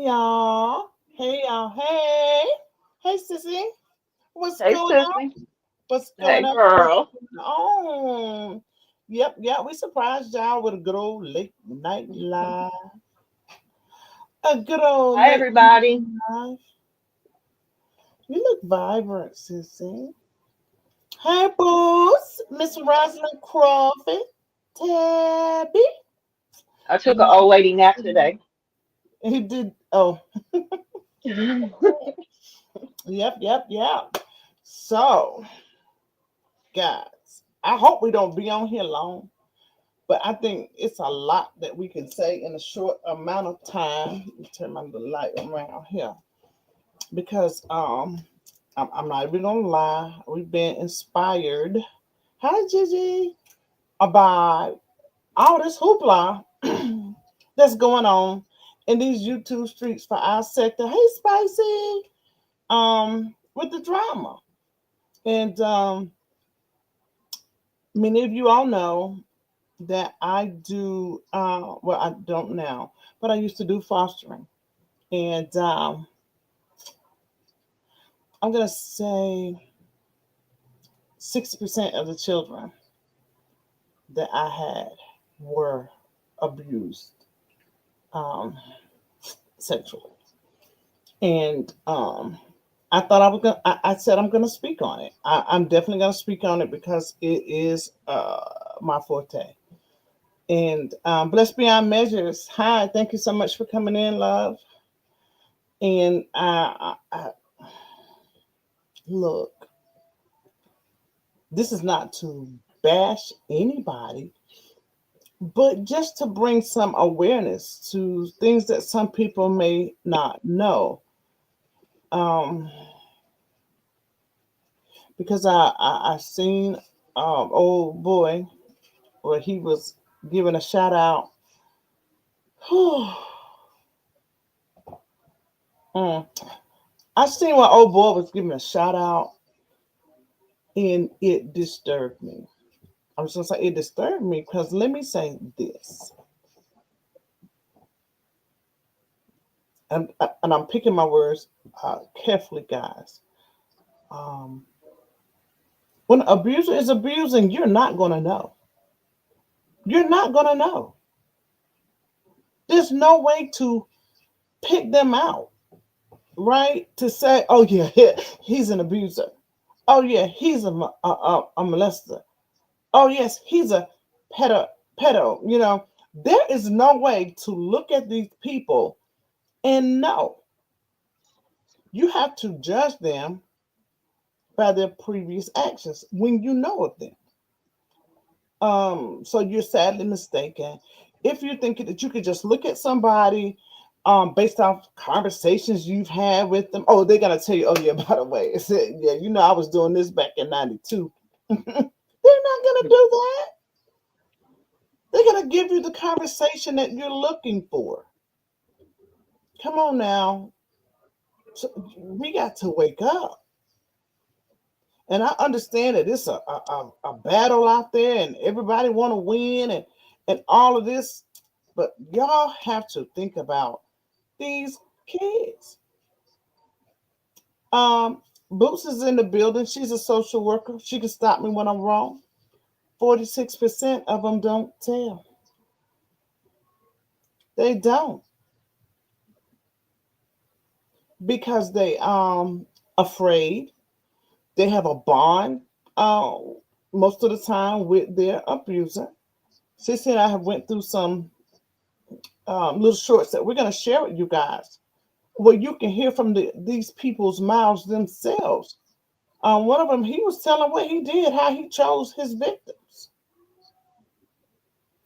y'all. Hey, y'all. Hey. Hey, sissy. What's Hey, going on? Sissy. What's Hey, going on? What's girl. going on? Yep. We surprised y'all with a good old late night live. A good old Hi, late night everybody. live. You look vibrant, sissy. Hey, boos. Miss Rosalind Crawford. Tabby. I took an old lady nap today. He did. Oh, I yep. So, guys, I hope we don't be on here long, but I think it's a lot that we can say in a short amount of time. Let me turn my little light around here because I'm not even gonna lie, we've been inspired. Hi, Gigi, about all this hoopla that's going on in these YouTube streets for our sector. Hey, Spicy, with the drama. And many of you all know that I do, well, I don't now, but I used to do fostering. And I'm going to say 60% of the children that I had were abused um, sexually. And I thought I was going to, I said I'm going to speak on it. I'm definitely going to speak on it because it is my forte. And Blessed Beyond Measures, hi, thank you so much for coming in, love. And look, this is not to bash anybody, but just to bring some awareness to things that some people may not know. Um, because I seen old boy where he was giving a shout out. Mm. I seen what old boy was giving a shout out, and it disturbed me. I was just like, it disturbed me because let me say this, and I'm picking my words carefully, guys. Um, when an abuser is abusing, you're not going to know. You're not going to know. There's no way to pick them out, right? To say, oh, yeah, he's an abuser. Oh, yeah, he's a molester. Oh, yes, he's a pedo, pedo. There is no way to look at these people and know. You have to judge them by their previous actions when you know of them. So you're sadly mistaken if you're thinking that you could just look at somebody based off conversations you've had with them. Oh, they're gonna tell you, oh yeah, by the way, yeah, I was doing this back in '92. They're not gonna do that. They're gonna give you the conversation that you're looking for. Come on now, so we got to wake up. And I understand that it's a battle out there and everybody want to win and all of this, but y'all have to think about these kids. Um, Boots is in the building. She's a social worker. She can stop me when I'm wrong. 46% of them don't tell. They don't because they afraid. They have a bond uh, most of the time with their abuser. Sissy and I have went through some little shorts that we're going to share with you guys, where you can hear from these people's mouths themselves. One of them, he was telling what he did, how he chose his victims,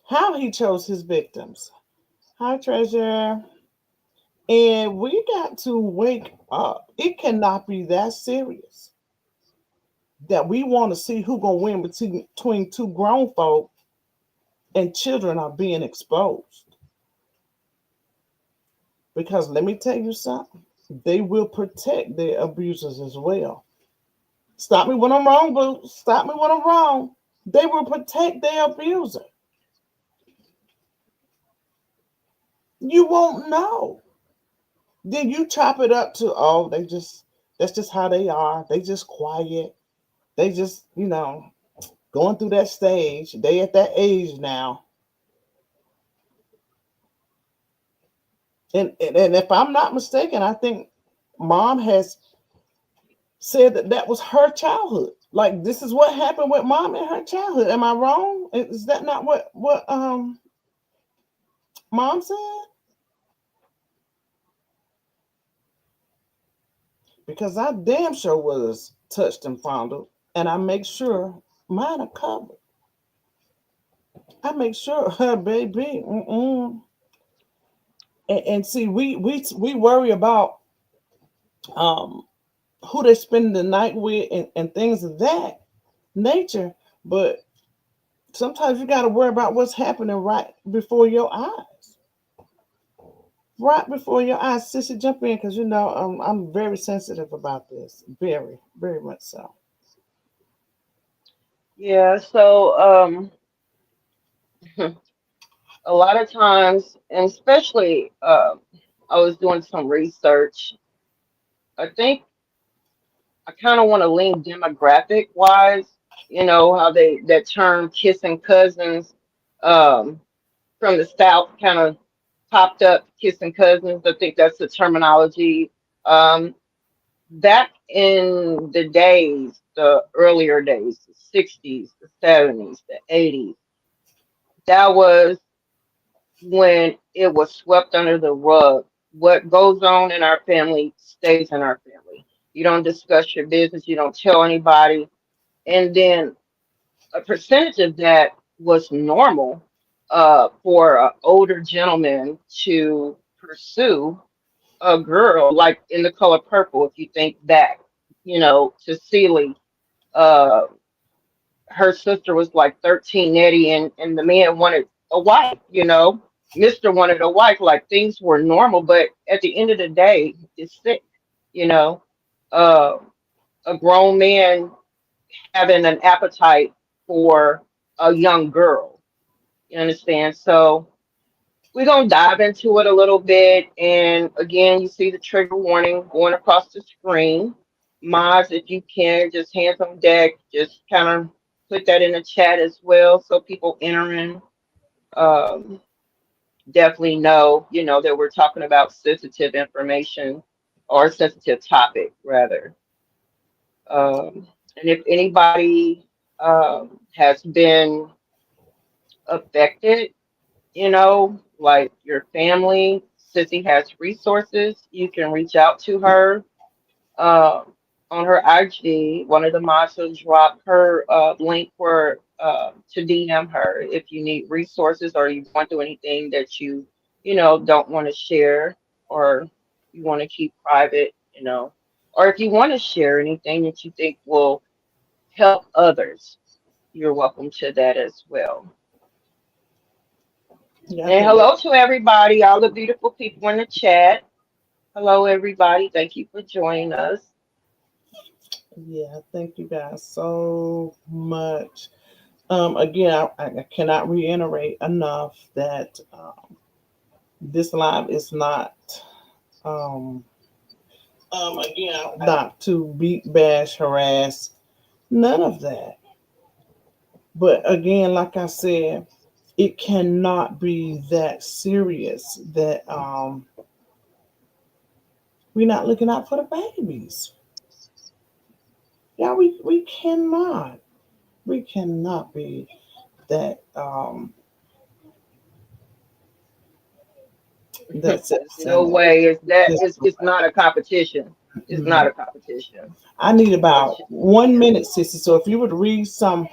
how he chose his victims. Hi, Treasure. And we got to wake up. It cannot be that serious that we want to see who gonna win between two grown folk and children are being exposed. Because let me tell you something, they will protect their abusers as well. Stop me when I'm wrong, boo. Stop me when I'm wrong. They will protect their abuser. You won't know. Then you chop it up to, oh, they just, that's just how they are. They just quiet. They just, going through that stage. They at that age now. And if I'm not mistaken, I think mom has said that that was her childhood. Like, this is what happened with mom in her childhood. Am I wrong? Is that not what mom said? Because I damn sure was touched and fondled, and I make sure mine are covered. I make sure, baby. Mm-mm. And see, we worry about um who they spend the night with, and things of that nature, but sometimes you got to worry about what's happening right before your eyes. Right before your eyes. Sissy, jump in, because I'm very sensitive about this. Very, very much so. Yeah, so a lot of times, and especially I was doing some research. I think I kind of want to lean demographic wise, how they that term kissing cousins um from the South kind of popped up, kissing cousins. I think that's the terminology. Um Back in the days, the earlier days, the 60s, the 70s, the 80s, that was when it was swept under the rug. What goes on in our family stays in our family. You don't discuss your business, you don't tell anybody. And then a percentage of that was normal for an older gentleman to pursue a girl, like In the Color Purple, if you think back, to Celie. Uh, her sister was like 13 Nettie, and the man wanted a wife, Mr. wanted a wife, like things were normal, but at the end of the day, it's sick, you know. Uh, a grown man having an appetite for a young girl, you understand? So we're gonna dive into it a little bit, and again, you see the trigger warning going across the screen. Mods, if you can, just hands on deck, just kind of put that in the chat as well, so people entering um, definitely know, that we're talking about sensitive information or sensitive topic rather. And if anybody has been affected, like your family, Sissy has resources. You can reach out to her uh, on her IG. One of the mods will drop her link for to DM her if you need resources or you going through anything that you don't want to share or you want to keep private. Or if you want to share anything that you think will help others, you're welcome to that as well. Yeah, I And think that. hello to everybody, all the beautiful people in the chat. Hello, everybody. Thank you for joining us. Yeah, thank you guys so much. Again, I cannot reiterate enough that this live is not um, not to beat, bash, harass, none of that. But again, like I said, it cannot be that serious that we're not looking out for the babies. Yeah, we cannot. We cannot be that that There's no sensitive. way. It's that. Just It's not a competition. It's not no. a competition. I need It's about just, 1 minute, sissy. So if you would read some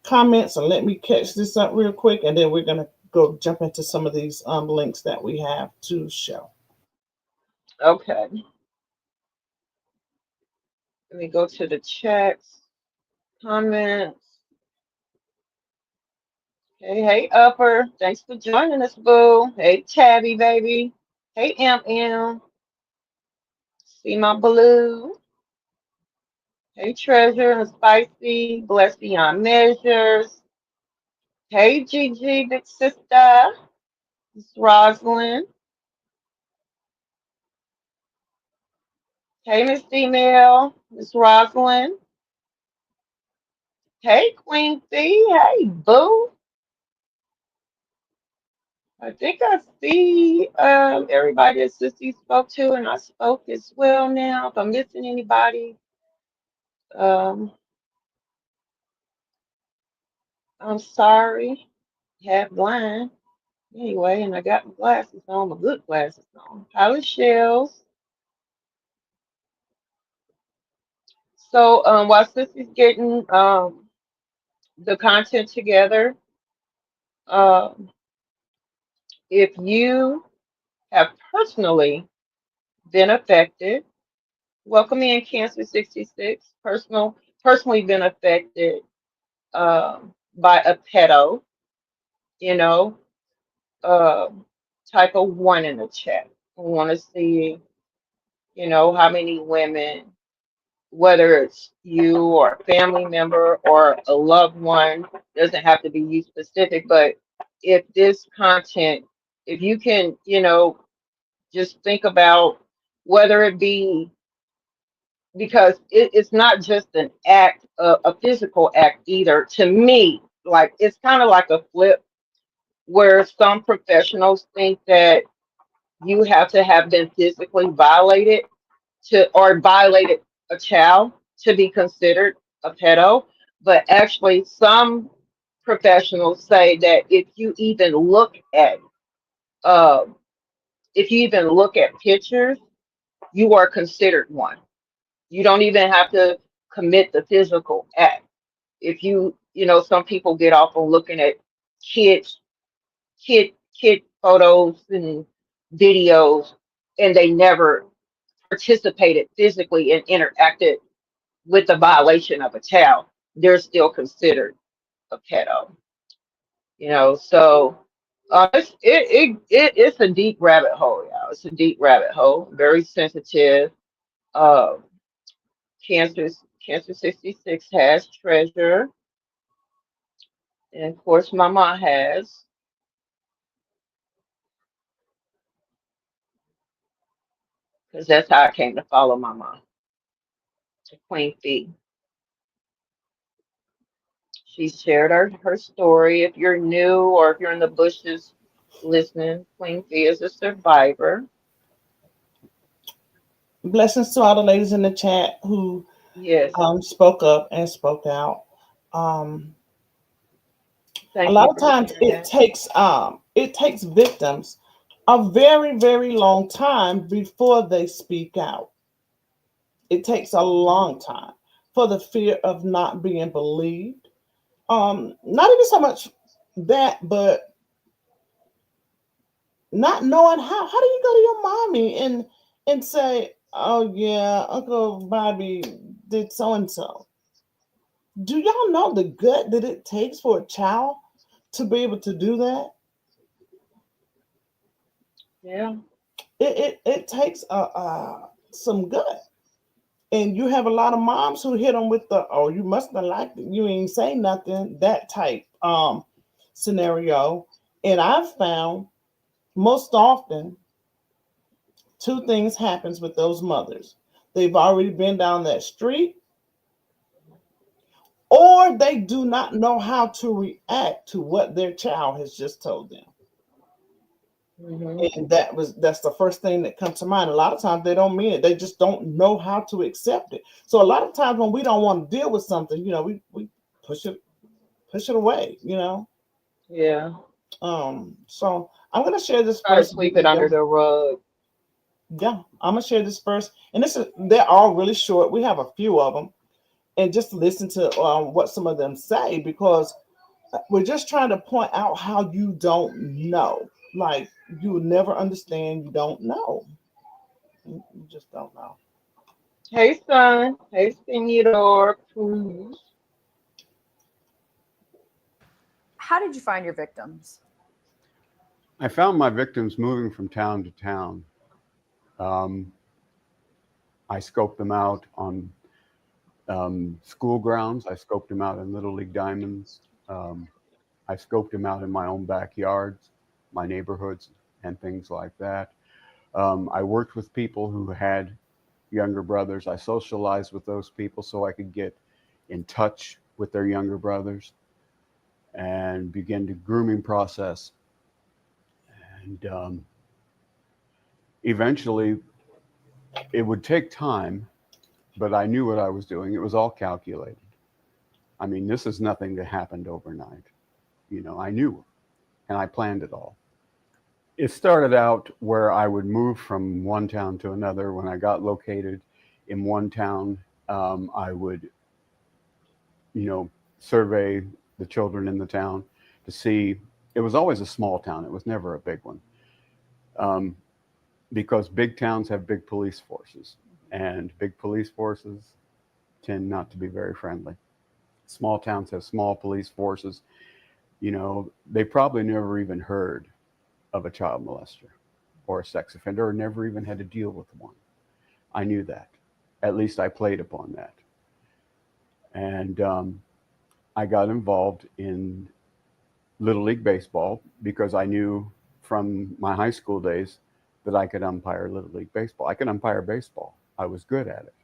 comments and let me catch this up real quick, and then we're gonna go jump into some of these links that we have to show. okay. Let me go to the chats, comments. Hey, Upper. Thanks for joining us, Boo. Hey, Tabby, baby. Hey, M. See my blue. Hey, Treasure and Spicy. Blessed beyond measures. Hey, Gigi, big sister. It's Rosalind. Hey, Miss Female, Miss Rosalind. Hey, Queen Fee. Hey, Boo. I think I see everybody that Sissy spoke to, and I spoke as well now. If I'm missing anybody, um, I'm sorry. Half blind. Anyway, and I got my glasses on, my good glasses on. Holly Shells. So while Sissy's getting the content together, um, if you have personally been affected, welcome in Cancer 66, personally been affected by a pedo, you know, uh, type of one in the chat. We want to see, how many women, whether it's you or a family member or a loved one, doesn't have to be you specific, but if this content, if you can, just think about whether it be because it's not just an act, a physical act either. To me, like it's kind of like a flip where some professionals think that you have to have been physically violated or violated a child to be considered a pedo. But actually, some professionals say that uh, if you even look at pictures, you are considered one. You don't even have to commit the physical act. If some people get off on looking at kids, kid photos and videos, and they never participated physically and interacted with the violation of a child. They're still considered a pedo. So it's a deep rabbit hole, y'all. It's a deep rabbit hole, very sensitive. Uh, Cancer Cancer 66 has treasure, and of course, Mama has, because that's how I came to follow Mama, to Queen Fee. She shared her story. If you're new or if you're in the bushes listening, Queen Fee is a survivor. Blessings to all the ladies in the chat who Yes, spoke up and spoke out. Um, a thank lot you of for times sharing that. it takes victims a very, very long time before they speak out. It takes a long time for the fear of not being believed. Not even so much that, but not knowing how do you go to your mommy and say, "Oh yeah, Uncle Bobby did so and so." Do y'all know the gut that it takes for a child to be able to do that? Yeah, It takes some gut, and you have a lot of moms who hit them with the, "Oh, you must not like it. You ain't say nothing," that type scenario. And I've found most often two things happens with those mothers. They've already been down that street, or they do not know how to react to what their child has just told them. hmm And that's the first thing that comes to mind. A lot of times they don't mean it. They just don't know how to accept it. So a lot of times when we don't want to deal with something, we push it away, yeah. So I'm gonna share this Try to first sweep it under video. the rug. Yeah, I'm gonna share this first. And they're all really short. We have a few of them. And just listen to what some of them say, because we're just trying to point out how you don't know. Like, you will never understand. You don't know. You just don't know. Hey, son. Hey, Senor Cruz. How did you find your victims? I found my victims moving from town to town. Um, I scoped them out on school grounds. I scoped them out in Little League Diamonds. Um, I scoped them out in my own backyards, my neighborhoods, and things like that. I worked with people who had younger brothers. I socialized with those people so I could get in touch with their younger brothers and begin the grooming process. And eventually, it would take time, but I knew what I was doing. It was all calculated. I mean, this is nothing that happened overnight. I knew, and I planned it all. It started out where I would move from one town to another. When I got located in one town, I would, survey the children in the town to see. It was always a small town. It was never a big one. Because big towns have big police forces, and big police forces tend not to be very friendly. Small towns have small police forces. They probably never even heard of a child molester or a sex offender, or never even had to deal with one. I knew that. At least I played upon that. And I got involved in Little League Baseball because I knew from my high school days that I could umpire Little League Baseball. I could umpire baseball. I was good at it.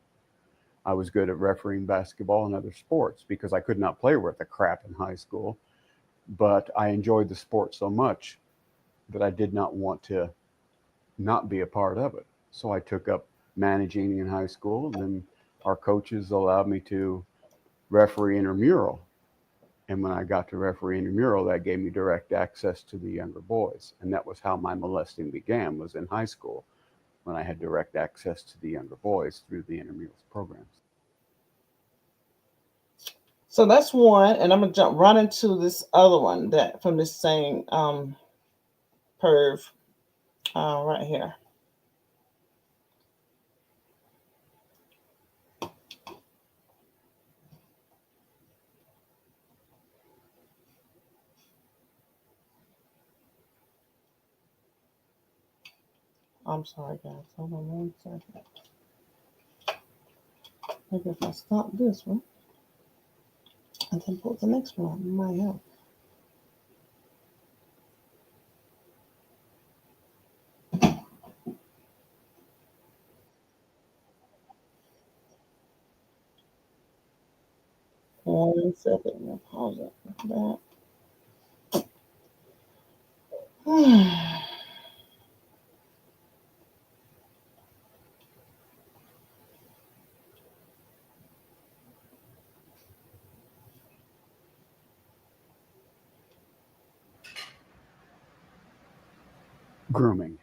I was good at refereeing basketball and other sports because I could not play worth a crap in high school. But I enjoyed the sport so much that I did not want to not be a part of it. So I took up managing in high school, and then our coaches allowed me to referee intramural. And when I got to referee intramural, that gave me direct access to the younger boys. And that was how my molesting began, was in high school, when I had direct access to the younger boys through the intramurals programs. So that's one, and I'm gonna jump right into this other one that from this same perv right here. I'm sorry, guys. Hold on 1 second. Maybe if I stop this one and then put the next one, it might help. One second. I'll pause it like that. Grooming.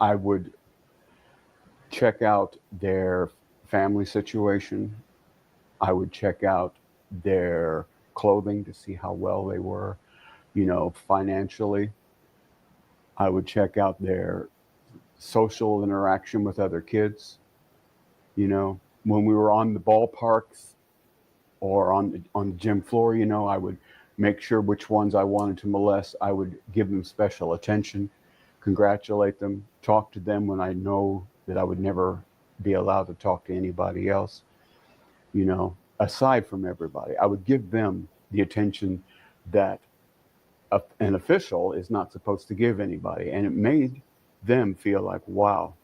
I would check out their family situation. I would check out their clothing to see how well they were, financially. I would check out their social interaction with other kids. When we were on the ballparks or on the gym floor, I would make sure which ones I wanted to molest. I would give them special attention, congratulate them, talk to them when I know that I would never be allowed to talk to anybody else. Aside from everybody, I would give them the attention that an official is not supposed to give anybody. And it made them feel like, wow,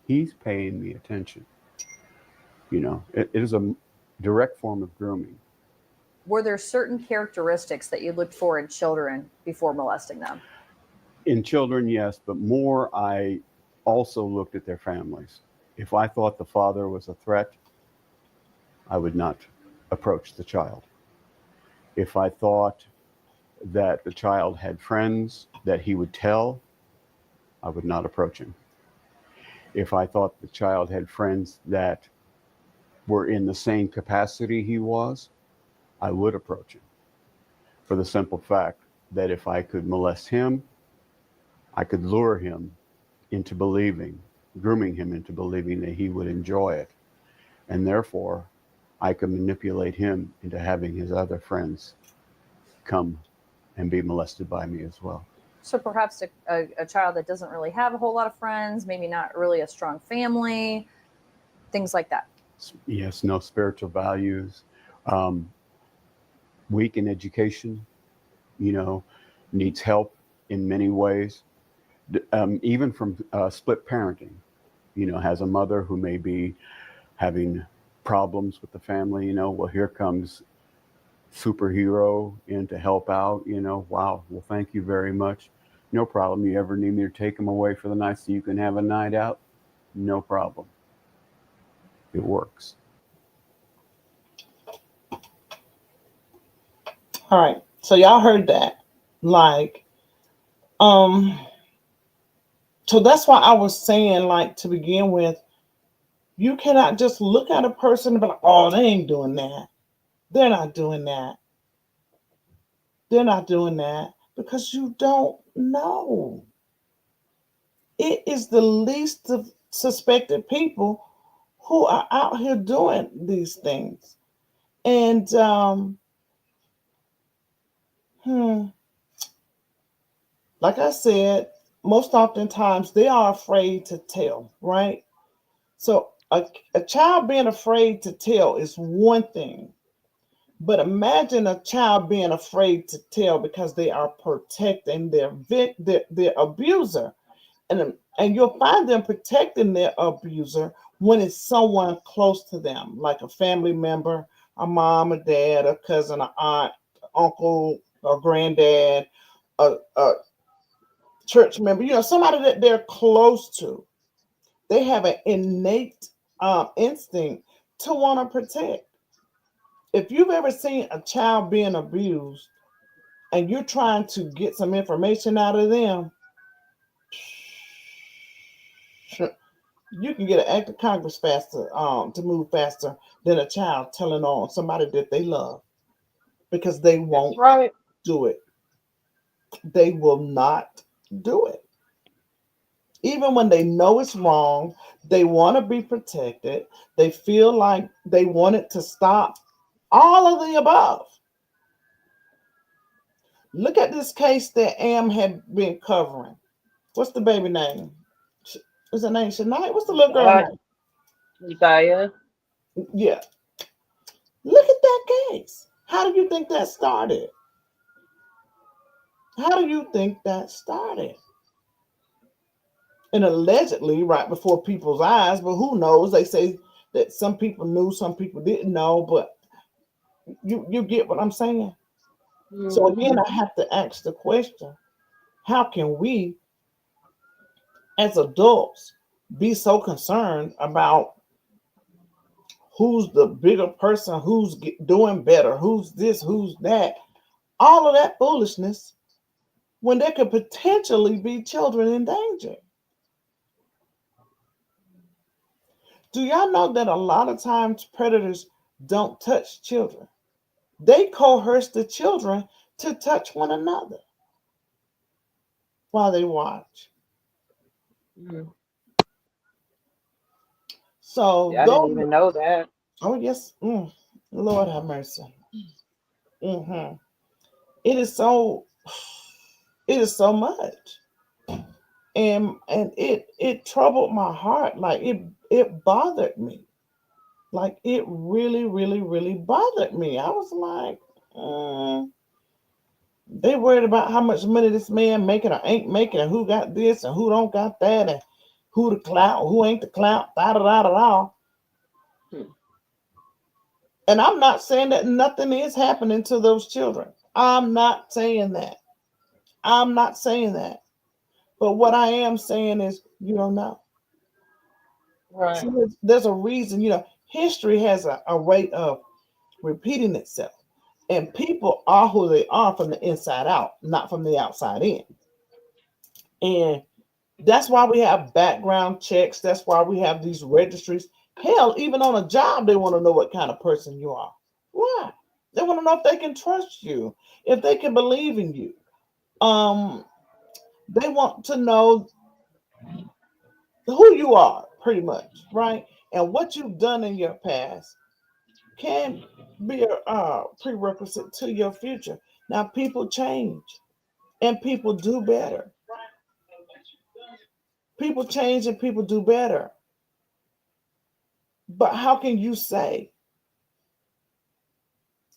he's paying me attention. It is a direct form of grooming. Were there certain characteristics that you looked for in children before molesting them? In children, yes, but more, I also looked at their families. If I thought the father was a threat, I would not approach the child. If I thought that the child had friends that he would tell, I would not approach him. If I thought the child had friends that were in the same capacity he was, I would approach him. For the simple fact that if I could molest him, I could lure him into believing, grooming him into believing that he would enjoy it. And therefore, I could manipulate him into having his other friends come and be molested by me as well. So perhaps a child that doesn't really have a whole lot of friends, maybe not really a strong family, things like that. Yes, no spiritual values, weak in education, needs help in many ways, even from split parenting. has a mother who may be having problems with the family, well, here comes superhero in to help out, wow, well, thank you very much. No problem. You ever need me to take them away for the night so you can have a night out? No problem. It works. All right. So y'all heard that. Like, so that's why I was saying, like, to begin with, you cannot just look at a person and be like, oh, they ain't doing that. They're not doing that. They're not doing that, because you don't know. It is the least of suspected people who are out here doing these things. And like I said, most oftentimes they are afraid to tell, right? So a child being afraid to tell is one thing. But imagine a child being afraid to tell because they are protecting their abuser. And you'll find them protecting their abuser when it's someone close to them, like a family member, a mom, a dad, a cousin, an aunt, uncle, or granddad, a church member, somebody that they're close to. They have an innate instinct to want to protect. If you've ever seen a child being abused and you're trying to get some information out of them, you can get an act of Congress faster to move faster than a child telling on somebody that they love, because they won't That's right. do it. They will not do it. Even when they know it's wrong, they want to be protected. They feel like they want it to stop. All of the above. Look at this case that Am had been covering. What's the baby name? Is her name Shania? What's the little girl name? Isaiah. Yeah. Look at that case. How do you think that started? How do you think that started? And allegedly right before people's eyes, but who knows? They say that some people knew, some people didn't know, but you get what I'm saying? So again, I have to ask the question, how can we as adults be so concerned about who's the bigger person, who's doing better, who's this, who's that, all of that foolishness, when there could potentially be children in danger? Do y'all know that a lot of times predators don't touch children? They coerce the children to touch one another while they watch. So Yeah, I didn't even know that. oh yes, Lord have mercy. Mm-hmm. It is so much, and it troubled my heart. Like it bothered me. Like it really, really, really bothered me. I was like, they worried about how much money this man making or ain't making, and who got this and who don't got that, and who the clout, who ain't the clout, da da da da da. And I'm not saying that nothing is happening to those children. I'm not saying that. I'm not saying that. But what I am saying is, you don't know. Right. So there's a reason, history has a way of repeating itself. And people are who they are from the inside out, not from the outside in. And that's why we have background checks. That's why we have these registries. Hell, even on a job, they want to know what kind of person you are. Why? They want to know if they can trust you, if they can believe in you. They want to know who you are, pretty much, right? And what you've done in your past can be a prerequisite to your future. Now, people change and people do better. People change and people do better. But how can you say?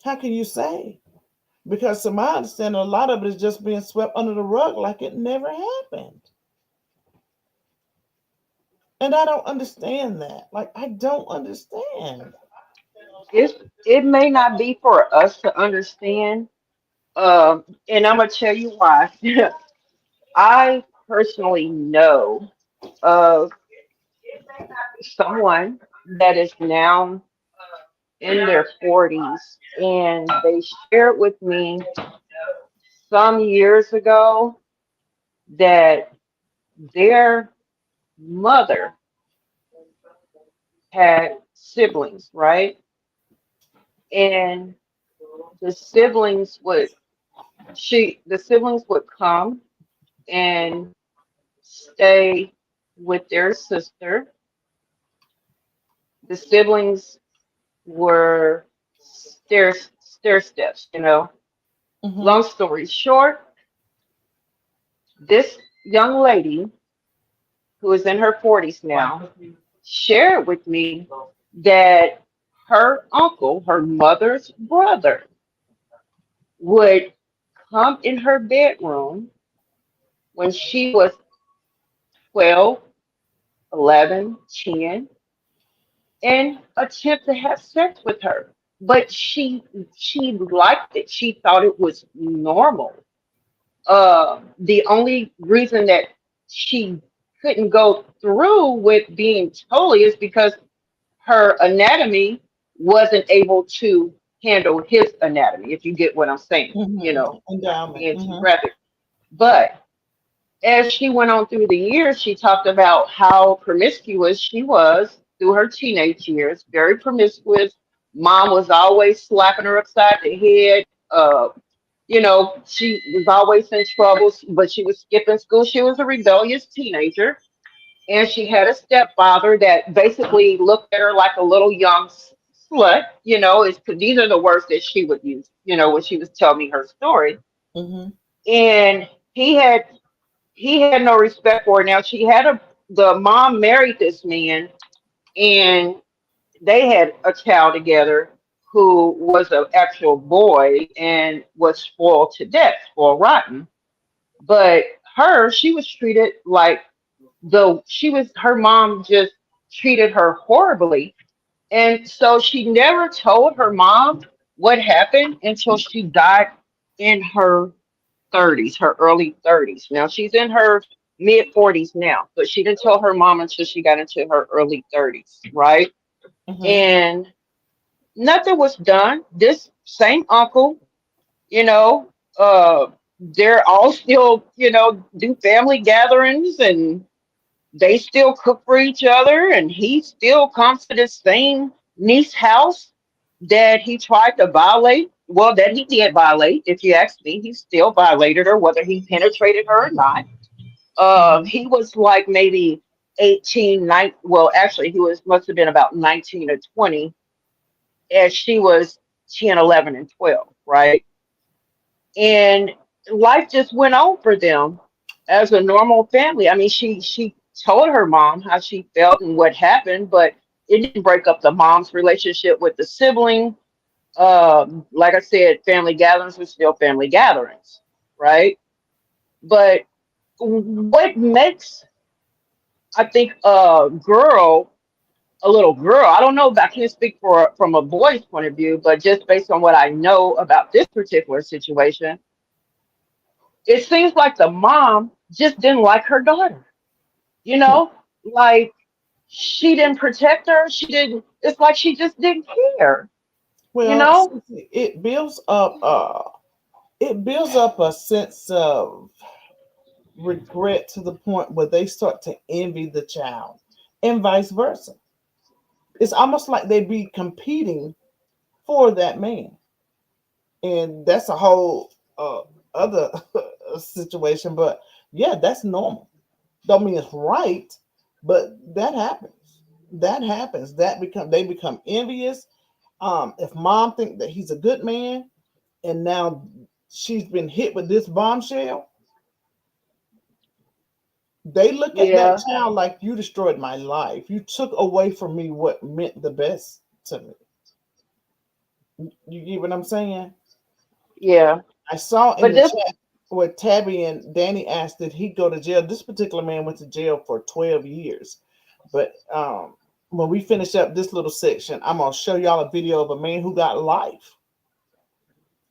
How can you say? Because to my understanding, a lot of it is just being swept under the rug like it never happened. And I don't understand that. Like, I don't understand. It may not be for us to understand, and I'm gonna tell you why. I personally know of someone that is now in their 40s, and they shared with me some years ago that their mother had siblings, right? And the siblings would the siblings would come and stay with their sister. The siblings were stair steps, you know. Mm-hmm. Long story short, this young lady who is in her 40s now shared with me that her uncle, her mother's brother, would come in her bedroom when she was 12, 11, 10, and attempt to have sex with her. But she liked it. She thought it was normal. The only reason that she couldn't go through with being totally is because her anatomy wasn't able to handle his anatomy, if you get what I'm saying, you Mm-hmm. know, without Endowment. being too Mm-hmm. graphic. But as she went on through the years, she talked about how promiscuous she was through her teenage years, very promiscuous. Mom was always slapping her upside the head. You know, she was always in trouble, but she was skipping school. She was a rebellious teenager. And she had a stepfather that basically looked at her like a little young slut. You know, these are the words that she would use, you know, when she was telling me her story. Mm-hmm. And he had he had no respect for her. Now the mom married this man, and they had a child together who was an actual boy and was spoiled to death, spoiled rotten. But she was treated like her mom just treated her horribly. And so she never told her mom what happened until she died in her 30s, her early 30s. Now she's in her mid 40s now, but she didn't tell her mom until she got into her early 30s, right? Mm-hmm. And nothing was done. This same uncle, you know, they're all still, you know, do family gatherings, and they still cook for each other, and he still comes to this same niece house that he tried to violate. Well, that he did violate, if you ask me. He still violated her, whether he penetrated her or not. Mm-hmm. He was like maybe 18, 9. Well, actually, must have been about 19 or 20, as she was 10, 11, and 12, right? And life just went on for them as a normal family. I mean, she told her mom how she felt and what happened, but it didn't break up the mom's relationship with the sibling. Like I said, family gatherings were still family gatherings, right? But what makes, I think, a little girl, I don't know, I can't speak for from a boy's point of view, but just based on what I know about this particular situation, it seems like the mom just didn't like her daughter. You know, like she didn't protect her. She didn't. It's like she just didn't care. You Well, know? Susie, it builds up a sense of regret to the point where they start to envy the child, and vice versa. It's almost like they be competing for that man, and that's a whole other situation. But yeah, that's normal. Don't mean it's right, but that happens. That happens. They become envious. If mom think that he's a good man, and now she's been hit with this bombshell, they look at that Yeah, child like, you destroyed my life. You took away from me what meant the best to me. You get what I'm saying? yeah. I saw in But the this, chat where Tabby and Danny asked, did he go to jail? This particular man went to jail for 12 years. But when we finish up this little section, I'm gonna show y'all a video of a man who got life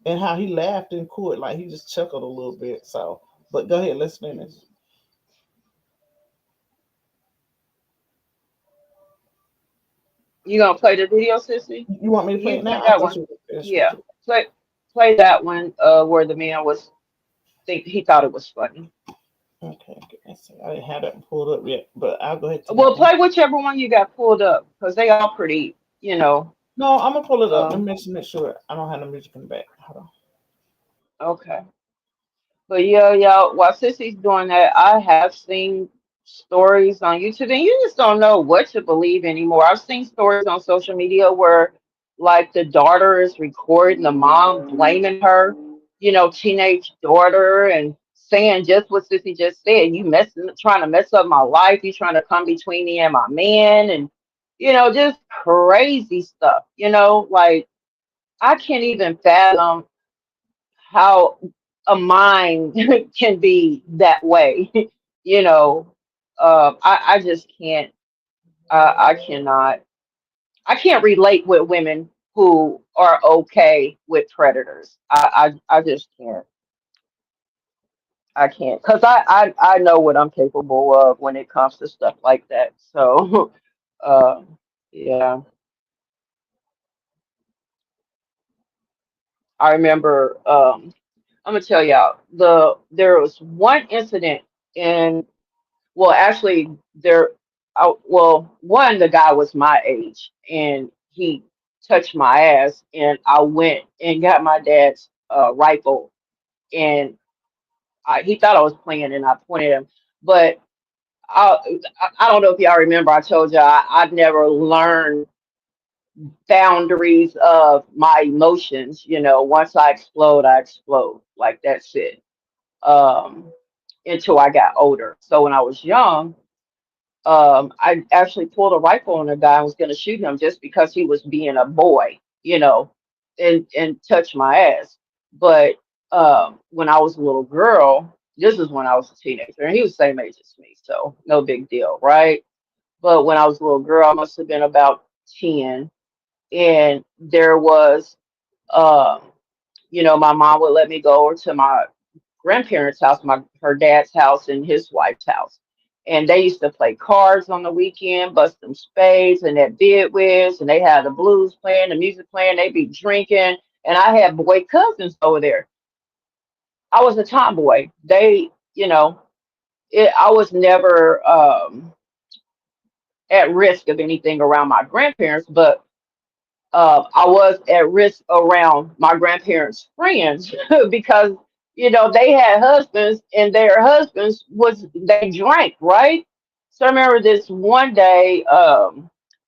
and how he laughed in court, like he just chuckled a little bit. So, but go ahead, let's finish. You gonna play the video, Sissy? You want me to play You it play now? I that thought one. you were finished with Yeah, it. play that one. Where the man was think he thought it was funny. Okay, let's see. I didn't have that pulled up yet, but I'll go ahead to that Well, one. play whichever one you got pulled up because they all pretty. You know. No, I'm gonna pull it up. Let me Um. make sure I don't have the music in the back. Hold Okay. But yeah, yeah, while Sissy's doing that, I have seen stories on YouTube, and you just don't know what to believe anymore. I've seen stories on social media where, like, the daughter is recording the mom blaming her, teenage daughter, and saying just what Sissy just said. You trying to mess up my life. You trying to come between me and my man, and just crazy stuff. Like I can't even fathom how a mind can be that way. you know, I just can't. I cannot. I can't relate with women who are okay with predators. I just can't. I can't because I know what I'm capable of when it comes to stuff like that. So, uh, yeah, I remember. I'm gonna tell y'all there was one incident in. Well, actually, one, the guy was my age, and he touched my ass, and I went and got my dad's rifle, and he thought I was playing, and I pointed him. But I don't know if y'all remember, I told you I'd never learned boundaries of my emotions. Once I explode. Like that's it. Um, until I got older. So when I was young. I actually pulled a rifle on a guy and was going to shoot him just because he was being a boy, and touch my ass. But when I was a little girl, this is when I was a teenager, and he was the same age as me, so no big deal, right? But when I was a little girl, I must have been about 10, and there was, um, my mom would let me go over to my grandparents' house, her dad's house, and his wife's house. And they used to play cards on the weekend, bust them spades and that bid whist, and they had the blues playing, the music playing, they'd be drinking. And I had boy cousins over there. I was a tomboy. I was never at risk of anything around my grandparents, but I was at risk around my grandparents' friends because they had husbands and their husbands they drank, right? So I remember this one day,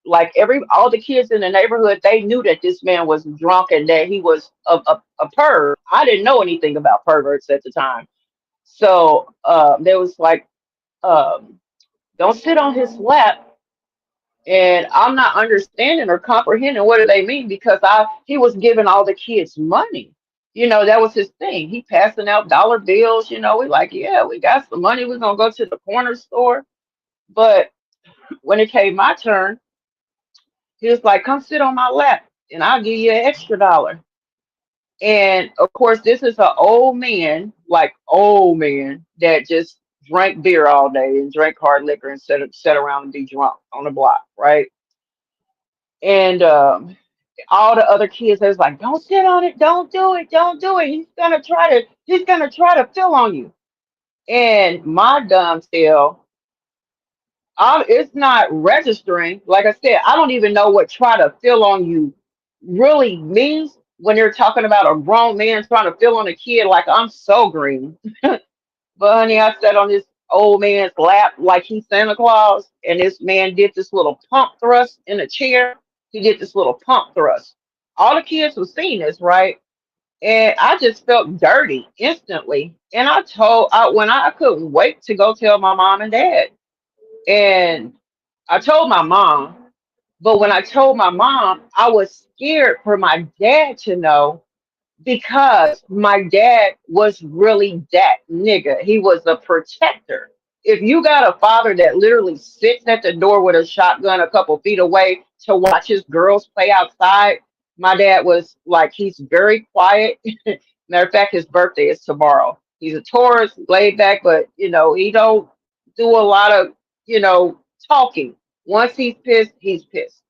like all the kids in the neighborhood, they knew that this man was drunk and that he was a pervert. I didn't know anything about perverts at the time, so there was like, um, don't sit on his lap, and I'm not understanding or comprehending what do they mean because he was giving all the kids money. That was his thing. He passing out dollar bills. We like, yeah, we got some money. We're gonna go to the corner store. But when it came my turn, he was like, come sit on my lap and I'll give you an extra dollar. And of course, this is an old man, like old man, that just drank beer all day and drank hard liquor and sat around and be drunk on the block, right? And all the other kids, they was like, "Don't sit on it, don't do it, don't do it. He's gonna try to fill on you." And my dumb self, it's not registering. Like I said, I don't even know what "try to fill on you" really means when they're talking about a grown man trying to fill on a kid. Like I'm so green, but honey, I sat on this old man's lap like he's Santa Claus, and this man did this little pump thrust in a chair. He did this little pump thrust. All the kids were seeing this, right? And I just felt dirty instantly. And when I couldn't wait to go tell my mom and dad. And I told my mom, but when I told my mom, I was scared for my dad to know because my dad was really that nigga. He was a protector. if you got a father that literally sits at the door with a shotgun a couple feet away to watch his girls play outside, my dad was like, he's very quiet. Matter of fact, his birthday is tomorrow. He's a Taurus, laid back, but he don't do a lot of talking. Once he's pissed, he's pissed.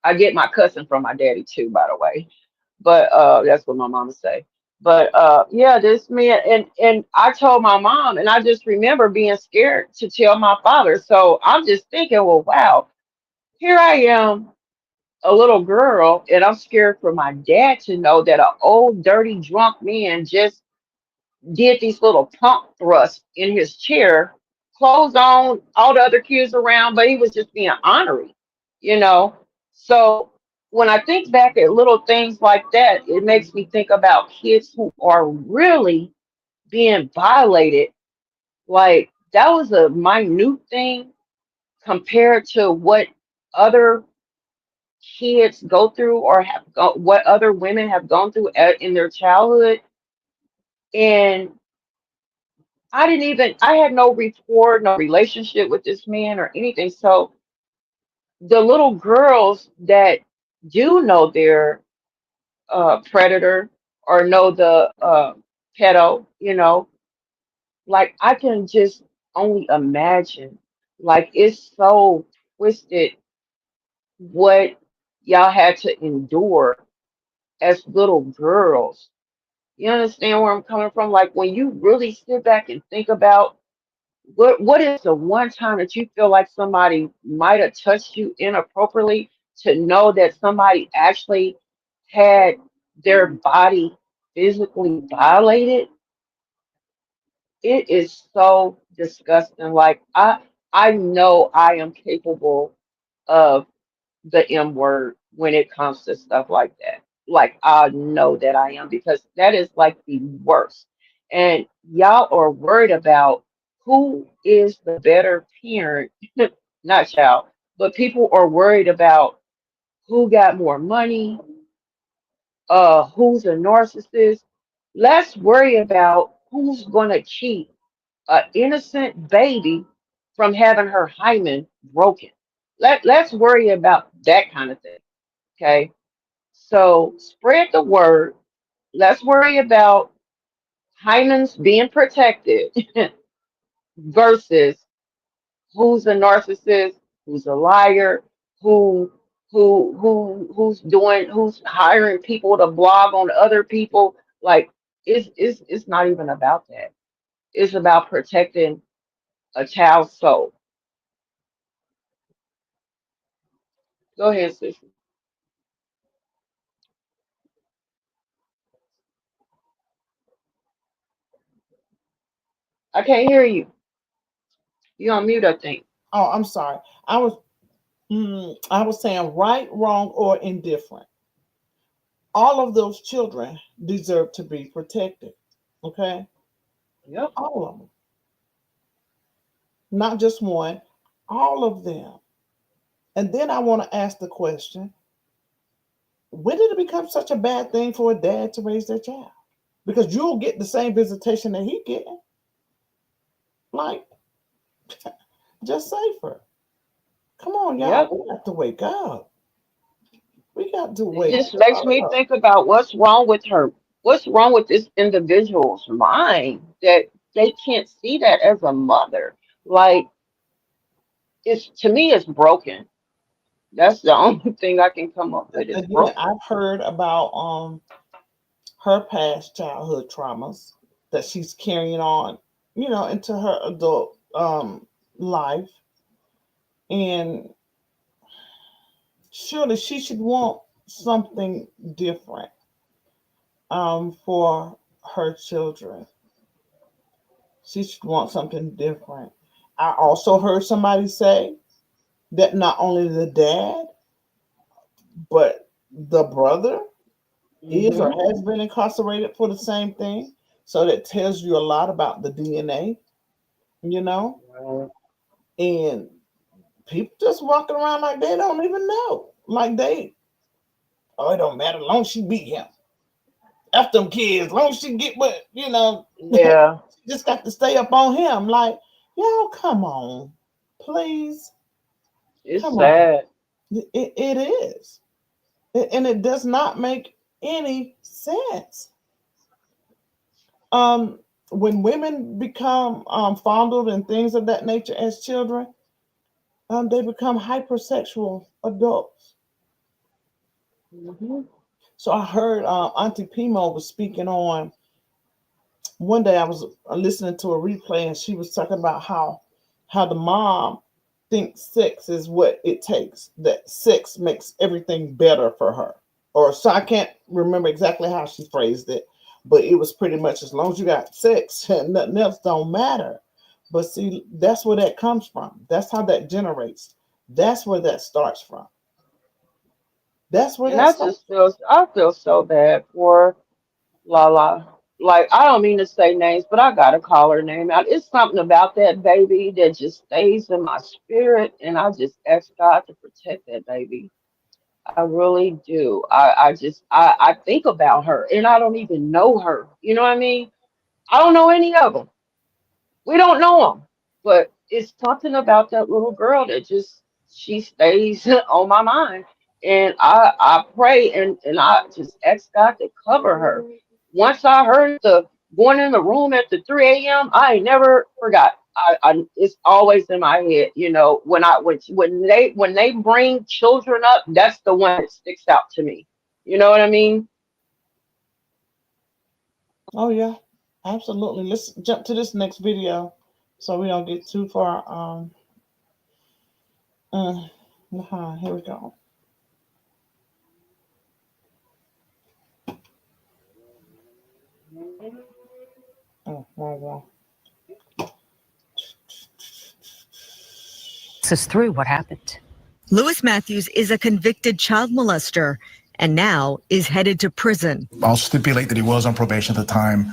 I get my cussing from my daddy too, by the way. But that's what my mama say. But yeah, this man, and I told my mom, and I just remember being scared to tell my father. So I'm just thinking, well, wow, here I am, a little girl, and I'm scared for my dad to know that an old, dirty, drunk man just did these little pump thrusts in his chair, clothes on, all the other kids around, but he was just being honorary, you know. So when I think back at little things like that, it makes me think about kids who are really being violated. Like that was a minute thing compared to what other kids go through or what other women have gone through in their childhood. And I had no rapport, no relationship with this man or anything. So the little girls that do know their predator or know the pedo, like I can just only imagine. Like it's so twisted what y'all had to endure as little girls. You understand where I'm coming from? Like when you really sit back and think about what is the one time that you feel like somebody might have touched you inappropriately, to know that somebody actually had their body physically violated? It is so disgusting. Like I know I am capable of the M word when it comes to stuff like that. Like I know that I am, because that is like the worst. And y'all are worried about who is the better parent, not y'all, but people are worried about who got more money, who's a narcissist. Let's worry about who's gonna keep an innocent baby from having her hymen broken. Let's worry about that kind of thing. Okay. So spread the word. Let's worry about hymens being protected versus who's a narcissist, who's a liar, who who's hiring people to blog on other people. Like it's not even about that. It's about protecting a child's soul. Go ahead, sister. I can't hear you. You on mute, I think. Oh, I'm sorry. I was saying right, wrong, or indifferent. All of those children deserve to be protected. Okay, Yep. all of them, not just one. All of them. And then I want to ask the question: when did it become such a bad thing for a dad to raise their child? Because you'll get the same visitation that he getting. Like, just safer. Come on, y'all. Yep. We got to wake up. We got to It wake just makes me up. think about what's wrong with her. What's wrong with this individual's mind that they can't see that as a mother? Like it's, to me, it's broken. That's the only thing I can come up with. It's Again, broken. I've heard about her past childhood traumas that she's carrying on, into her adult life. And surely she should want something different for her children. She should want something different. I also heard somebody say that not only the dad, but the brother is or Hmm. has been incarcerated for the same thing. So that tells you a lot about the DNA, you know? And people just walking around like they don't even know. Like oh, it don't matter. As long as she beat him. F them kids. As long as she get what, Yeah. just got to stay up on him. Like, Y'all, come on, please, It's come on. sad. It is, and it does not make any sense. Um, when women become fondled and things of that nature as children, they become hypersexual adults. Hmm. So I heard Auntie Pimo was speaking on one day. I was listening to a replay, and she was talking about how the mom thinks sex is what it takes. That sex makes everything better for her, or so I can't remember exactly how she phrased it, but it was pretty much as long as you got sex, nothing else don't matter. But see, that's where that comes from. That's how that generates. That's where that starts from. That's where And that starts. I feel so bad for Lala. Like, I don't mean to say names, but I gotta call her name out. It's something about that baby that just stays in my spirit, and I just ask God to protect that baby. I really do. I think about her, and I don't even know her. You know what I mean? I don't know any of them. We don't know them, but it's something about that little girl that just she stays on my mind, and I pray and I just ask God to cover her. Once I heard the going in the room at the 3 a.m., I ain't never forgot. I it's always in my head. You know, when they bring children up, that's the one that sticks out to me. You know what I mean? Oh yeah, absolutely. Let's jump to this next video so we don't get too far. Here we go. Wrong one. Us through what happened. Lewis Matthews is a convicted child molester and now is headed to prison. I'll stipulate that he was on probation at the time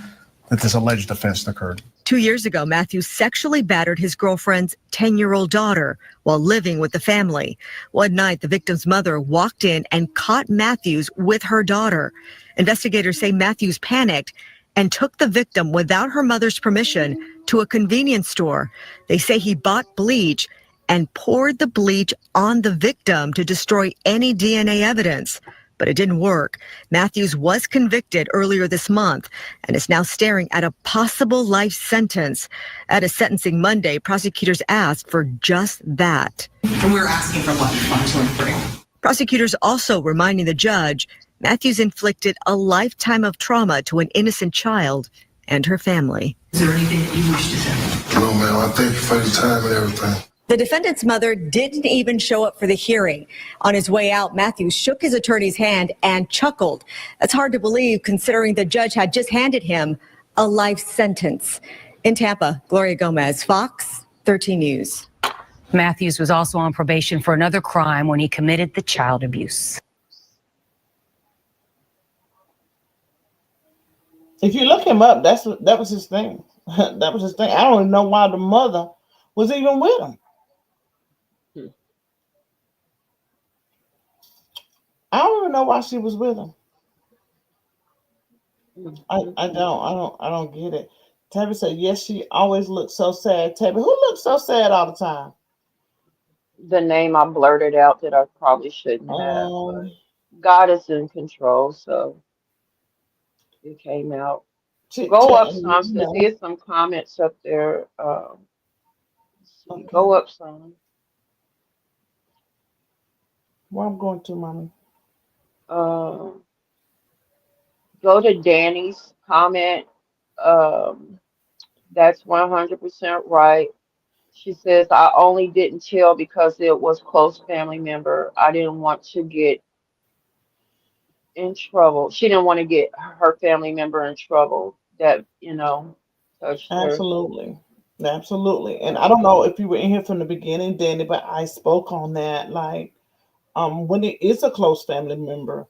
that this alleged offense occurred. 2 years ago, Matthews sexually battered his girlfriend's 10-year-old daughter while living with the family. One night, the victim's mother walked in and caught Matthews with her daughter. Investigators say Matthews panicked and took the victim without her mother's permission to a convenience store. They say he bought bleach and poured the bleach on the victim to destroy any DNA evidence. But it didn't work. Matthews was convicted earlier this month and is now staring at a possible life sentence. At a sentencing Monday, prosecutors asked for just that. And we're asking for life on 2 and 3. Prosecutors also reminding the judge Matthews inflicted a lifetime of trauma to an innocent child and her family. Is there anything that you wish to say? No, ma'am. I thank you for your time and everything. The defendant's mother didn't even show up for the hearing. On his way out, Matthews shook his attorney's hand and chuckled. That's hard to believe considering the judge had just handed him a life sentence. In Tampa, Gloria Gomez, Fox 13 News. Matthews was also on probation for another crime when he committed the child abuse. If you look him up, that was his thing. That was his thing. I don't even know why the mother was even with him. I don't even know why she was with him. I don't get it. Tabby said, yes, she always looks so sad. Tabby, who looks so sad all the time? The name I blurted out that I probably shouldn't have. But God is in control, so it came out. Go up some. There's some comments up there. Okay. Go up some. Where I'm going to, mommy? Go to Danny's comment. That's 100% right. She says, I only didn't tell because it was close family member. I didn't want to get in trouble. She didn't want to get her family member in trouble that, touched her. Absolutely. Absolutely. And I don't know if you were in here from the beginning, Danny, but I spoke on that. Like, when it is a close family member,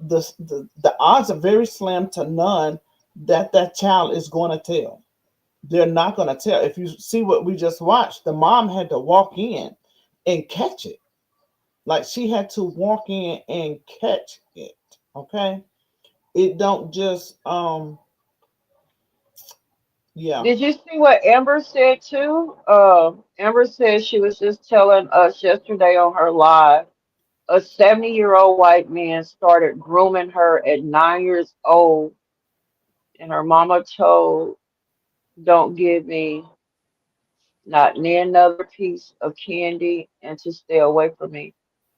the odds are very slim to none that child is going to tell. They're not going to tell. If you see what we just watched, the mom had to walk in and catch it. Like, she had to walk in and catch it. Okay. It don't just, Yeah. Did you see what Amber said too? Amber said she was just telling us yesterday on her live. A 70-year-old white man started grooming her at 9 years old, and her mama told, "Don't give me not near another piece of candy and to stay away from me."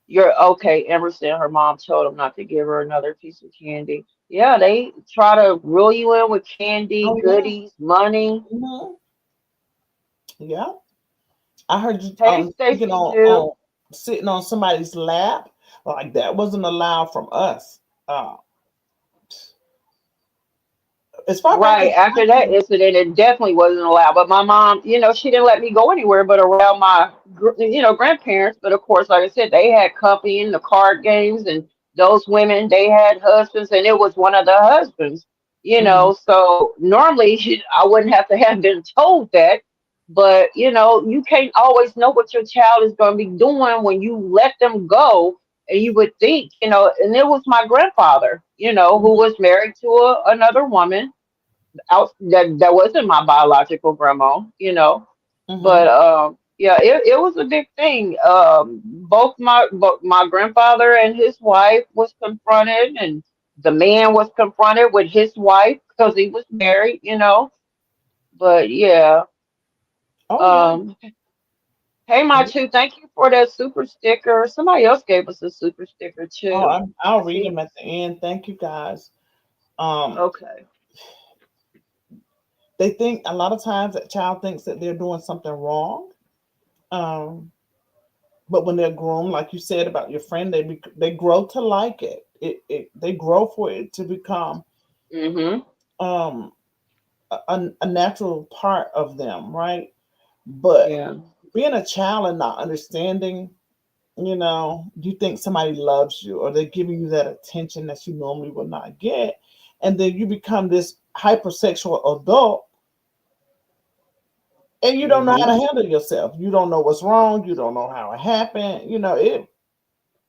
You're okay. Emerson, her mom told him not to give her another piece of candy. Yeah, they try to rule you in with candy, Oh yeah. goodies, money. Hmm. Yeah. I heard you Hey, speaking Stacy on Jew. sitting on somebody's lap. Like that wasn't allowed from us. Uh, as far back Right as I after that can. incident, it definitely wasn't allowed. But my mom, she didn't let me go anywhere but around my, grandparents. But of course, like I said, they had company in the card games, and those women, they had husbands, and it was one of the husbands. Mhm. So normally I wouldn't have to have been told that. But you can't always know what your child is going to be doing when you let them go. And you would think, and it was my grandfather, who was married to another woman out that wasn't my biological grandma, But Mhm. yeah, it was a big thing. Both my grandfather and his wife was confronted, and the man was confronted with his wife because he was married. But yeah, Oh yeah. um, hey, my two, thank you for that super sticker. Somebody else gave us a super sticker Oh, too. I'll I read see. them at the end. Thank you guys. Um, Okay. they think a lot of times that child thinks that they're doing something wrong. Um, but when they're grown, like you said about your friend, they grow to like it. They grow for it to become Mm-hmm. um a natural part of them, right? But Yeah. being a child and not understanding, you think somebody loves you or they're giving you that attention that you normally would not get, and then you become this hypersexual adult and you don't know how Mm-hmm. to handle yourself. You don't know what's wrong. You don't know how it happened.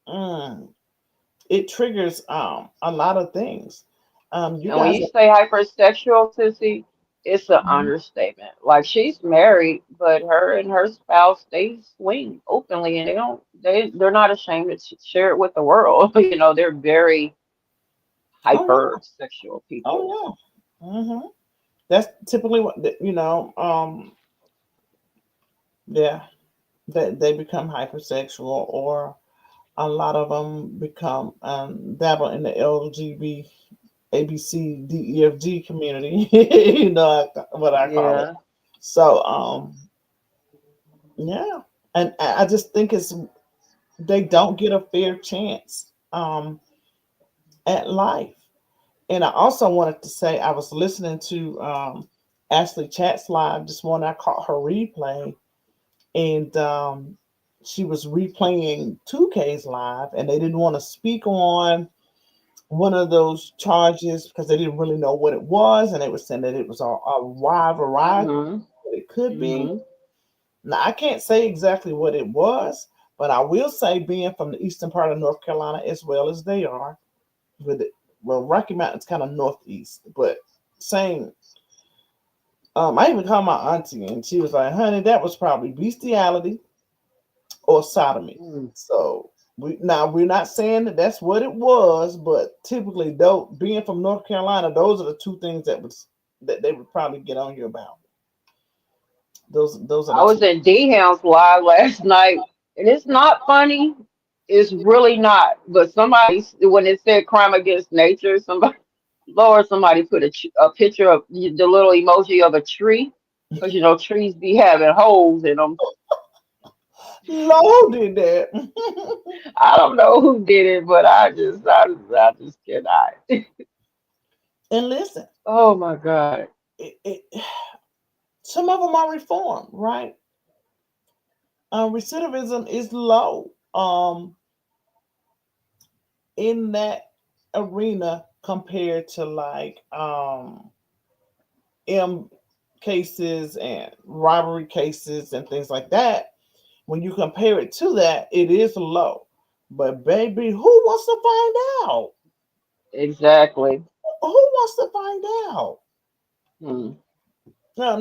Mm, it triggers a lot of things. You And when guys you say hypersexual, sissy, it's an Mhm. understatement. Like she's married, but her and her spouse they swing openly, and they're not ashamed to share it with the world. They're very Oh yeah, hypersexual people. oh yeah. That's typically what yeah, they become hypersexual, or a lot of them become dabble in the LGBT ABCDEFG community. What I call it. Yeah. So yeah, and I just think they don't get a fair chance at life. And I also wanted to say I was listening to Ashley Chat's live this morning. I caught her replay, and she was replaying 2K's live, and they didn't want to speak on one of those charges because they didn't really know what it was, and they were saying that it was a wide variety of Mhm. what it could be. Mhm. Now I can't say exactly what it was, but I will say, being from the eastern part of North Carolina as well as they are, with it, well, Rocky Mountain's kind of northeast, but same. I even called my auntie, and she was like, "Honey, that was probably bestiality or sodomy." Mm. So we're not saying that that's what it was, but typically, though, being from North Carolina, those are the two things that they would probably get on you about. Those are I the was two. in D House live last night, and it's not funny. It's really not. But somebody, when it said crime against nature, somebody put a picture of the little emoji of a tree, because trees be having holes in them. Lord did that. I don't know who did it, but I just cannot. And listen, Oh my God. it, some of them are reformed, right? Recidivism is low in that arena compared to like M cases and robbery cases and things like that. When you compare it to that, it is low. But baby, who wants to find out? Exactly. Who wants to find out? Hmm.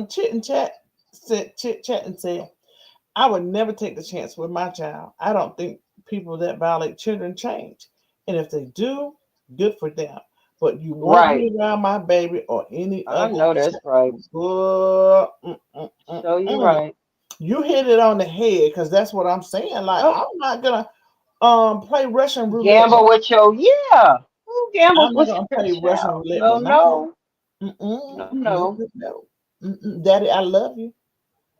Chit chat and said, I would never take the chance with my child. I don't think people that violate children change. And if they do, good for them. But you won't Right. be around my baby or any I other know that's right. child. So you're right. You hit it on the head because that's what I'm saying. Like, Oh, I'm not gonna play Russian roulette. gamble with your yeah. Who gambles I'm not with gonna your play Russian child? roulette No, with my child. no, No, no. no. Daddy, I love you.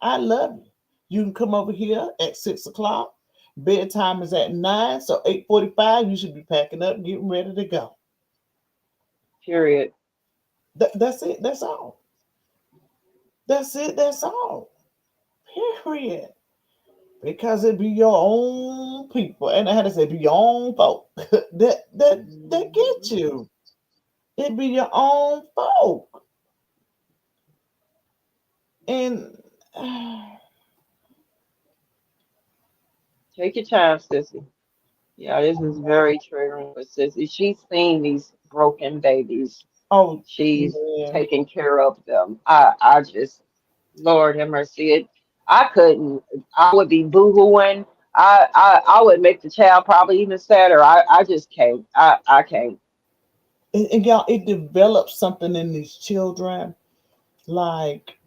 I love you. You can come over here at 6 o'clock. Bedtime is at 9, so 8:45. You should be packing up, getting ready to go. Period. That's it. That's all. That's it. That's all. Period. Because it be your own people, and I had to say, be your own folk that get you. It be your own folk, and Take your time, sissy. Yeah, this is very triggering for sissy. She's seen these broken babies. oh She's yeah. taking care of them. I just, Lord have mercy. I couldn't. I would be boohooing. I would make the child probably even sadder. I just can't. I can't. And y'all, it develops something in these children. Like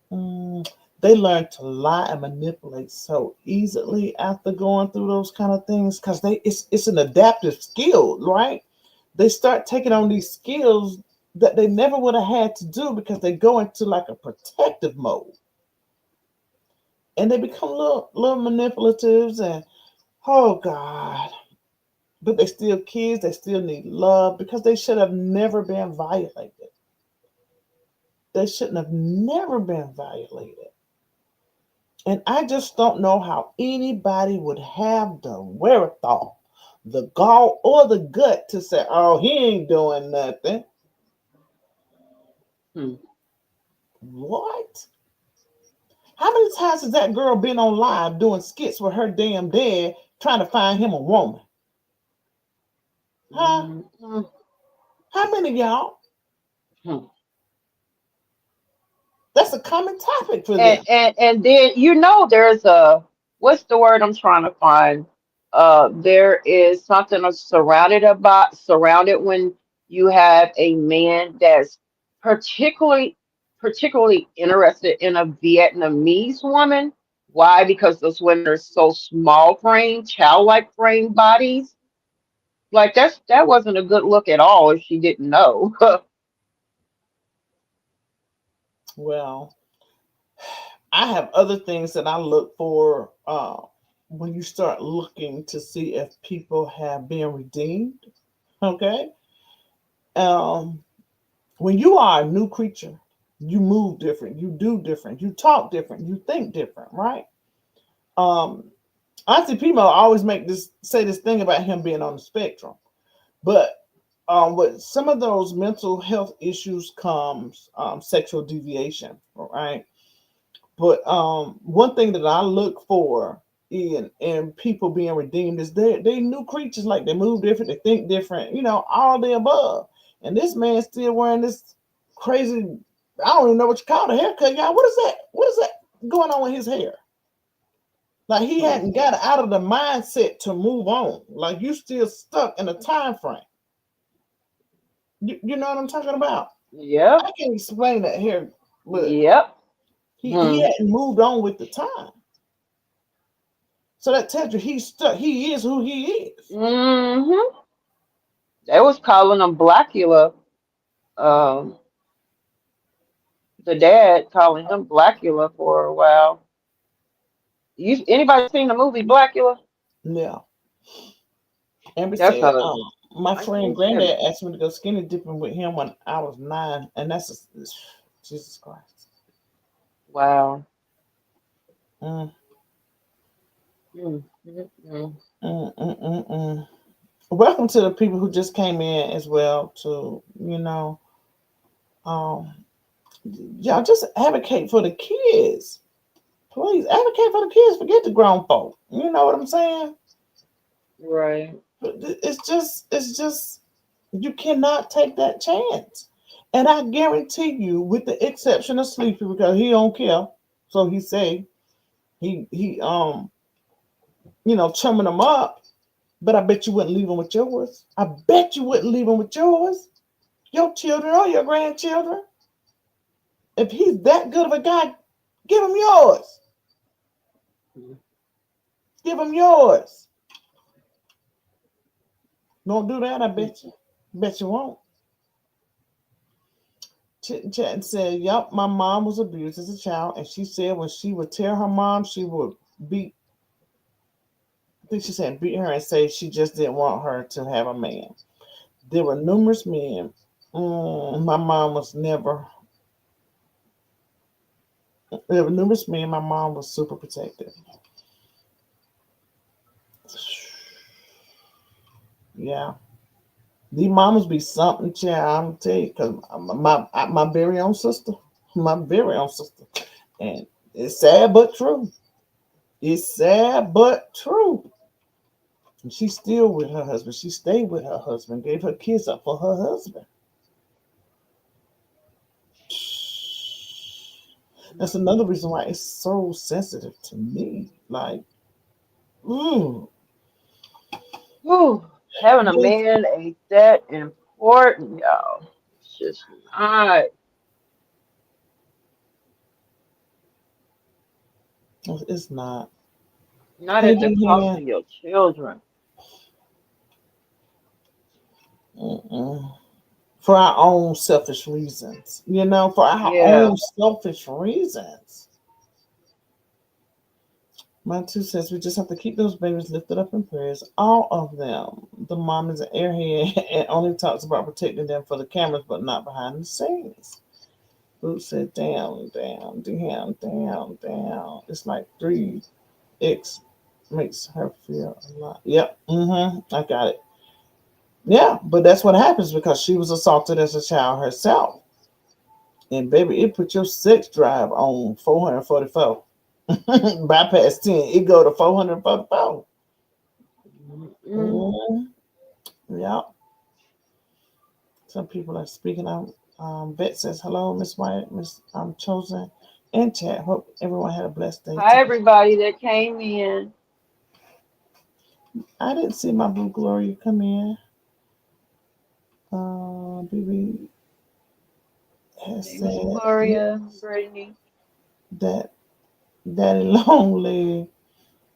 they learn to lie and manipulate so easily after going through those kind of things because it's an adaptive skill, right? They start taking on these skills that they never would have had to do because they go into like a protective mode, and they become little manipulatives and oh God. But they still kids, they still need love because they should have never been violated. They shouldn't have never been violated. And I just don't know how anybody would have the wherewithal, the gall, or the gut to say, oh, he ain't doing nothing. What? How many times has that girl been on live doing skits with her damn dad trying to find him a woman? Huh? How many of y'all? That's a common topic for them. And then there's what's the word I'm trying to find? There is something surrounded when you have a man that's particularly interested in a Vietnamese woman. Why? Because those women are so small frame, childlike frame bodies. Like that wasn't a good look at all if she didn't know. Well, I have other things that I look for when you start looking to see if people have been redeemed. Okay. When you are a new creature, you move different, you do different, you talk different, you think different, right? Auntie Pimo always say this thing about him being on the spectrum, but with some of those mental health issues comes sexual deviation, right? But one thing that I look for in people being redeemed is they new creatures, like they move different, they think different, all the above. And this man's still wearing this crazy, I don't even know what you call the haircut, y'all. What is that? What is that going on with his hair? Like he hadn't got out of the mindset to move on. Like you still stuck in a time frame. You know what I'm talking about? Yep. I can't explain that here, but Yep. he hadn't moved on with the time. So that tells you he's stuck. He is who he is. Mm-hmm. They was calling him Blackula. Um, the dad calling him Blackula for a while. Anybody seen the movie Blackula? Yeah. Amber That's said, a my friend 1970. granddad asked me to go skinny dipping with him when I was 9. And that's Jesus Christ. Wow. Mm. Mm, mm, mm. Welcome to the people who just came in as well. To y'all just advocate for the kids. Please advocate for the kids. Forget the grown folk. You know what I'm saying? Right. It's just you cannot take that chance. And I guarantee you, with the exception of Sleepy, because he don't care, so he say he chumming them up. But I bet you wouldn't leave him with yours. I bet you wouldn't leave him with yours, your children or your grandchildren. If he's that good of a guy, give him yours. Give him yours. Don't do that, I bet you. Bet you won't. Chit and Chat and said, yep, my mom was abused as a child. And she said when she would tell her mom, she would beat, I think she said beat her and say she just didn't want her to have a man. There were numerous men. My mom was never. There were numerous men. My mom was super protective. Yeah. These mamas be something, child. I'm tell you, because my very own sister, and it's sad but true. It's sad but true. And she's still with her husband. She stayed with her husband, gave her kids up for her husband. That's another reason why it's so sensitive to me. Like, Whew, having a man ain't that important, y'all. It's just not. it's not. Not Hey, at the cost Dehan. of your children. Mm-mm. For our own selfish reasons, for our Yeah. own selfish reasons. My 2 cents, we just have to keep those babies lifted up in prayers, all of them. The mom is an airhead and only talks about protecting them for the cameras, but not behind the scenes. Boots said, damn. It's like 3x makes her feel a lot. Yep, I got it. Yeah, but that's what happens because she was assaulted as a child herself. And baby, it put your sex drive on 444. Bypass 10, it go to 444. Mm. Yeah. Some people are speaking out. Vet says, hello, Miss White, Miss Chosen, and chat. Hope everyone had a blessed day Hi, today. everybody that came in. I didn't see my Blue Gloria come in. BB has Hey, Miss said Gloria, Brittany. that Daddy Long Leg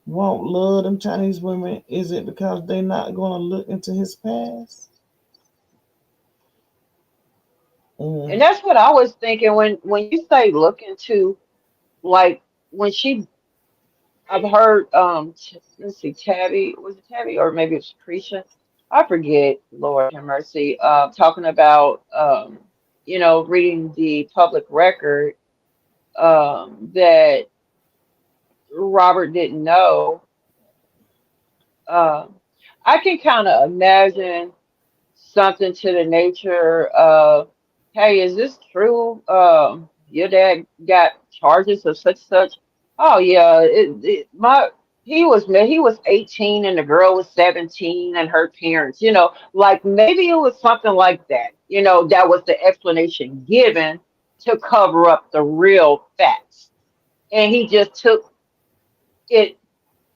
won't love them Chinese women. Is it because they not going to look into his past? And that's what I was thinking when you say look into, like when I've heard let's see, Tabby, was it Tabby or maybe it's Cretia? I forget, Lord have mercy, talking about reading the public record that Robert didn't know. Um, I can kind of imagine something to the nature of, hey, is this true? Your dad got charges of such. Oh yeah, he was 18 and the girl was 17 and her parents, like maybe it was something like that. That was the explanation given to cover up the real facts. And he just took it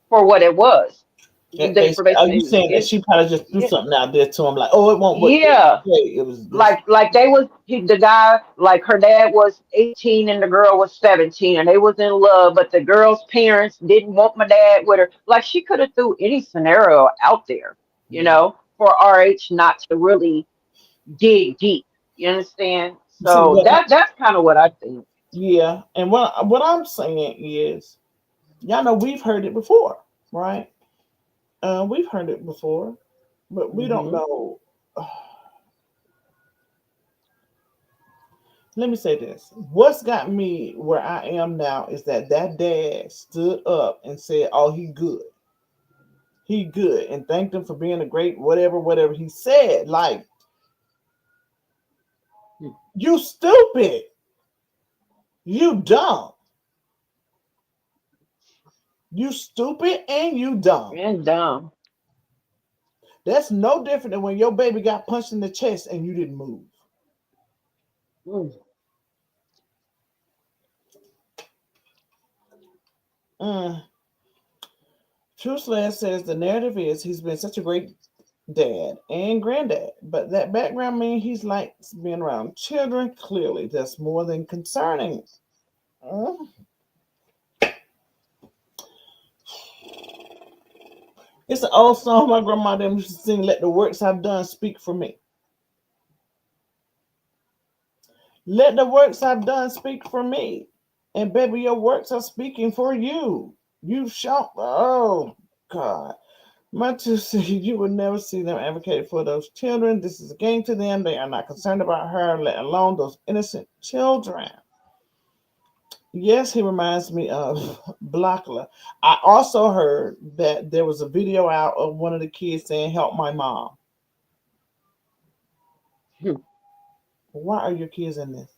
for what it was. The Are information you he was saying that given. she probably just threw Yeah. something out there to him like, oh, it won't work? Yeah. It was this. Like the guy, like her dad was 18 and the girl was 17 and they was in love, but the girl's parents didn't want my dad with her. Like she could have threw any scenario out there, for RH not to really dig deep. You understand? See, So that's kind of what I think. yeah, and what I'm saying is, y'all know we've heard it before, right? We've heard it before, but we don't Hmm. know. Let me say this. What's got me where I am now is that dad stood up and said, oh, he good. He good. And thanked him for being a great whatever he said. Like, you stupid. You dumb. You stupid and you dumb. And dumb. That's no different than when your baby got punched in the chest and you didn't move. Mm. Mm. True Slash says the narrative is he's been such a great dad and granddad, but that background means he's likes being around children. Clearly, that's more than concerning. Mm. It's an old song my grandmother used to sing. Let the works I've done speak for me. Let the works I've done speak for me. And baby, your works are speaking for you. You shown, oh God. My two said you would never see them advocate for those children. This is a game to them. They are not concerned about her, let alone those innocent children. Yes, he reminds me of Blockler. I also heard that there was a video out of one of the kids saying, "Help my mom." Hmm. Why are your kids in this?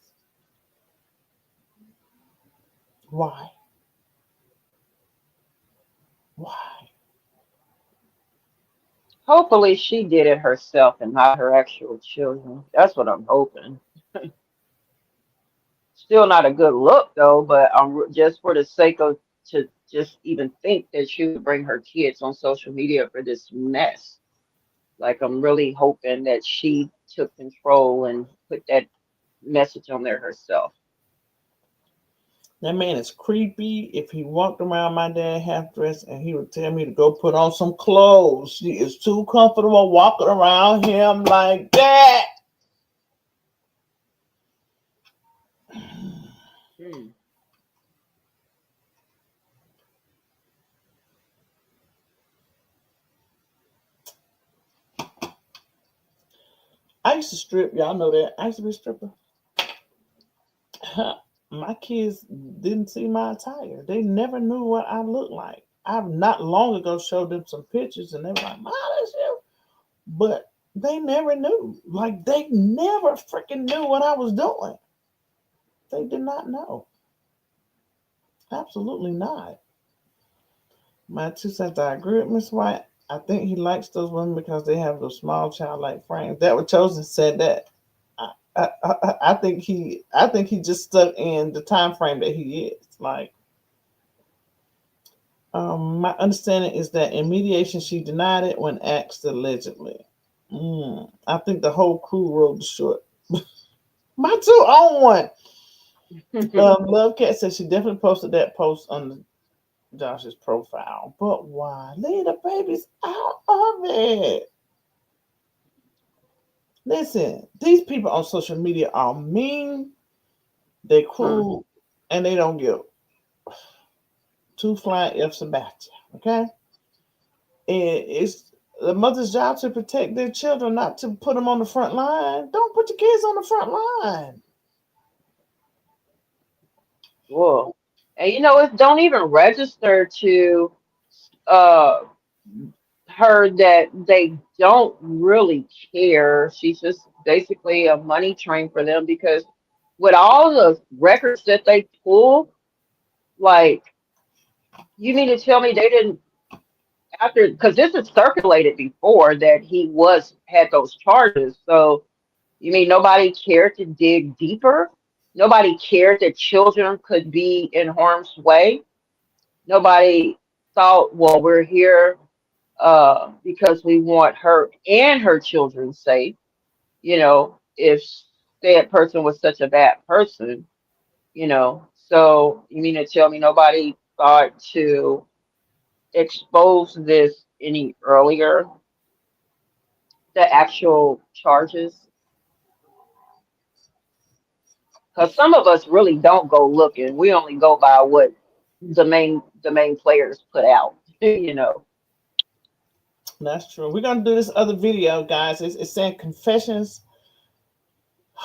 Why? Why? Hopefully she did it herself and not her actual children. That's what I'm hoping. Still not a good look though, but just for the sake of to just even think that she would bring her kids on social media for this mess. Like I'm really hoping that she took control and put that message on there herself. That man is creepy. If he walked around my dad half dressed and he would tell me to go put on some clothes, she is too comfortable walking around him like that. Hmm. I used to strip. Y'all know that. I used to be a stripper. My kids didn't see my attire. They never knew what I looked like. I've not long ago showed them some pictures and they were like, "Mom, that's you." But they never knew. Like, they never freaking knew what I was doing. They did not know. Absolutely not. My 2 cents, I agree with Miss White. I think he likes those women because they have those small childlike frames. That what Chosen said that. I think he just stuck in the time frame that he is. Like, my understanding is that in mediation she denied it when asked allegedly. I think the whole crew rode the short. My two own one. Love Cat said she definitely posted that post on Josh's profile. But why? Leave the babies out of it. Listen, these people on social media are mean, they cruel, and they don't give two flying F's about you. Okay? And it's the mother's job to protect their children, not to put them on the front line. Don't put your kids on the front line. Whoa. And you know, it don't even register to uh her that they don't really care. She's just basically a money train for them because with all the records that they pull, like you mean to tell me they didn't after because this is circulated before that he was had those charges. So you mean nobody cared to dig deeper? Nobody cared that children could be in harm's way? Nobody thought, well, we're here because we want her and her children safe. You know, if that person was such a bad person, you know. So you mean to tell me nobody thought to expose this any earlier, the actual charges? Because some of us really don't go looking. We only go by what the main players put out, you know. That's true. We're gonna do this other video, guys. It's saying confessions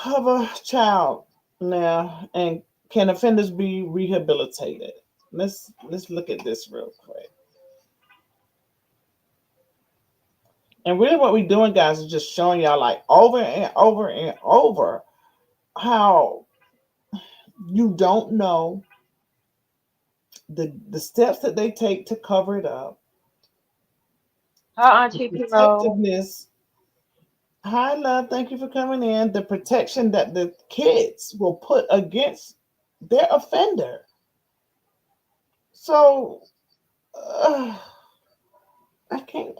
of a child now, and can offenders be rehabilitated? Let's look at this real quick. And really, what we're doing, guys, is just showing y'all like over and over and over how you don't know the steps that they take to cover it up, Hi, Auntie Pino. protectiveness, Hi, love. Thank you for coming in. The protection that the kids will put against their offender. So, I can't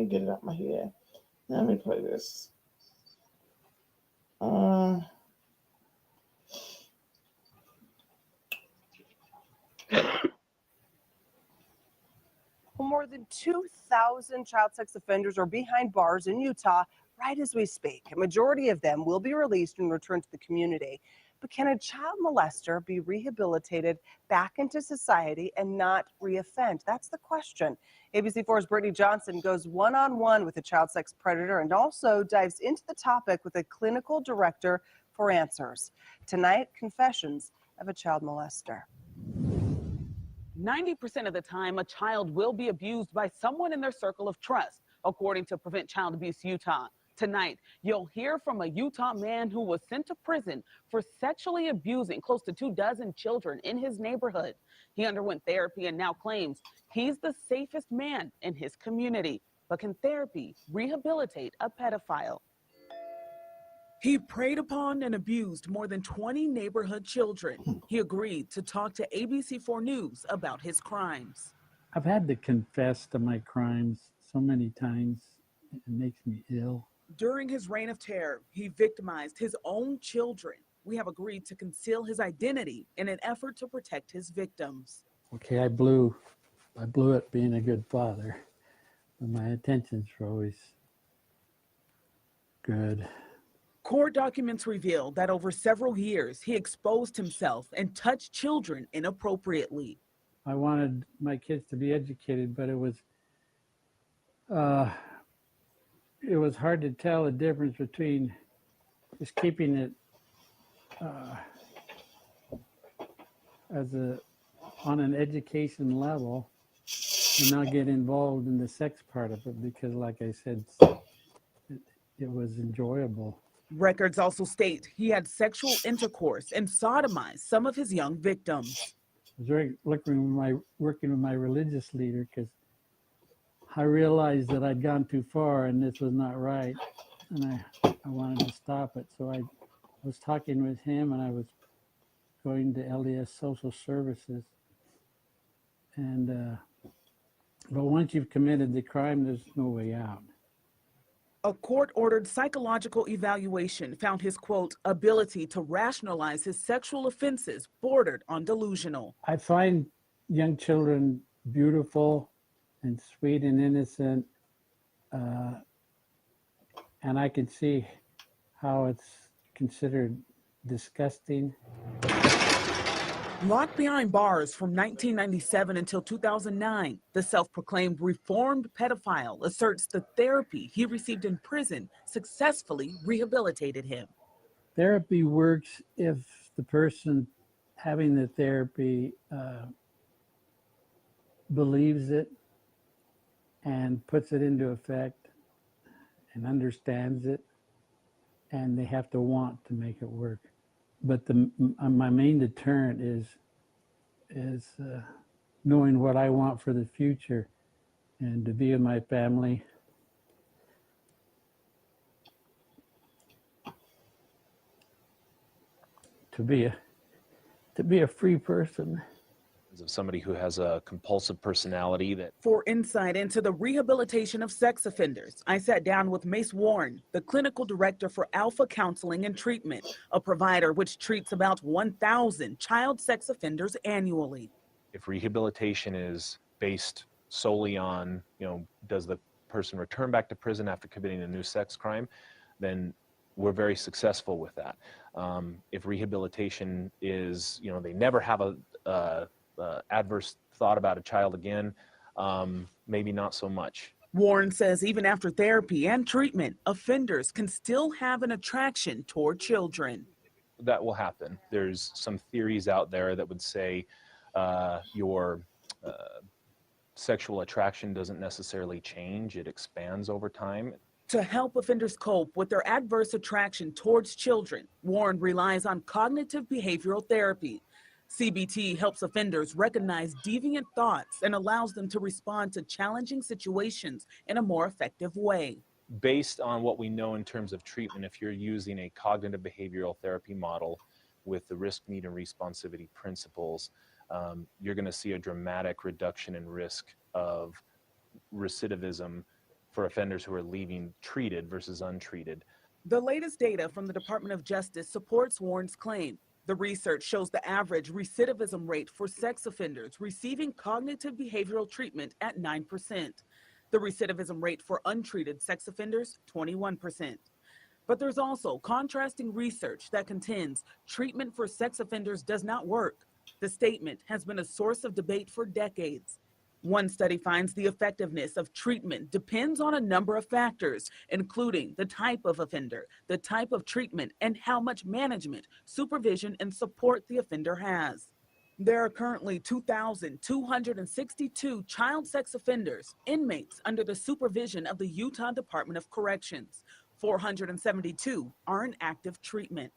get it out my head. Let me play this. Uh, More than 2,000 child sex offenders are behind bars in Utah right as we speak. A majority of them will be released and returned to the community. But can a child molester be rehabilitated back into society and not reoffend? That's the question. ABC4's Brittany Johnson goes one-on-one with a child sex predator and also dives into the topic with a clinical director for answers. Tonight, confessions of a child molester. 90% of the time, a child will be abused by someone in their circle of trust, according to Prevent Child Abuse Utah. Tonight, you'll hear from a Utah man who was sent to prison for sexually abusing close to 24 children in his neighborhood. He underwent therapy and now claims he's the safest man in his community. But can therapy rehabilitate a pedophile? He preyed upon and abused more than 20 neighborhood children. He agreed to talk to ABC4 News about his crimes. I've had to confess to my crimes so many times, it makes me ill. During his reign of terror, he victimized his own children. We have agreed to conceal his identity in an effort to protect his victims. Okay, I blew it being a good father, but my intentions were always good. Court documents reveal that over several years, he exposed himself and touched children inappropriately. I wanted my kids to be educated, but it was hard to tell the difference between just keeping it on an education level and not get involved in the sex part of it, because like I said, it was enjoyable. Records also state he had sexual intercourse and sodomized some of his young victims. I was working with my religious leader because I realized that I'd gone too far and this was not right, and I wanted to stop it. So I was talking with him, and I was going to LDS Social Services. And but once you've committed the crime, there's no way out. A court-ordered psychological evaluation found his, quote, ability to rationalize his sexual offenses bordered on delusional. I find young children beautiful and sweet and innocent, and I can see how it's considered disgusting. Locked behind bars from 1997 until 2009, the self-proclaimed reformed pedophile asserts the therapy he received in prison successfully rehabilitated him. Therapy works if the person having the therapy believes it and puts it into effect and understands it, and they have to want to make it work. But my main deterrent is knowing what I want for the future, and to be with my family. To be a free person. Of somebody who has a compulsive personality that. For insight into the rehabilitation of sex offenders, I sat down with Mace Warren, the clinical director for Alpha Counseling and Treatment, a provider which treats about 1,000 child sex offenders annually. If rehabilitation is based solely on, does the person return back to prison after committing a new sex crime, then we're very successful with that. If rehabilitation is, they never have a adverse thought about a child again, maybe not so much. Warren says even after therapy and treatment, offenders can still have an attraction toward children. That will happen. There's some theories out there that would say your sexual attraction doesn't necessarily change, it expands over time. To help offenders cope with their adverse attraction towards children, Warren relies on cognitive behavioral therapy. CBT helps offenders recognize deviant thoughts and allows them to respond to challenging situations in a more effective way. Based on what we know in terms of treatment, if you're using a cognitive behavioral therapy model with the risk, need, and responsivity principles, you're going to see a dramatic reduction in risk of recidivism for offenders who are leaving treated versus untreated. The latest data from the Department of Justice supports Warren's claim. The research shows the average recidivism rate for sex offenders receiving cognitive behavioral treatment at 9%. The recidivism rate for untreated sex offenders, 21%. But there's also contrasting research that contends treatment for sex offenders does not work. The statement has been a source of debate for decades. One study finds the effectiveness of treatment depends on a number of factors, including the type of offender, the type of treatment, and how much management, supervision, and support the offender has. There are currently 2,262 child sex offenders, inmates under the supervision of the Utah Department of Corrections. 472 are in active treatment.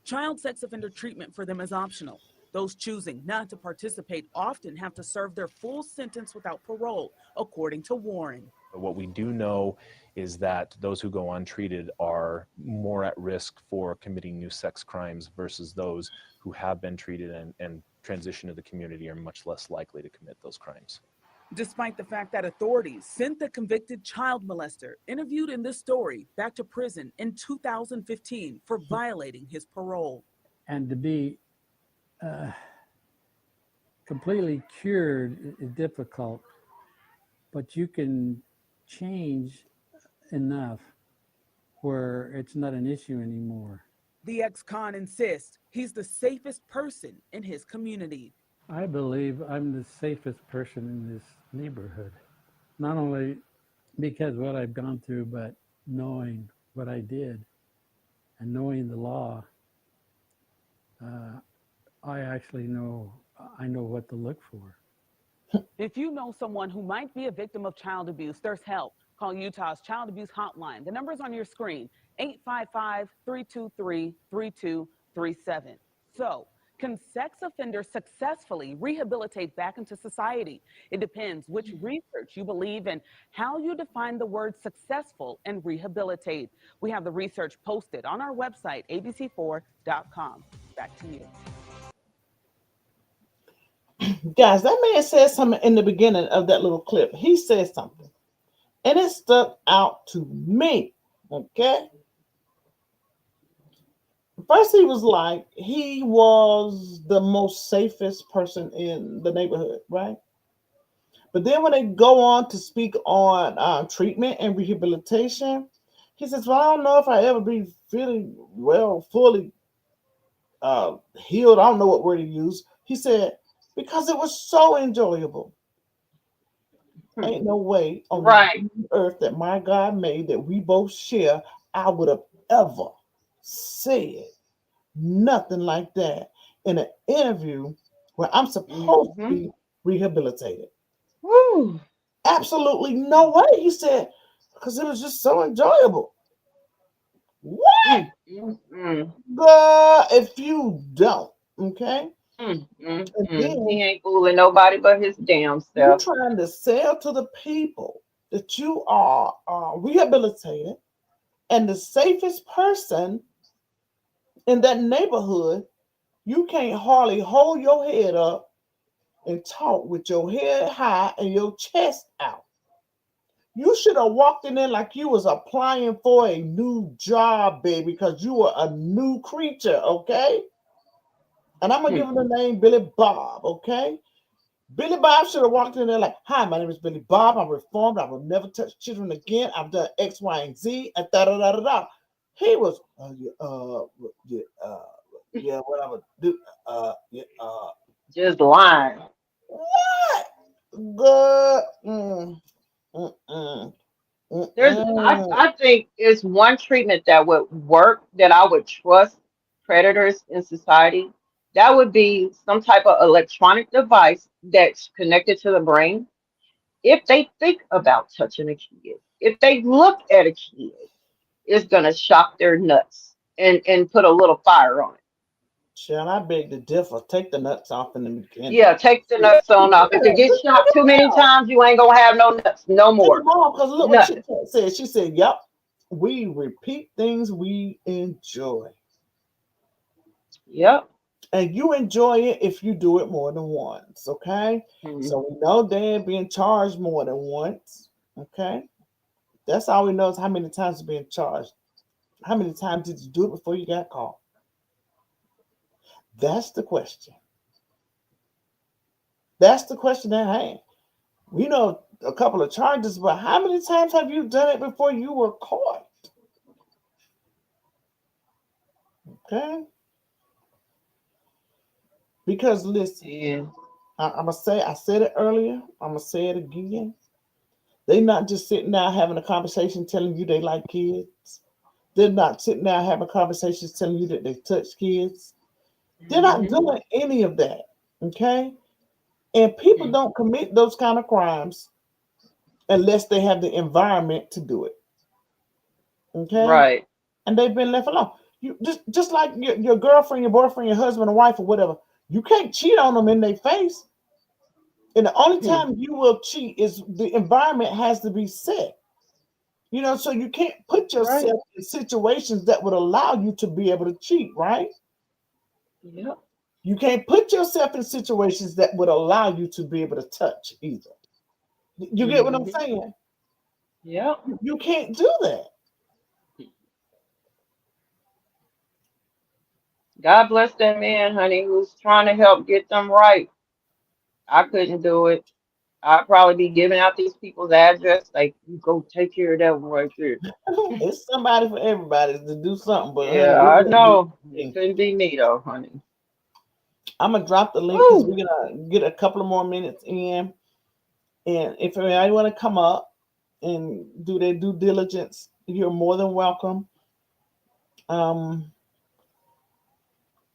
Child sex offender treatment for them is optional. Those choosing not to participate often have to serve their full sentence without parole, according to Warren. What we do know is that those who go untreated are more at risk for committing new sex crimes versus those who have been treated and transition to the community are much less likely to commit those crimes. Despite the fact that authorities sent the convicted child molester interviewed in this story back to prison in 2015 for violating his parole. And to be completely cured is difficult, but you can change enough where it's not an issue anymore. The ex-con insists he's the safest person in his community. I believe I'm the safest person in this neighborhood, not only because what I've gone through, but knowing what I did and knowing the law. I actually know what to look for. If you know someone who might be a victim of child abuse, there's help. Call Utah's Child Abuse Hotline. The number's on your screen, 855-323-3237. So, can sex offenders successfully rehabilitate back into society? It depends which research you believe in, how you define the word successful and rehabilitate. We have the research posted on our website, abc4.com. Back to you. Guys, that man said something in the beginning of that little clip. He said something, and it stuck out to me, okay? First, he was like, he was the most safest person in the neighborhood, right? But then when they go on to speak on treatment and rehabilitation, he says, well, I don't know if I ever be fully healed. I don't know what word he used. He said, because it was so enjoyable. Ain't no way on the earth that my God made that we both share, I would have ever said nothing like that in an interview where I'm supposed to be rehabilitated. Woo. Absolutely no way. He said, because it was just so enjoyable. What? Girl, if you don't, okay? He ain't fooling nobody but his damn self. You're trying to sell to the people that you are rehabilitated and the safest person in that neighborhood. You can't hardly hold your head up and talk with your head high and your chest out. You should have walked in there like you was applying for a new job, baby, because you were a new creature, okay? And I'm going to give him the name Billy Bob, okay? Billy Bob should have walked in there like, hi, my name is Billy Bob. I'm reformed. I will never touch children again. I've done X, Y, and Z, and da-da-da-da-da. He was, what I would do, just lying. What? Good. I think it's one treatment that would work, that I would trust predators in society. That would be some type of electronic device that's connected to the brain. If they think about touching a kid, if they look at a kid, it's gonna shock their nuts and put a little fire on it. Shall I beg to differ? Take the nuts off in the beginning. Yeah, take the nuts on off. If you get shot too many times, you ain't gonna have no nuts no more. Because look what she Nothing. said. She said, "Yep, we repeat things we enjoy, Yep. and you enjoy it if you do it more than once." Okay, so we know Dad being charged more than once. Okay, that's all we know is how many times he's being charged. How many times did you do it before you got caught? That's the question. That's the question at hand. We know a couple of charges, but how many times have you done it before you were caught? Okay. Because listen, Yeah. I'm gonna say I said it earlier. I'm gonna say it again. They're not just sitting down having a conversation telling you they like kids. They're not sitting down having conversations telling you that they touch kids. They're not doing any of that. Okay. And people don't commit those kind of crimes unless they have the environment to do it. Okay. Right. And they've been left alone. You just like your girlfriend, your boyfriend, your husband or wife or whatever. You can't cheat on them in their face. And the only time you will cheat is the environment has to be set. You know, so you can't put yourself in situations that would allow you to be able to cheat, right? Yep. You can't put yourself in situations that would allow you to be able to touch either. You get what I'm saying? Yep. You can't do that. God bless that man, honey, who's trying to help get them right. I couldn't do it. I'd probably be giving out these people's address, like, you go take care of that one right there. It's somebody for everybody to do something, but Yeah, honey, I know. It couldn't be me though, honey. I'm gonna drop the link because we're gonna get a couple of more minutes in, and if anybody want to come up and do their due diligence, you're more than welcome.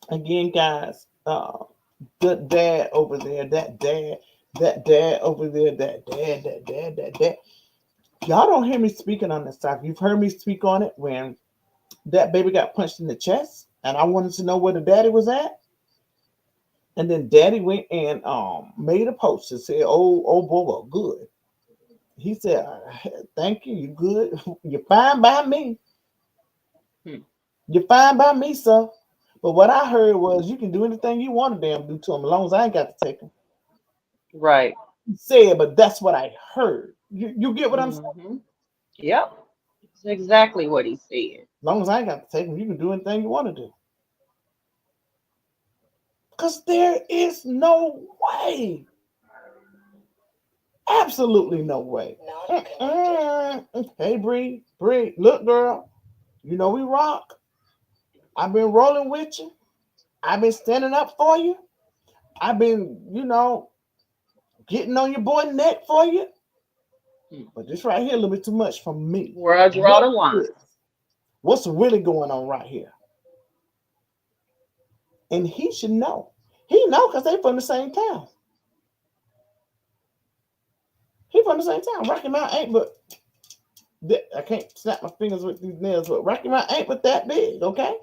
Again, guys, the dad over there, that dad over there, that dad. Y'all don't hear me speaking on this stuff. You've heard me speak on it when that baby got punched in the chest, and I wanted to know where the daddy was at. And then daddy went and made a post and said, oh boy, well, good. He said, thank you, you good. You're fine by me. You're fine by me, sir. But what I heard was you can do anything you want to damn do to him as long as I ain't got to take him. Right. He said, but that's what I heard. You get what I'm saying? Yep. It's exactly what he said. As long as I ain't got to take him, you can do anything you want to do. Because there is no way. Absolutely no way. Hey, Bree, look, girl, you know we rock. I've been rolling with you. I've been standing up for you. I've been, getting on your boy neck for you. But this right here a little bit too much for me. Where I draw the line. What's really going on right here? And he should know. He know because they from the same town. He from the same town. Rocky Mount ain't but I can't snap my fingers with these nails, but Rocky Mount ain't but that big, okay?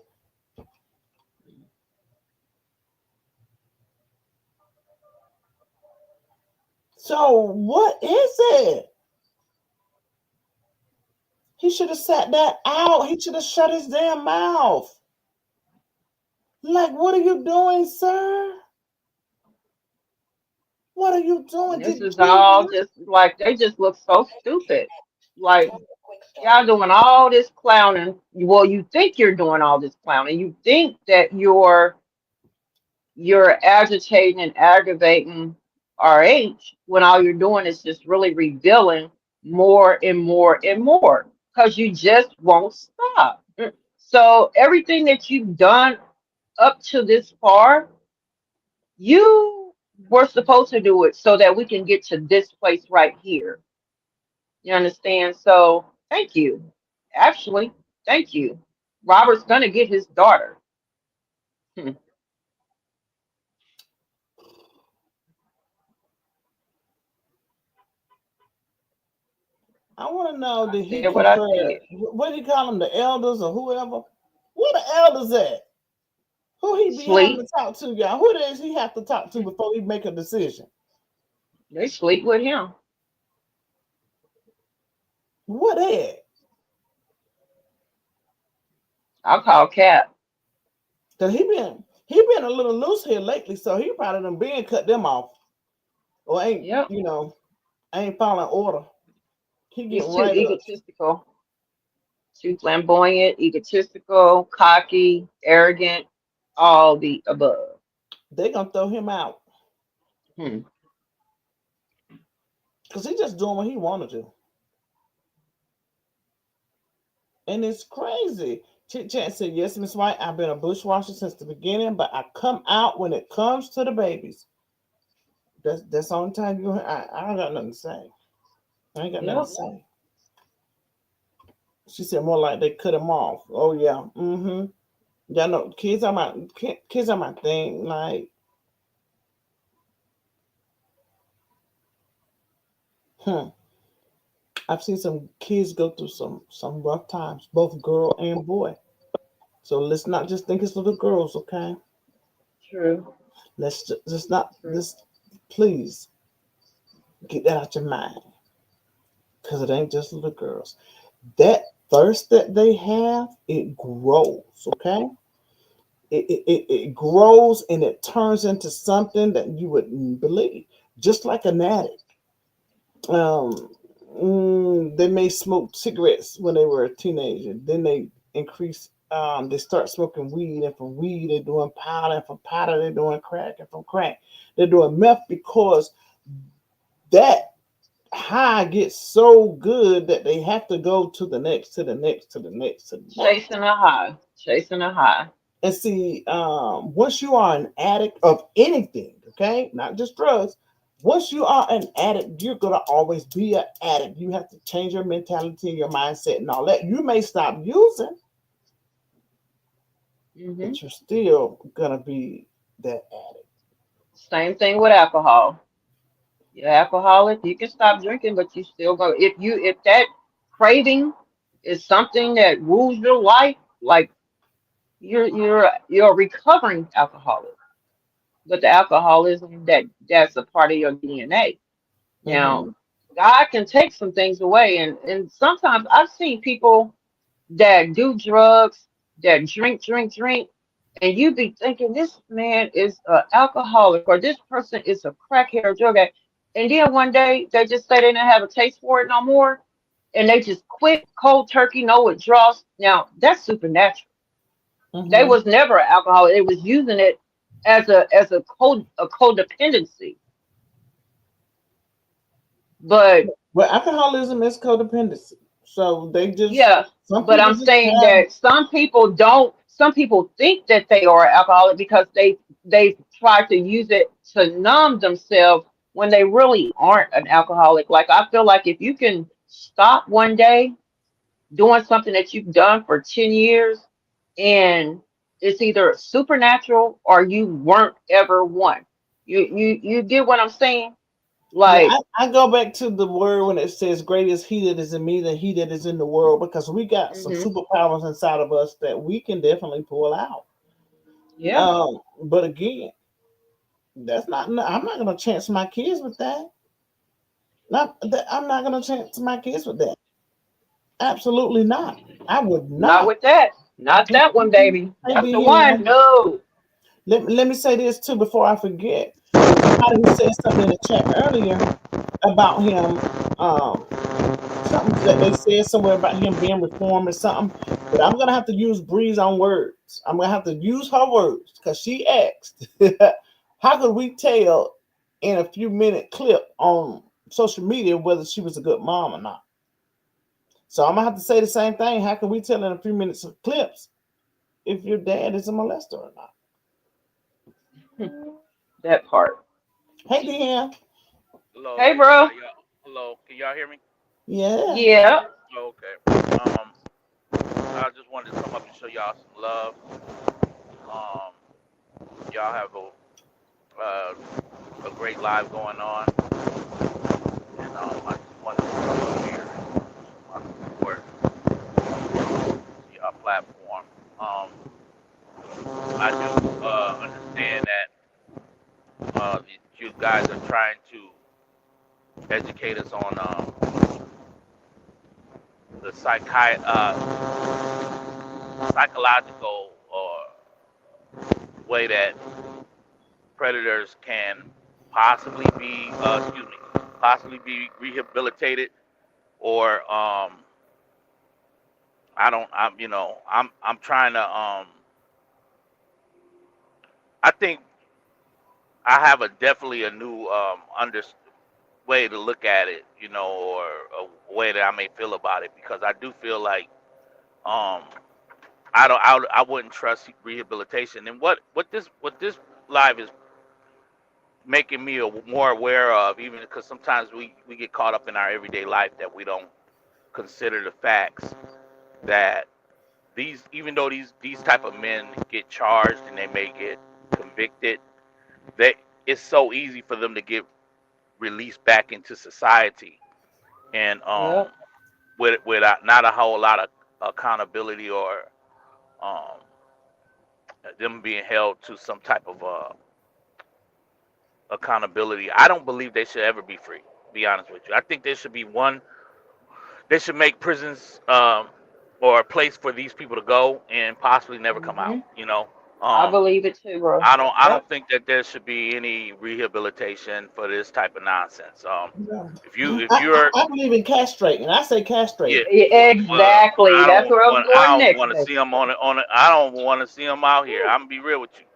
So what is it? He should have sat that out. He should have shut his damn mouth. Like, what are you doing, sir? What are you doing? This is all just like they just look so stupid. Like y'all doing all this clowning. Well, you think you're doing all this clowning. You think that you're agitating and aggravating RH when all you're doing is just really revealing more and more and more because you just won't stop. So everything that you've done up to this far, you were supposed to do it so that we can get to this place right here. You understand? So thank you. Actually, thank you. Robert's gonna get his daughter. I want to know, did he Said what I confer, said. what do you call them, the elders or whoever? Where the elders at? Who he be having Sleep. to talk to, y'all? Who does he have to talk to before he make a decision? They sleep with him. What at? I'll call Cap. Cause he been a little loose here lately, so he probably done been cut them off. Or ain't Yep. ain't following order. He He's getting too right up. egotistical, too flamboyant, egotistical, cocky, arrogant, all the above. They gonna throw him out. Hmm. Cause he just doing what he wanna do. And it's crazy. Chit Chat said, yes, Miss White, I've been a bushwasher since the beginning, but I come out when it comes to the babies. That's the only time I don't got nothing to say. I ain't got nothing to say. She said more like they cut him off. Oh yeah. Mm-hmm. Y'all know kids are my thing. Like, I've seen some kids go through some rough times, both girl and boy. So let's not just think it's little girls, okay? True. Let's just not just please get that out your mind. Because it ain't just little girls. That thirst that they have, it grows, okay? It grows and it turns into something that you wouldn't believe. Just like an addict. They may smoke cigarettes when they were a teenager. Then they they start smoking weed, and from weed they're doing powder, and from powder they're doing crack, and from crack they're doing meth, because that high gets so good that they have to go to the next, to the next, to the next, to the next. Chasing a high. Chasing a high. And see, once you are an addict of anything, okay, not just drugs, once you are an addict, you're gonna always be an addict. You have to change your mentality, your mindset, and all that. You may stop using, but you're still gonna be that addict. Same thing with alcohol. You're alcoholic, you can stop drinking, but you still go. If that craving is something that rules your life, like you're a recovering alcoholic. But the alcoholism, that's a part of your DNA. Now, God can take some things away, and sometimes I've seen people that do drugs, that drink, and you be thinking this man is an alcoholic or this person is a crackhead or drug addict, and then one day they just say they didn't have a taste for it no more, and they just quit cold turkey, no withdrawals. Now that's supernatural. They was never an alcoholic. They was using it as a codependency. But alcoholism is codependency. So they just but I'm saying that some people think that they are alcoholic because they try to use it to numb themselves when they really aren't an alcoholic. Like I feel like if you can stop one day doing something that you've done for 10 years and it's either supernatural or you weren't ever one. You get what I'm saying? Like I go back to the word when it says, great is he that is in me than he that is in the world, because we got some superpowers inside of us that we can definitely pull out. Yeah. But again, I'm not gonna chance my kids with that. I'm not gonna chance my kids with that. Absolutely not. I would not. Not with that. Not that one, baby. That's the one. No. Let me say this too before I forget. Somebody who said something in the chat earlier about him, something that they said somewhere about him being reformed or something. But I'm gonna have to use Bree's own words. I'm gonna have to use her words because she asked, "How could we tell in a few minute clip on social media whether she was a good mom or not?" So I'm gonna have to say the same thing. How can we tell in a few minutes of clips if your dad is a molester or not? That part. Hey, Dan. Hello. Hey, bro. Hello. Can y'all hear me? Yeah. Yeah. Okay. I just wanted to come up and show y'all some love. Y'all have a great live going on, and I just wanted to come up here and support y'all platform. I do understand that you guys are trying to educate us on the psychological way that predators can possibly be rehabilitated, or I'm trying to I think I have definitely a new way to look at it, or a way that I may feel about it, because I do feel like I wouldn't trust rehabilitation. And what this live is making me more aware of, even because sometimes we get caught up in our everyday life that we don't consider the facts that even though these type of men get charged and they may get convicted, it's so easy for them to get released back into society, and with not a whole lot of accountability, or them being held to some type of accountability. I don't believe they should ever be free, to be honest with you. I think there should be they should make prisons or a place for these people to go and possibly never come out, I believe it too, bro. I don't think that there should be any rehabilitation for this type of nonsense. If you're I believe in castrating. I say castrate. Yeah, exactly. That's where I'm going I don't next. want to see them on it. I don't want to see them out here. I'm gonna be real with you.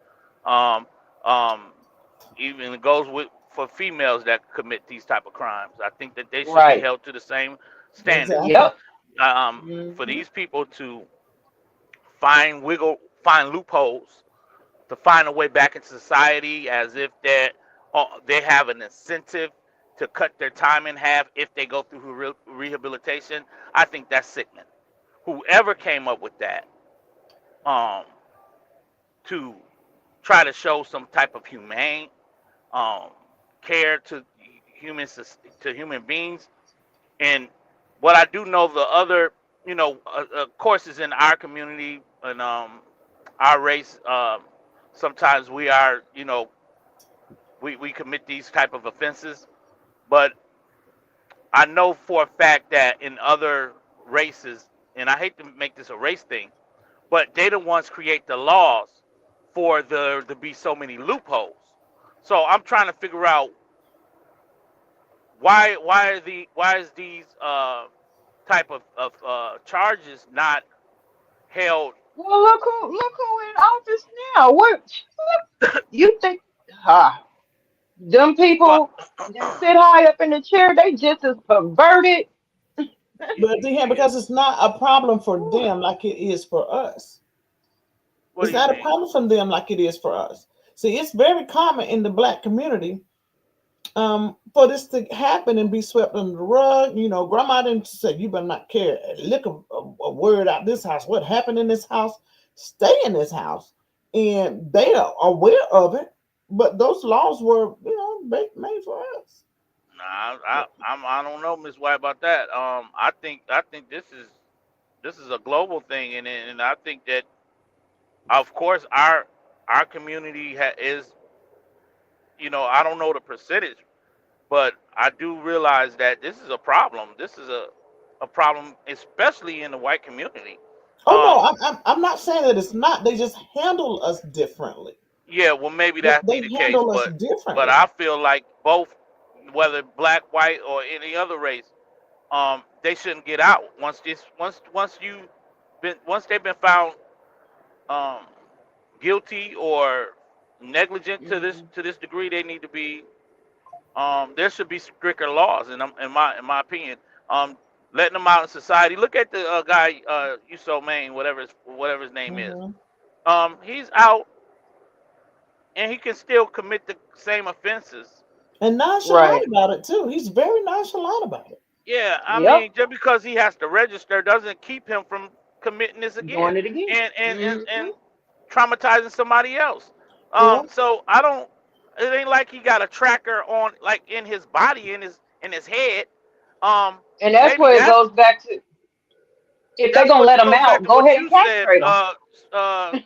Even it goes for females that commit these type of crimes. I think that they should be held to the same standard. Exactly. For these people to find loopholes to find a way back into society, as if they have an incentive to cut their time in half if they go through rehabilitation. I think that's sickening. Whoever came up with that, to try to show some type of humane care to human beings. And what I do know, the other courses in our community and our race, sometimes we are we commit these type of offenses, but I know for a fact that in other races, and I hate to make this a race thing, but they the ones create the laws for there to be so many loopholes. So I'm trying to figure out why is these type of charges not held. Well, look who in office now. What you think? Them people that sit high up in the chair, they just as perverted. But because it's not a problem for them like it is for us. It's not a problem for them like it is for us. See, it's very common in the Black community for this to happen and be swept under the rug. Grandma didn't say, you better not care. Lick a word out this house. What happened in this house? Stay in this house. And they are aware of it. But those laws were, made for us. Nah, I don't know, Ms. White, about that. I think this is a global thing, and I think that, of course, our community is, I don't know the percentage, but I do realize that this is a problem. This is a problem, especially in the white community. Oh no, I'm not saying that it's not. They just handle us differently. Yeah, well, maybe that's the case, but I feel like both, whether Black, white, or any other race, they shouldn't get out once they've been found guilty or negligent to this degree. They need to be there should be stricter laws, in my opinion. Letting them out in society. Look at the guy Yuso Maine, whatever his name is. He's out, and he can still commit the same offenses. And nonchalant about it too. He's very nonchalant about it. Yeah, I mean, just because he has to register doesn't keep him from committing this again. Doing it again. And traumatizing somebody else. So it ain't like he got a tracker on, like, in his body, in his head. And that's where it goes back to, if they're gonna let him out, go ahead and castrate him.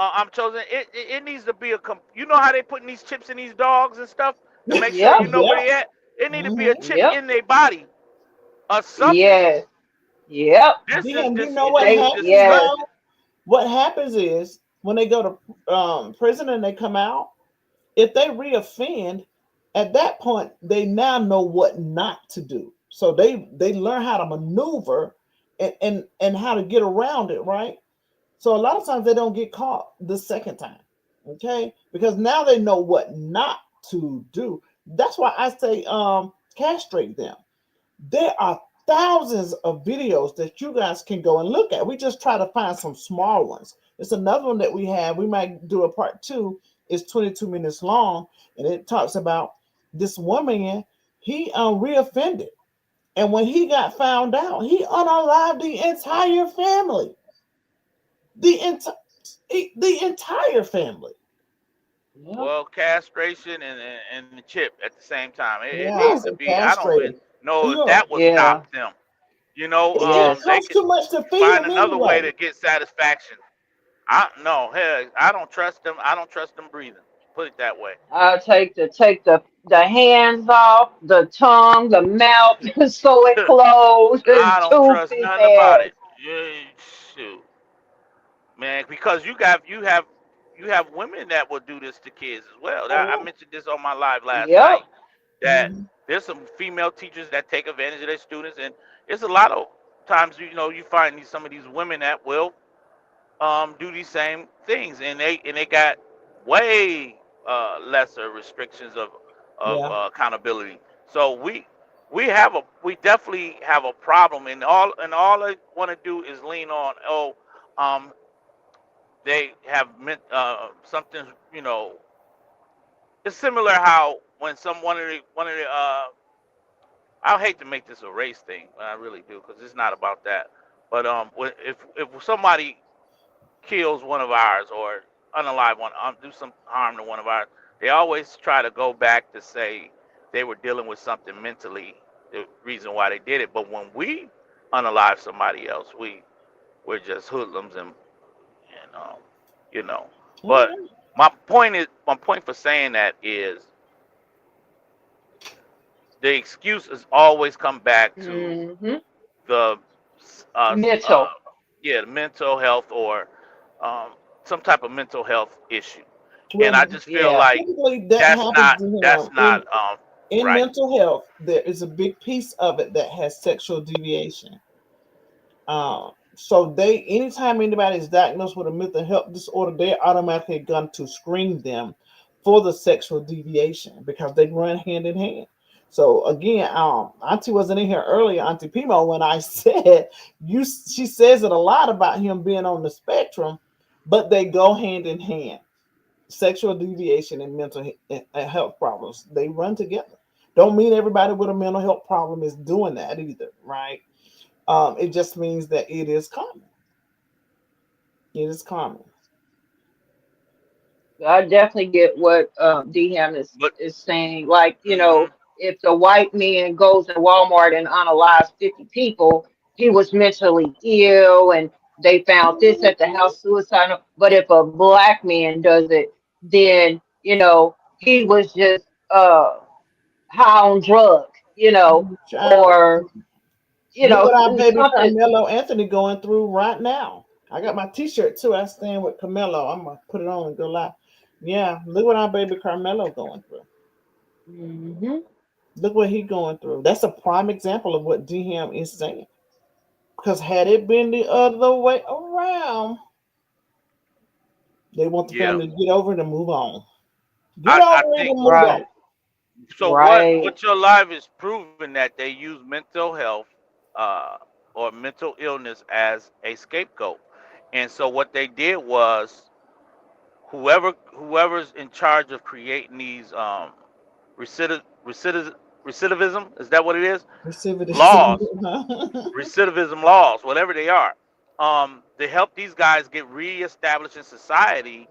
I'm chosen. It needs to be you know how they putting these chips in these dogs and stuff to make sure Yep. you know where Yep. they at. It need to be a Mm-hmm. chip Yep. in their body or something. Yes. Yep. Then you This know what is They. happens Yes. though? What happens is when they go to prison and they come out, if they reoffend, at that point they now know what not to do. So they learn how to maneuver and how to get around it, right? So a lot of times they don't get caught the second time, okay? Because now they know what not to do. That's why I say castrate them. There are thousands of videos that you guys can go and look at. We just try to find some small ones. It's another one that we have. We might do a part 2. It's 22 minutes long, and it talks about this woman. He reoffended, and when he got found out, he unalived the entire family. The entire family. well, castration and the chip at the same time. It Yeah, I needs to said be. I don't even castrated. know if Look, that would Yeah. stop them. You know, it Yes. just they costs could too much to feed find them another way anyway. to get satisfaction. I no, hell, I don't trust them. I don't trust them breathing. Put it that way. I'll take the hands off, the tongue, the mouth, so it closed, the I don't tooth trust is nothing about there. it. Yeah, shoot, man, because you have women that will do this to kids as well. I Oh, mentioned this on my live last yep. night that there's some female teachers that take advantage of their students, and it's a lot of times you find some of these women that will do these same things, and they got way lesser restrictions of Yeah. accountability. So we definitely have a problem, and all I want to do is lean on um they have meant something it's similar how when one of the I hate to make this a race thing, but I really do because it's not about that. But if somebody kills one of ours or unalive one, do some harm to one of ours, they always try to go back to say they were dealing with something mentally, the reason why they did it. But when we unalive somebody else, we're just hoodlums and you know. But Mhm. my point for saying that is the excuse is always come back to Mm-hmm. the uh, uh, Mental. yeah, mental health or um, some type of mental health issue, and I Well, just feel Yeah. like typically that that's happens not to that's him not in right. mental health. There is a big piece of it that has sexual deviation. So they, anytime anybody is diagnosed with a mental health disorder, they're automatically going to screen them for the sexual deviation because they run hand in hand. So again, Auntie wasn't in here earlier, Auntie Pimo, when I said she says it a lot about him being on the spectrum, but they go hand in hand. Sexual deviation and health problems, they run together. Don't mean everybody with a mental health problem is doing that either, right? It just means that it is common. It is common. I definitely get what Ham But is saying. Like, hmm if the white man goes to Walmart and unalives 50 people, he was mentally ill and they found this at the house suicidal. But if a black man does it, then, he was just high on drugs, Child, or, look what our baby something. Carmelo Anthony going through right now. I got my T-shirt too. I stand with Carmelo. I'm gonna put it on and go live. Yeah, look what our baby Carmelo going through. Hmm. Look what he going through. That's a prime example of what DM is saying. Because had it been the other way around, they want the yeah, family to get over it and move on. Get I over it think and move Right, on. so. right. What your life is proving that they use mental health uh, or mental illness as a scapegoat, and so what they did was whoever's in charge of creating these recidiv, recidiv, recidivism, is that what it is, Recidivism. laws, recidivism laws, whatever they are, to help these guys get reestablished in society.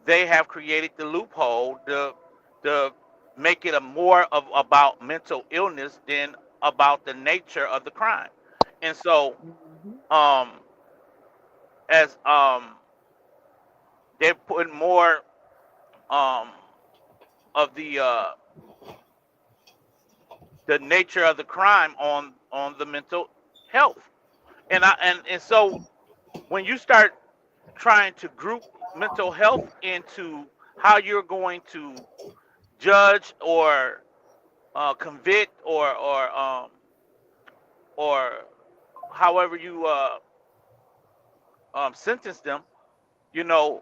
They have created the loophole to make it a more of about mental illness than about the nature of the crime. And so Hmm. um as they're putting more of the nature of the crime on the mental health. And so when you start trying to group mental health into how you're going to judge or convict or however you sentence them, you know,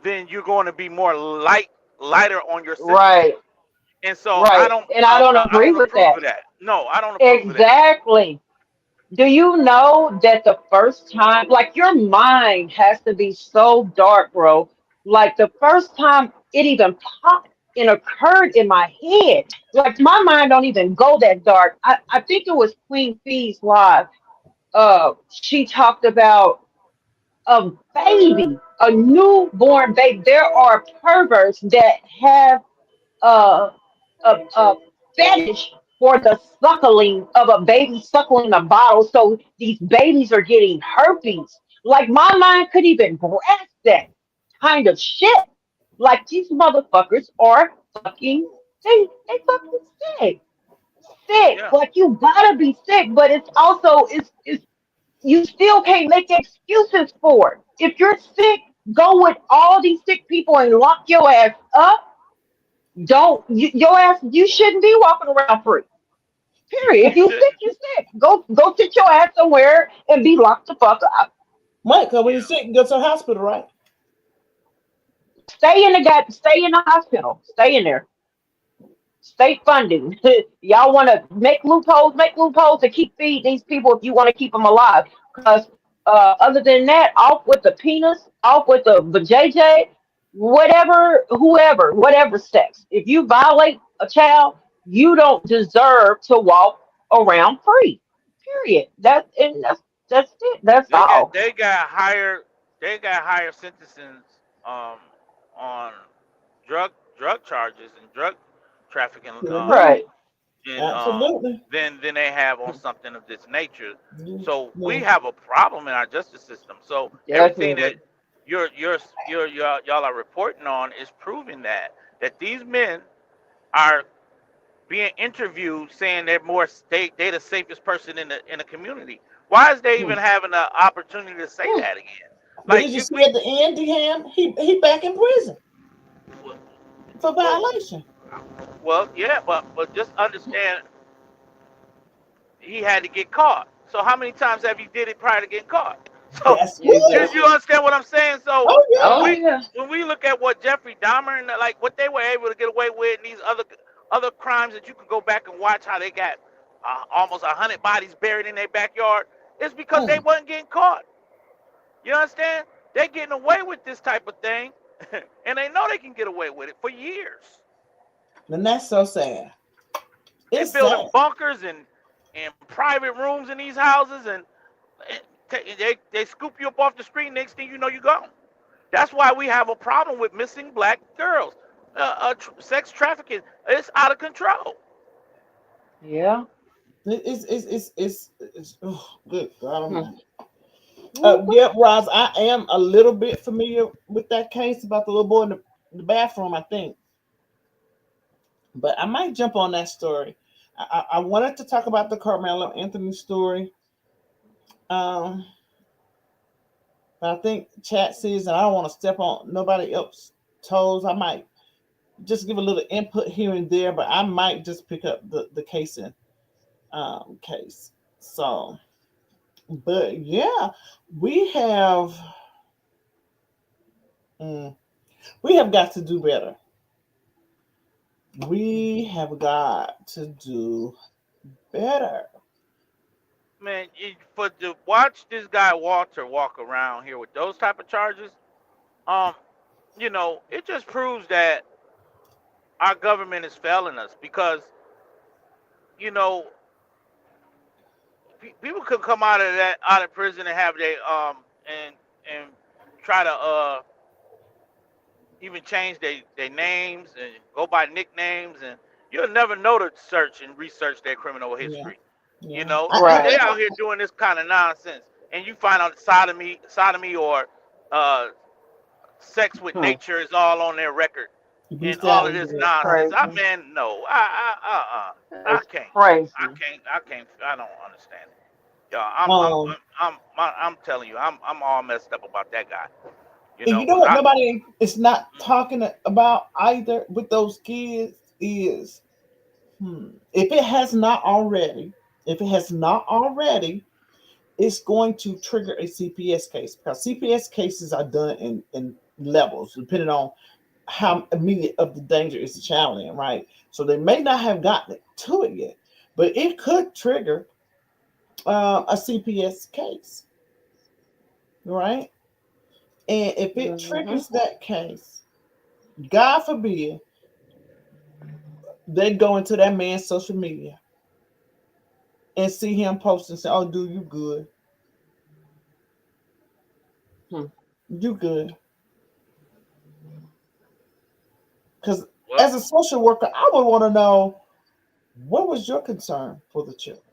then you're going to be more lighter on your sentence. Right. And so Right. And I don't I agree don't with approve that. of that. No, I don't approve of that. Exactly. Do you know that the first time, like your mind has to be so dark, bro? Like the first time it even popped and occurred in my head, like my mind don't even go that dark. I think it was Queen Fee's live. She talked about a baby, a newborn baby. There are perverts that have uh, a fetish for the suckling of a baby suckling a bottle. So these babies are getting herpes. Like my mind could even grasp that kind of shit. Like these motherfuckers are fucking they fucking sick. Sick. Yeah. Like you gotta be sick, but it's also it's you still can't make excuses for it. If you're sick, go with all these sick people and lock your ass up. Your ass, you shouldn't be walking around free. Period. If you sick, you sick. Go sit your ass somewhere and be locked the fuck up. Right, because when you're sick, you go to the hospital, right? Stay in the hospital. Stay in there. State funding. Y'all want to make loopholes to keep feeding these people if you want to keep them alive. Because other than that, off with the penis, off with the vajayjay, whatever sex. If you violate a child, you don't deserve to walk around free. Period. That's it. That's all. They got higher sentences um on drug charges and drug trafficking Right. Absolutely. than they have on something of this nature. So we Yeah. have a problem in our justice system. So everything that Definitely. y'all are reporting on is proving that these men are being interviewed saying they the safest person in the community. Why is they even having the opportunity to say that again? But Like did you if see we at the end, Deham? He back in prison for violation. well, yeah, but just understand he had to get caught. So how many times have you did it prior to getting caught? So That's you understand what I'm saying? So Oh yeah. Oh yeah. when we look at what Jeffrey Dahmer and like what they were able to get away with, and these other crimes that you can go back and watch how they got almost 100 bodies buried in their backyard, it's because they wasn't getting caught. You understand? They getting away with this type of thing, and they know they can get away with it for years. And that's so sad. They're It's building sad. bunkers and private rooms in these houses, and they scoop you up off the street. Next thing you know, you gone. That's why we have a problem with missing black girls. Sex trafficking, it's out of control. Yeah. It's oh, good God Almighty. Mhm. Yeah, Roz, I am a little bit familiar with that case about the little boy in the bathroom, I think. But I might jump on that story. I wanted to talk about the Carmelo Anthony story. But I think chat says, and I don't want to step on nobody else's toes. I might just give a little input here and there, but I might just pick up the case case. So, but yeah, we have got to do better. We have got to do better. Man, to watch this guy Walter walk around here with those type of charges, it just proves that our government is failing us because, people could come out of prison and have and try to even change their names and go by nicknames, and you'll never know to search and research their criminal history. Yeah. They out here doing this kind of nonsense, and you find out sodomy or sex with Huh. nature is all on their record You be and all of sounding this good. nonsense. I Crazy. man, no, I It's can't, crazy. I don't understand it. Yeah, Um, I'm telling you, I'm all messed up about that guy. You and know, you know 'cause what nobody is not talking about either with those kids is if it has not already, it's going to trigger a CPS case because CPS cases are done in levels depending on how immediate of the danger is the child in, right? So they may not have gotten to it yet, but it could trigger a CPS case, right? And if it triggers that case, God forbid, they go into that man's social media and see him post and say, "Oh, dude, you good? You good?" Because as a social worker, I would want to know what was your concern for the children.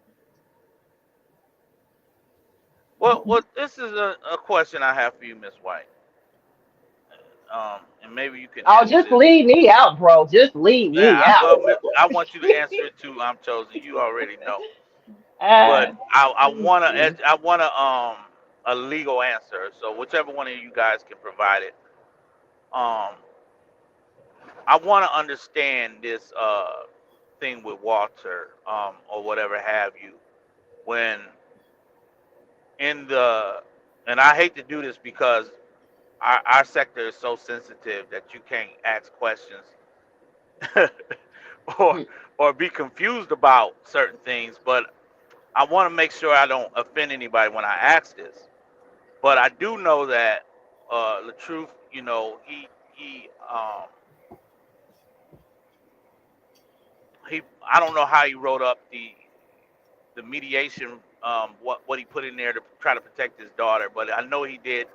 well, this is a question I have for you, Miss White. And maybe you can Oh, answer just this. leave me out, bro. Just leave me out. I want you to answer it too. I'm chosen. You already know, but Uh, I want a legal answer. So whichever one of you guys can provide it. I want to understand this thing with Walter or whatever have you when in the and I hate to do this because our sector is so sensitive that you can't ask questions or be confused about certain things, but I want to make sure I don't offend anybody when I ask this. But I do know that the truth, you know, he I don't know how he wrote up the mediation, what he put in there to try to protect his daughter, but I know he did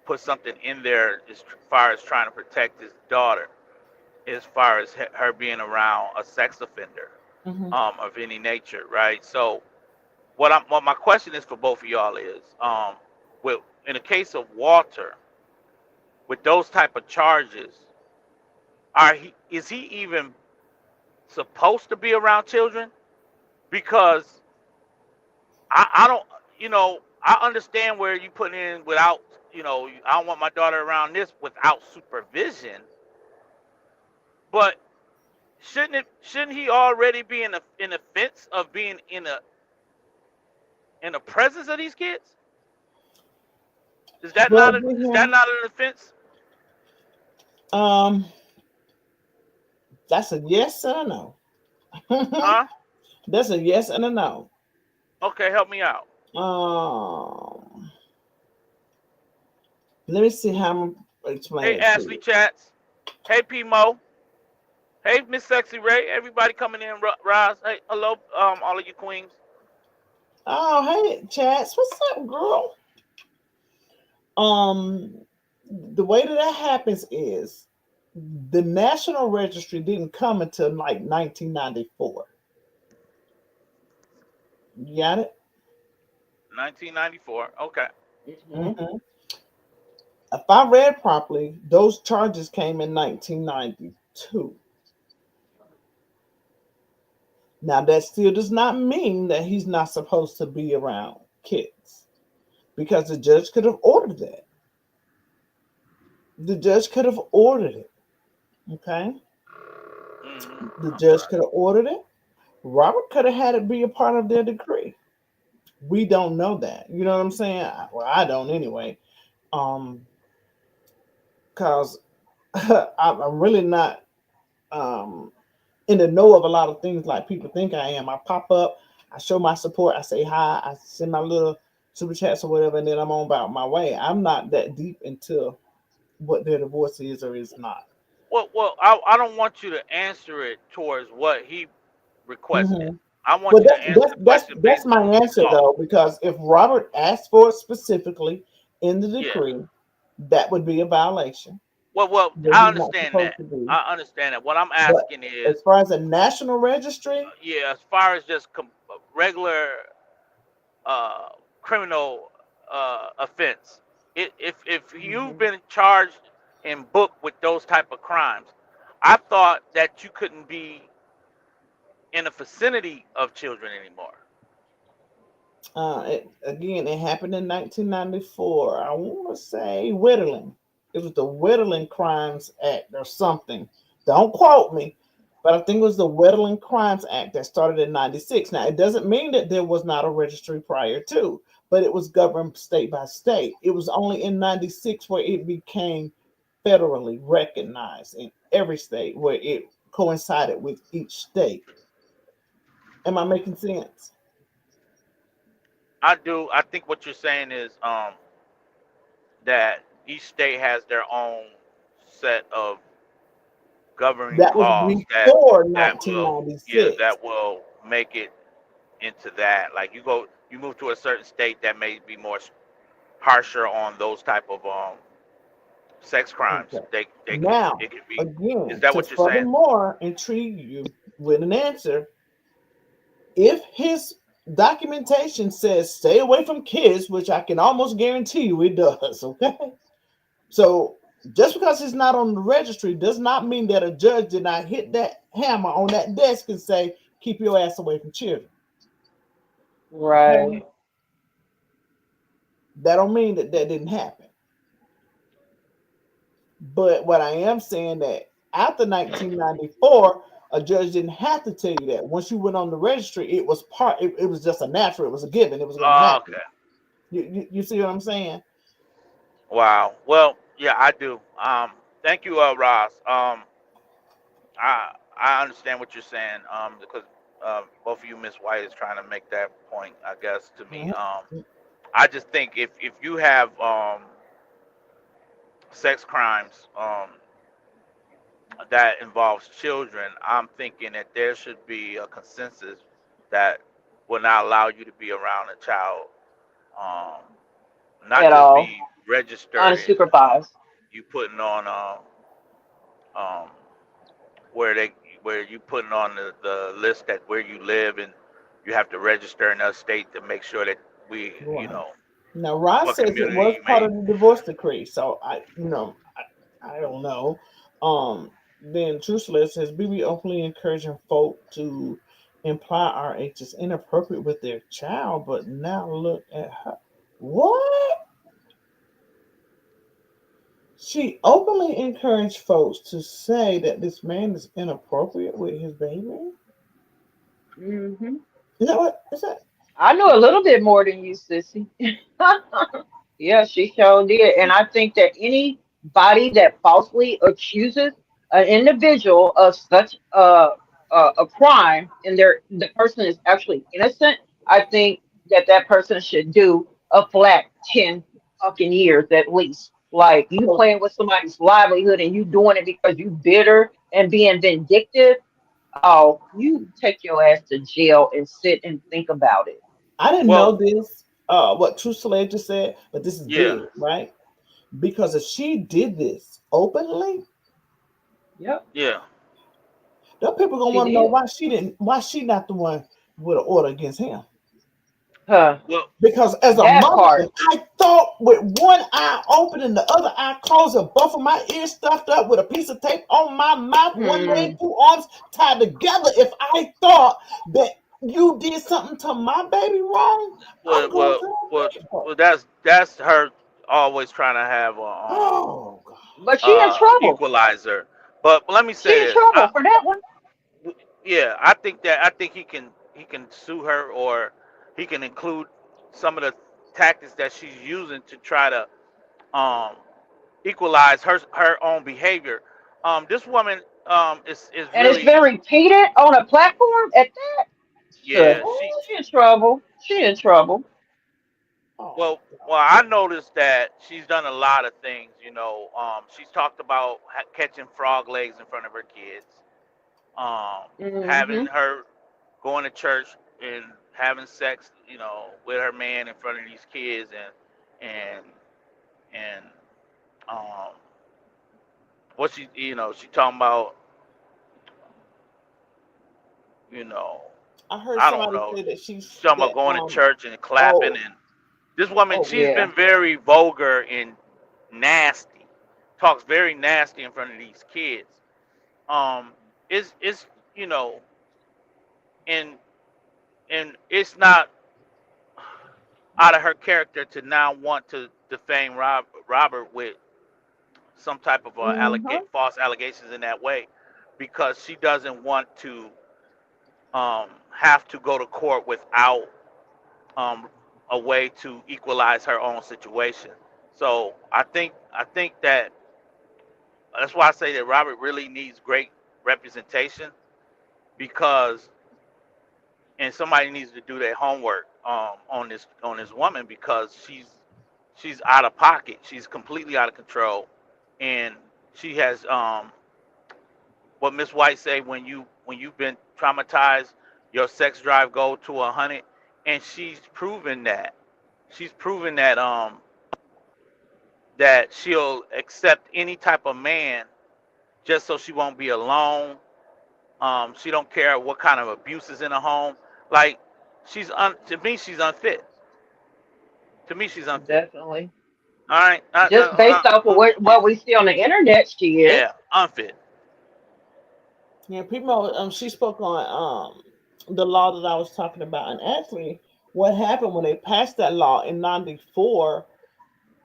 put something in there as far as trying to protect his daughter, as far as her being around a sex offender of any nature, right? So what my question is for both of y'all is, with in the case of Walter, with those type of charges, is he even supposed to be around children? Because I don't, you know, I understand where you put in without, you know, I don't want my daughter around this without supervision, but shouldn't he already be in the fence of being in the presence of these kids? Is that Well, not an offense? That's a yes and a no. Huh? That's a yes and a no. Okay, help me out. Let me see how I'm explaining. Hey, Ashley Chats. Hey, P Mo. Hey, Miss Sexy Ray. Everybody coming in. Roz. Hey, hello, all of you queens. Oh, hey, Chats. What's up, girl? The way that happens is the National Registry didn't come until like 1994. You got it? 1994. Okay. Mm-hmm. If I read properly, those charges came in 1992. Now, that still does not mean that he's not supposed to be around kids because the judge could have ordered that. The judge could have ordered it. Okay? The judge could have ordered it. Robert could have had it be a part of their decree. We don't know that. You know what I'm saying? Well, I don't anyway. Because I'm really not in the know of a lot of things like people think I am. I pop up, I show my support, I say hi, I send my little super chats or whatever, and then I'm on about my way. I'm not that deep into what their divorce is or is not. Well, I don't want you to answer it towards what he requested. I want Well, you to answer the question that's based my on answer though, because if Robert asked for it specifically in the decree, that would be a violation. Well, That I he's not understand supposed that. to be. I understand that. What I'm But asking is, as far as a national registry, yeah, as far as just regular criminal offense, if you've been charged in book with those type of crimes. I thought that you couldn't be in the vicinity of children anymore. Again, it happened in 1994. I want to say Whittling. It was the Whittling Crimes Act or something. Don't quote me, but I think it was the Whittling Crimes Act that started in 96. Now, it doesn't mean that there was not a registry prior to, but it was governed state by state. It was only in 96 where it became federally recognized in every state, where it coincided with each state. Am I making sense? I do. I think what you're saying is that each state has their own set of governing That was laws before that will 1996. that will make it into that. Like you move to a certain state that may be more harsher on those type of sex crimes. Okay. They Now, it could be. again, Is that to what you're saying? furthermore intrigue you with an answer, if his documentation says stay away from kids, which I can almost guarantee you it does, okay? So just because it's not on the registry does not mean that a judge did not hit that hammer on that desk and say, keep your ass away from children. Right. Okay? That don't mean that that didn't happen. But what I am saying that after 1994, a judge didn't have to tell you that. Once you went on the registry, it was it was just a natural, it was a given, it was going to happen. Okay. You see what I'm saying? Wow. Well, yeah, I do. Thank you, Ross. I understand what you're saying. Because both of you, Miss White, is trying to make that point, I guess, to me. I just think if you have sex crimes that involves children, I'm thinking that there should be a consensus that will not allow you to be around a child, not At just all. be registered. Unsupervised. You putting on where you putting on the list that where you live, and you have to register in a state to make sure that we, Right. you know, Now, Ross what says it community was you part may. of the divorce decree, so I don't know. Then Truceless says BB openly encouraging folk to imply RH is inappropriate with their child, but now look at her. What? She openly encouraged folks to say that this man is inappropriate with his baby. Mm-hmm. Is that what? Is that? I knew a little bit more than you, sissy. Yeah, she sure did. And I think that anybody that falsely accuses an individual of such a crime and the person is actually innocent, I think that that person should do a flat 10 fucking years at least. Like you playing with somebody's livelihood and you doing it because you bitter and being vindictive. Oh, you take your ass to jail and sit and think about it. I didn't know this. What True Slave just said, but this is Yeah. big, right? Because if she did this openly, Yep. Yeah. the people gonna She want to know did. why she not the one with an order against him. Huh. Well, Because as a That mother, part. if I thought with one eye open and the other eye closed and both of my ears stuffed up with a piece of tape on my mouth, one leg, two arms tied together, if I thought that you did something to my baby wrong, I'm going to that's her always trying to have a oh God. But she in trouble. equalizer. But let me She say in this. trouble for that one. Yeah, I think he can sue her, or he can include some of the tactics that she's using to try to equalize her own behavior. This woman is And it's really, been repeated on a platform at that. yeah, She in trouble. She in trouble. well, I noticed that she's done a lot of things. You know, she's talked about catching frog legs in front of her kids, having her going to church and having sex, you know, with her man in front of these kids, and what she talking about, you know, I heard I don't somebody know. say that she's She's talking that about going to church and clapping, and this woman, she's yeah. been very vulgar and nasty talks very nasty in front of these kids. It's you know, and it's not out of her character to now want to defame Robert with some type of false allegations in that way, because she doesn't want to have to go to court without a way to equalize her own situation. So I think that that's why I say that Robert really needs great representation, because and somebody needs to do their homework on this woman, because she's out of pocket. She's completely out of control, and she has what Miss White say, when you've been traumatized, your sex drive go to 100, and she's proven that. She's proven that that she'll accept any type of man just so she won't be alone. She don't care what kind of abuse is in the home. Like, to me, she's unfit. To me, she's unfit. Definitely. All right. Just based off of what we see on the internet, she is. Yeah, unfit. Yeah, people. She spoke on the law that I was talking about, and actually, what happened when they passed that law in '94?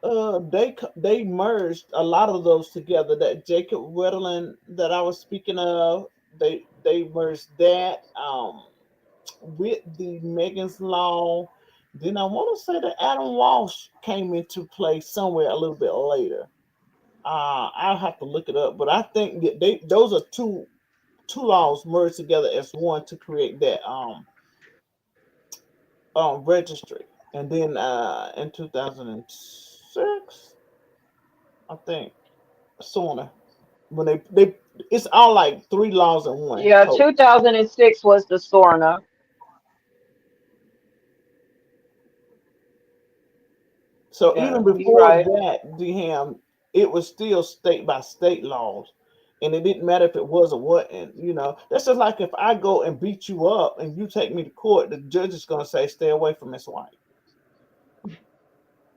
They merged a lot of those together. That Jacob Ritalin that I was speaking of, they merged that with the Megan's Law. Then I want to say that Adam Walsh came into play somewhere a little bit later. I'll have to look it up, but I think that those are two laws merged together as one to create that registry. And then in 2006, I think, SORNA, when they it's all like three laws in one. Yeah, 2006 was the SORNA. So Yeah, even you're before right. that, DHAM, it was still state by state laws. And it didn't matter if it was or wasn't, That's just like if I go and beat you up and you take me to court, the judge is going to say, stay away from Miss White.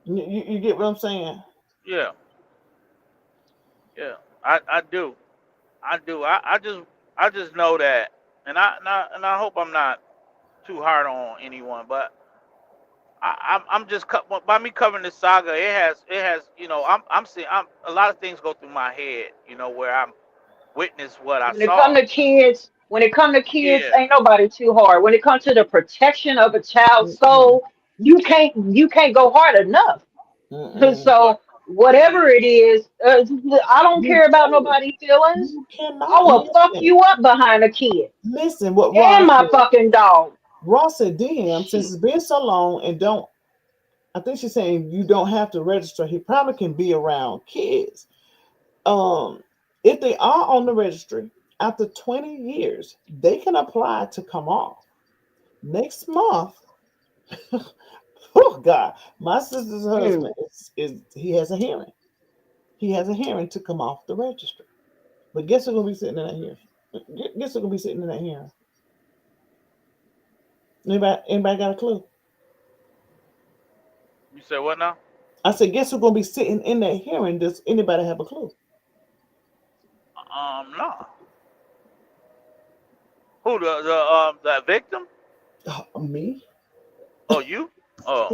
You get what I'm saying? Yeah. Yeah. I do. I just know that, and I hope I'm not too hard on anyone, but I'm just by me covering this saga, it has I'm seeing a lot of things go through my head, where I'm witness what I When it saw. come to kids, Yeah. ain't nobody too hard. When it comes to the protection of a child's soul, you can't go hard enough. So whatever it is, I don't care about nobody's feelings. You I cannot will fuck listen. you up behind a kid Listen, what and Ross my said. fucking dog. Ross said, "Damn, since it's been so long and don't." I think she's saying you don't have to register. He probably can be around kids. If they are on the registry after 20 years, they can apply to come off. Next month, oh God, my sister's husband is he has a hearing. He has a hearing to come off the registry. But guess who's gonna be sitting in that hearing? Guess who's gonna be sitting in that hearing? Anybody got a clue? You said what now? I said, guess who's gonna be sitting in that hearing? Does anybody have a clue? No. Who the victim? Me? Oh, you? Oh.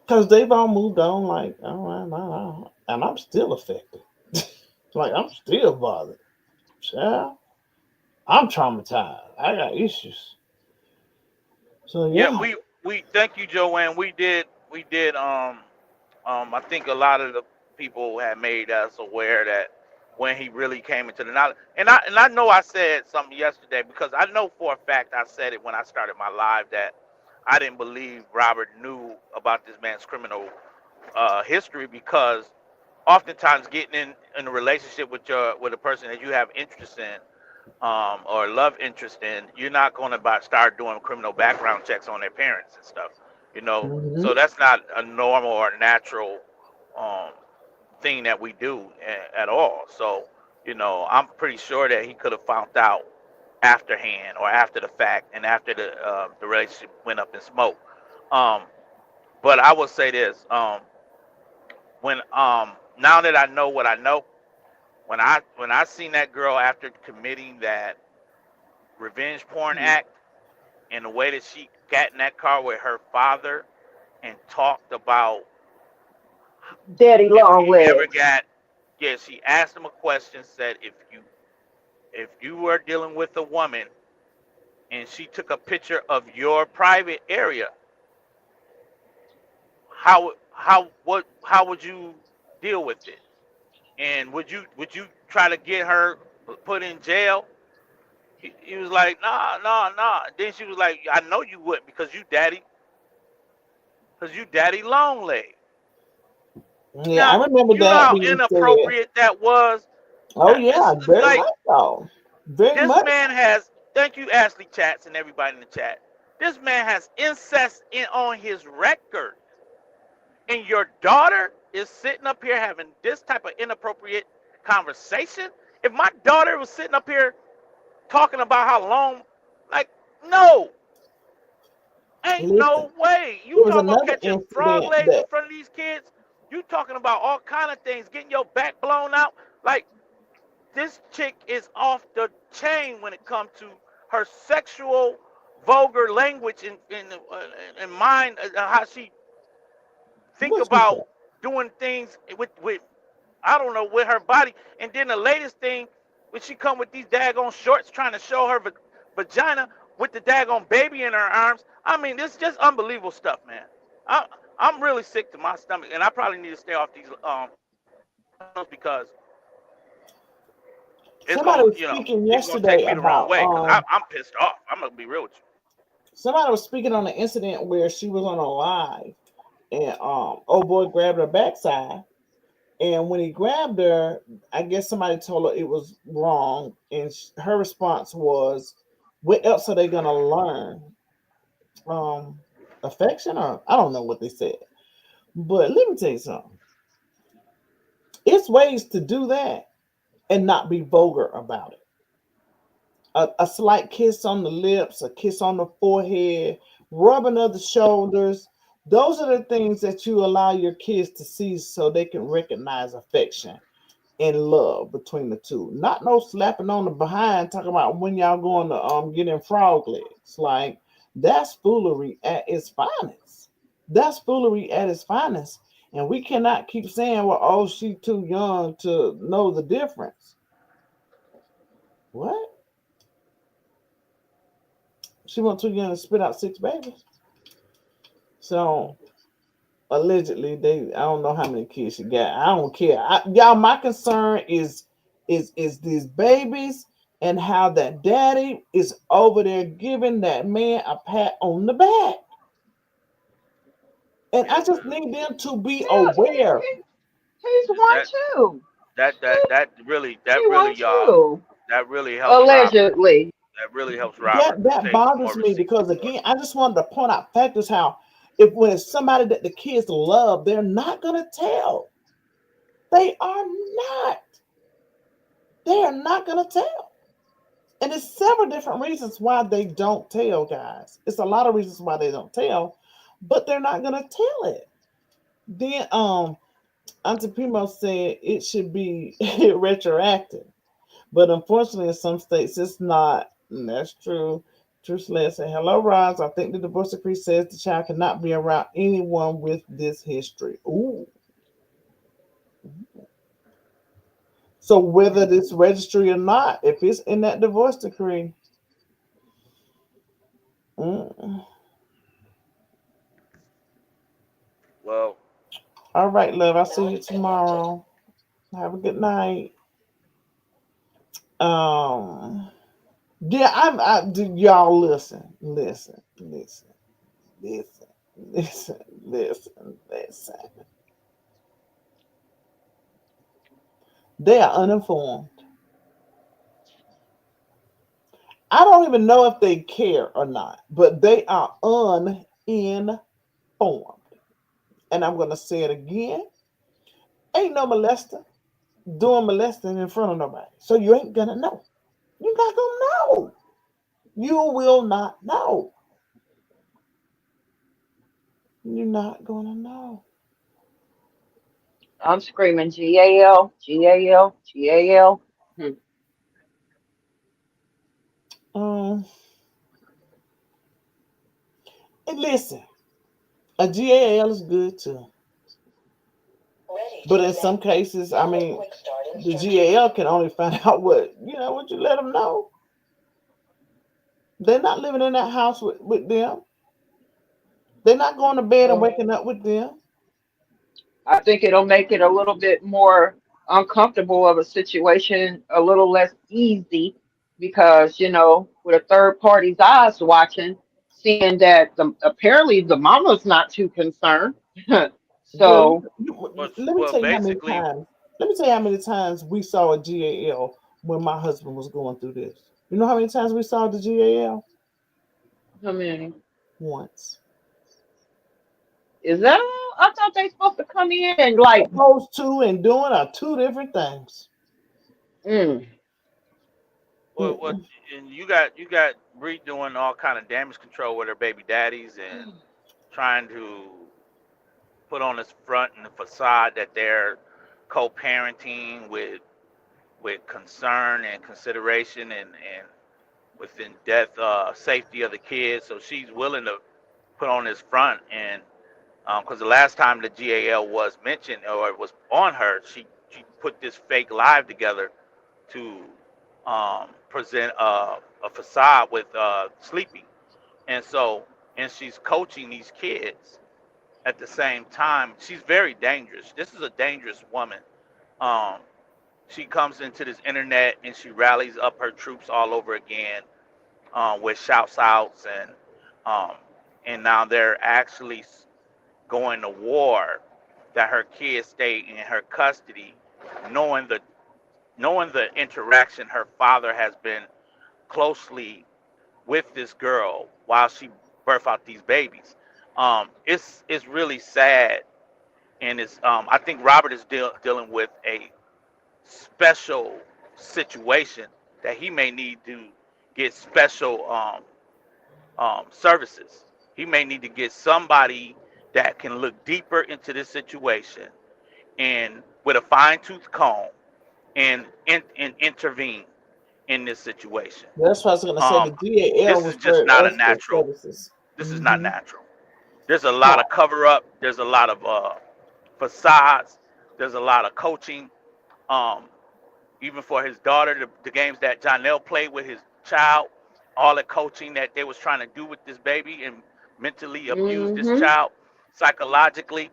Because they've all moved on, like, all right, and I'm still affected. Like, I'm still bothered. Child, I'm traumatized. I got issues. So yeah. We thank you, Joanne. We did I think a lot of the people had made us aware that when he really came into the knowledge, and I know I said something yesterday, because I know for a fact I said it when I started my live, that I didn't believe Robert knew about this man's criminal history, because oftentimes getting in a relationship with a person that you have interest in or love interest in, you're not going to start doing criminal background checks on their parents and stuff, So that's not a normal or natural thing that we do at all. So, I'm pretty sure that he could have found out afterhand or after the fact, and after the relationship went up in smoke. But I will say this: when now that I know what I know, when I seen that girl after committing that revenge porn act, and the way that she got in that car with her father and talked about Daddy if long he ever legs. got, yeah, she asked him a question, said if you were dealing with a woman and she took a picture of your private area, how would you deal with it? And would you try to get her put in jail? He was like, nah. Then she was like, I know you wouldn't because you daddy long leg. Yeah, I Now remember you know that how being said. inappropriate that was. Oh yeah, It's very like much so. Very this much. man has. Thank you, Ashley Chats and everybody in the chat. This man has incest on his record, and your daughter is sitting up here having this type of inappropriate conversation. If my daughter was sitting up here talking about how long, like, no, ain't Listen, no way. You there was talking about another catching frog incident legs in that front of these kids? You talking about all kind of things, getting your back blown out? Like, this chick is off the chain when it comes to her sexual, vulgar language and mind, how she think what she said. about doing things with I don't know, with her body. And then the latest thing, when she come with these daggone shorts trying to show her vagina with the daggone baby in her arms. I mean, this is just unbelievable stuff, man. I'm really sick to my stomach, and I probably need to stay off these because it's Somebody gonna, was speaking people gonna take yesterday me the wrong about way because I'm pissed off. I'm gonna be real with you. somebody was speaking on an incident where she was on a live and old boy grabbed her backside, and when he grabbed her, I guess somebody told her it was wrong, and her response was, "What else are they gonna learn? Affection, or I don't know what they said." But let me tell you something. It's ways to do that and not be vulgar about it. A slight kiss on the lips, a kiss on the forehead, rubbing of the shoulders. Those are the things that you allow your kids to see so they can recognize affection and love between the two. Not no slapping on the behind talking about when y'all going to get in frog legs. Like, that's foolery at its finest. That's foolery at its finest. And we cannot keep saying, well, oh, she too young to know the difference. What? She wasn't too young to spit out 6 babies. So allegedly, I don't know how many kids she got. I don't care. Y'all, my concern is these babies and how that daddy is over there giving that man a pat on the back. And I just need them to be aware. He's one too. That really He one y'all, too. that really helps Robert. Allegedly. That really helps Robert That take more bothers me receipts. because again, I just wanted to point out factors how if when it's somebody that the kids love, they're not gonna tell. They are not. They are not gonna tell. And there's several different reasons why they don't tell, guys. It's a lot of reasons why they don't tell, but they're not gonna tell it. Then Auntie Primo said it should be retroactive. But unfortunately, in some states, it's not. And that's true. True Sled said, hello, Roz. I think the divorce decree says the child cannot be around anyone with this history. Ooh. So whether this registry or not, if it's in that divorce decree. Mm. Well. All right, love. I'll see you tomorrow. Have a good night. Yeah, y'all listen. They are uninformed. I don't even know if they care or not, but they are uninformed. And I'm going to say it again. Ain't no molester doing molesting in front of nobody. So you ain't going to know. You're not going to know. You will not know. You're not going to know. I'm screaming GAL, GAL, GAL. Um, and listen, a GAL is good too. But in some cases, I mean, the GAL can only find out what you let them know. They're not living in that house with them. They're not going to bed and waking up with them. I think it'll make it a little bit more uncomfortable of a situation, a little less easy, because with a third party's eyes watching, seeing that apparently the mama's not too concerned. Girl, So let me Well, tell you how many basically, times. Let me tell you how many times we saw a GAL when my husband was going through this. You know how many times we saw the GAL? how many? Once. Is that all? I thought they supposed to come in and like. Those two and doing are two different things. what and you got Bree doing all kind of damage control with her baby daddies and trying to put on this front and the facade that they're co-parenting with concern and consideration and within death safety of the kids. So she's willing to put on this front and because the last time the GAL was mentioned or it was on her, she put this fake live together to present a facade with Sleepy, and she's coaching these kids at the same time. She's very dangerous. This is a dangerous woman. Um, she comes into this internet and she rallies up her troops all over again with shouts outs um, and now they're actually going to war that her kids stay in her custody, knowing the interaction her father has been closely with this girl while she birthed out these babies. It's really sad, and it's I think Robert is dealing with a special situation that he may need to get special services. He may need to get somebody that can look deeper into this situation and with a fine tooth comb and intervene in this situation. That's what I was going to say. The GAL This is was just for not a us for natural. services. This is not natural. There's a lot of cover up. There's a lot of facades. There's a lot of coaching. Um, even for his daughter, the games that Jonell played with his child, all the coaching that they was trying to do with this baby and mentally abuse this child psychologically.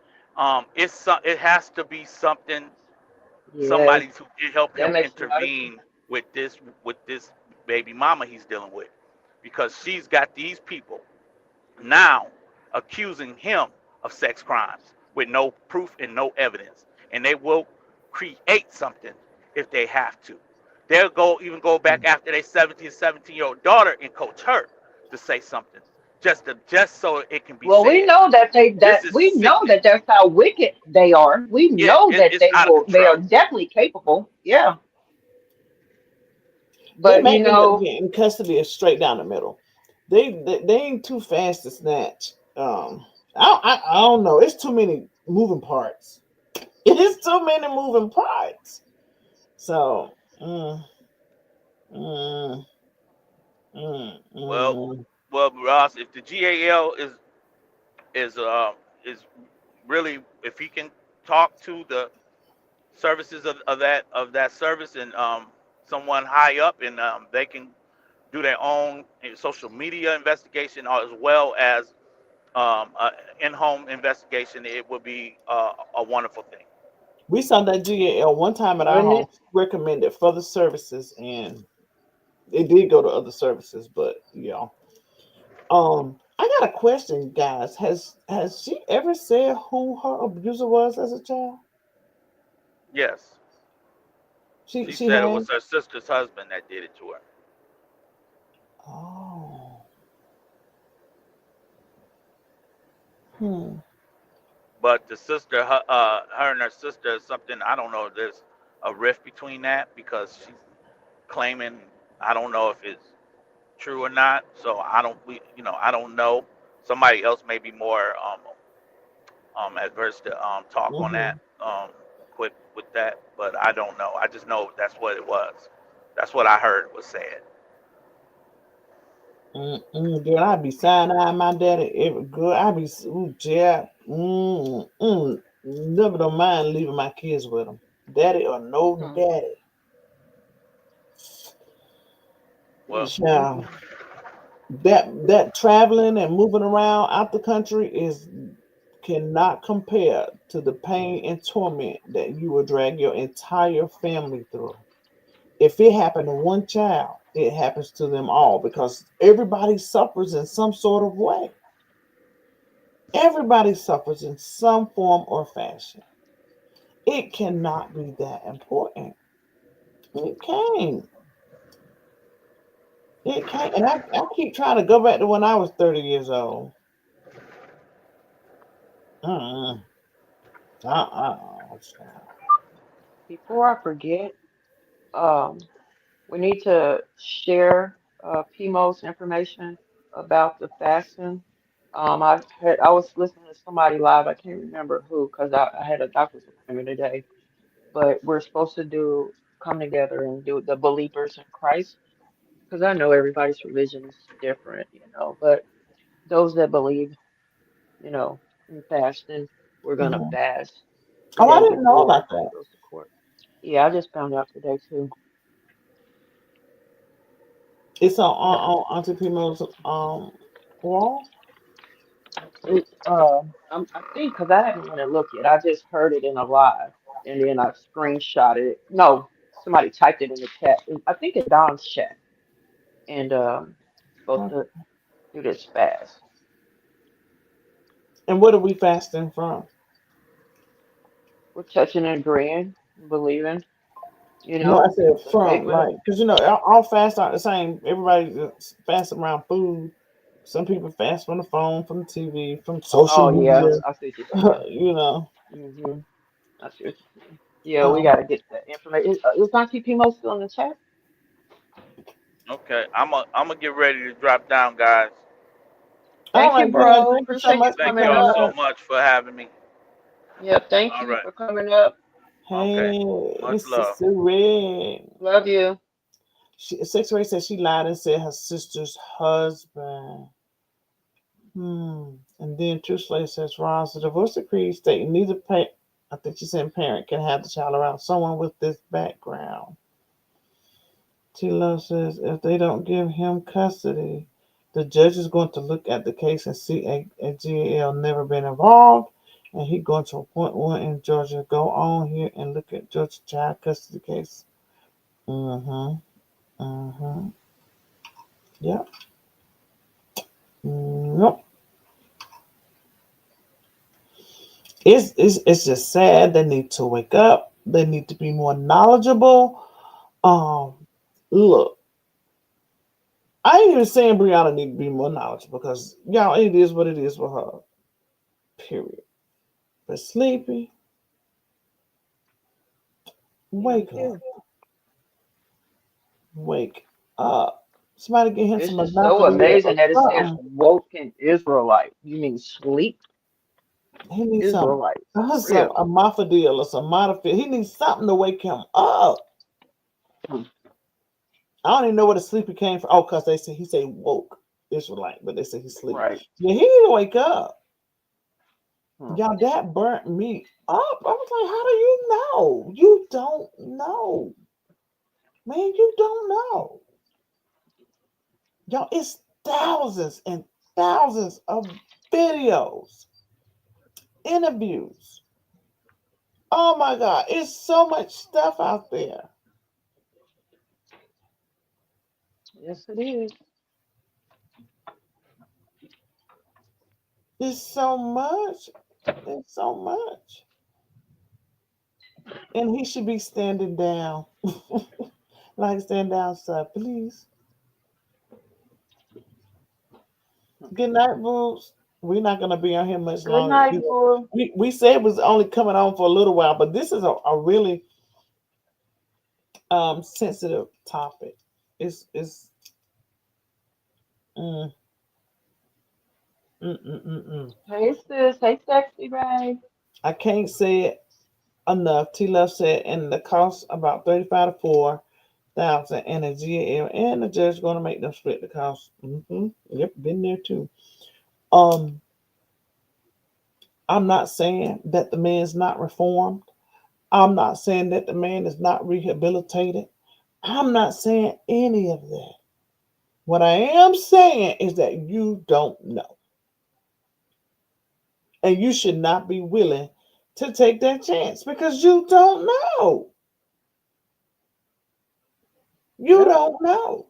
It has to be something. Somebody to help That him makes a lot of sense. intervene with this baby mama he's dealing with, because she's got these people now accusing him of sex crimes with no proof and no evidence, and they will create something if they have to. They'll go back after their 17-year-old daughter and coach her to say something just so it can be Well, said. we know that This is we know sickening. that that's how wicked they are. We Yeah, know that it's out of they are control. definitely capable. Yeah. They But may end up getting custody of straight down the middle. They ain't too fast to snatch. I don't know. It's too many moving parts. It is too many moving parts. So, Well, Ross, if the GAL is really, if he can talk to the services of that service and someone high up, and they can do their own social media investigation as well as in-home investigation, it would be a wonderful thing. we saw that GAL one time at our Wouldn't home, it? recommended for the services, and it did go to other services, but yeah. I got a question, guys. Has she ever said who her abuser was as a child? Yes, She she she said it has. was her sister's husband that did it to her. Oh. Hmm. But the sister, her and her sister, is something, I don't know if there's a rift between that, because she's claiming, I don't know if it's true or not. So I don't know. Somebody else may be more adverse to talk on Mm-hmm. that. equipped with that, but I don't know. I just know that's what it was. That's what I heard was said. Girl, I be side-eyeing my daddy every girl. I be, ooh, yeah. Never don't mind leaving my kids with them. Daddy or no daddy. Well, Yeah. That traveling and moving around out the country cannot compare to the pain and torment that you will drag your entire family through. If it happened to one child, it happens to them all because everybody suffers in some sort of way. Everybody suffers in some form or fashion. It cannot be that important. It can't. It can't. And I keep trying to go back to when I was 30 years old. Uh-uh. Before I forget, we need to share PMO's information about the fasting. I was listening to somebody live. I can't remember who because I had a doctor's appointment today. But we're supposed to come together and do the believers in Christ because I know everybody's religion is different, but those that believe, in fasting, we're gonna Mhm. fast the Oh, I day didn't know about before he that. goes to court. Yeah, I just found out today too. It's Yep. on Auntie Primo's wall. I think because I haven't went and looked yet. I just heard it in a live, and then I screenshotted it. No, somebody typed it in the chat. I think it's Don's chat, and supposed to do this fast. And what are we fasting from? We're touching and agreeing, believing, No, I said the from, statement. like, because all fasts aren't the same. Everybody fasts around food. Some people fast from the phone, from the TV, from social Oh yeah, media. I see what you're saying. you know. hmm I see what you're saying. Yeah, we Um, got to get the information. Is Auntie Pimo still in the chat? okay, I'm gonna get ready to drop down, guys. all Thank you, right, then. bro. Thank you so Appreciate you much for Thank coming y'all coming up. so up. much for having me. Yeah, thank All you right. for coming up. Okay. Hey, Much it's love. Sister Red. Love you. Sister Red said she lied and said her sister's husband. And then True Slave says, Ron, the divorce decree stating neither I think she said parent can have the child around someone with this background. T Love says if they don't give him custody, the judge is going to look at the case and see a GAL never been involved, and he's going to appoint one in Georgia. Go on here and look at Georgia child custody case. Yep. Nope. It's just sad. They need to wake up. They need to be more knowledgeable. Look, I ain't even saying Brianna need to be more knowledgeable because y'all, it is what it is with her. Period. But Sleepy, wake up. Wake up. Somebody get him This some is so monopoly or amazing that it says something. woken Israelite. You mean sleep He needs some Israelites? some Really? a mafadil or some modifil. He needs something to wake him up. I don't even know where the sleepy came from. Oh, because they say he say woke Israelite, but they say he's sleep. Right. Yeah, he need to wake up. Hmm. Y'all, that burnt me up. I was like, how do you know? You don't know. Man, you don't know. Y'all, it's thousands and thousands of videos, interviews. Oh my God, it's so much stuff out there. Yes, it is. It's so much. It's so much. And he should be standing down. Like, stand down, sir, please. Good night, Boots. We're not going to be on here much Good longer. night, Boo. We said it was only coming on for a little while, but this is a really sensitive topic. It's mm, mm. Hey, sis. Hey, sexy babe. I can't say it enough. T Love said, and the cost about 35 to 4,000 and a GL, and the judge going to make them split the cost. Yep, been there too. I'm not saying that the man's not reformed. I'm not saying that the man is not rehabilitated. I'm not saying any of that. What I am saying is that you don't know. And you should not be willing to take that chance because you don't know. You don't know.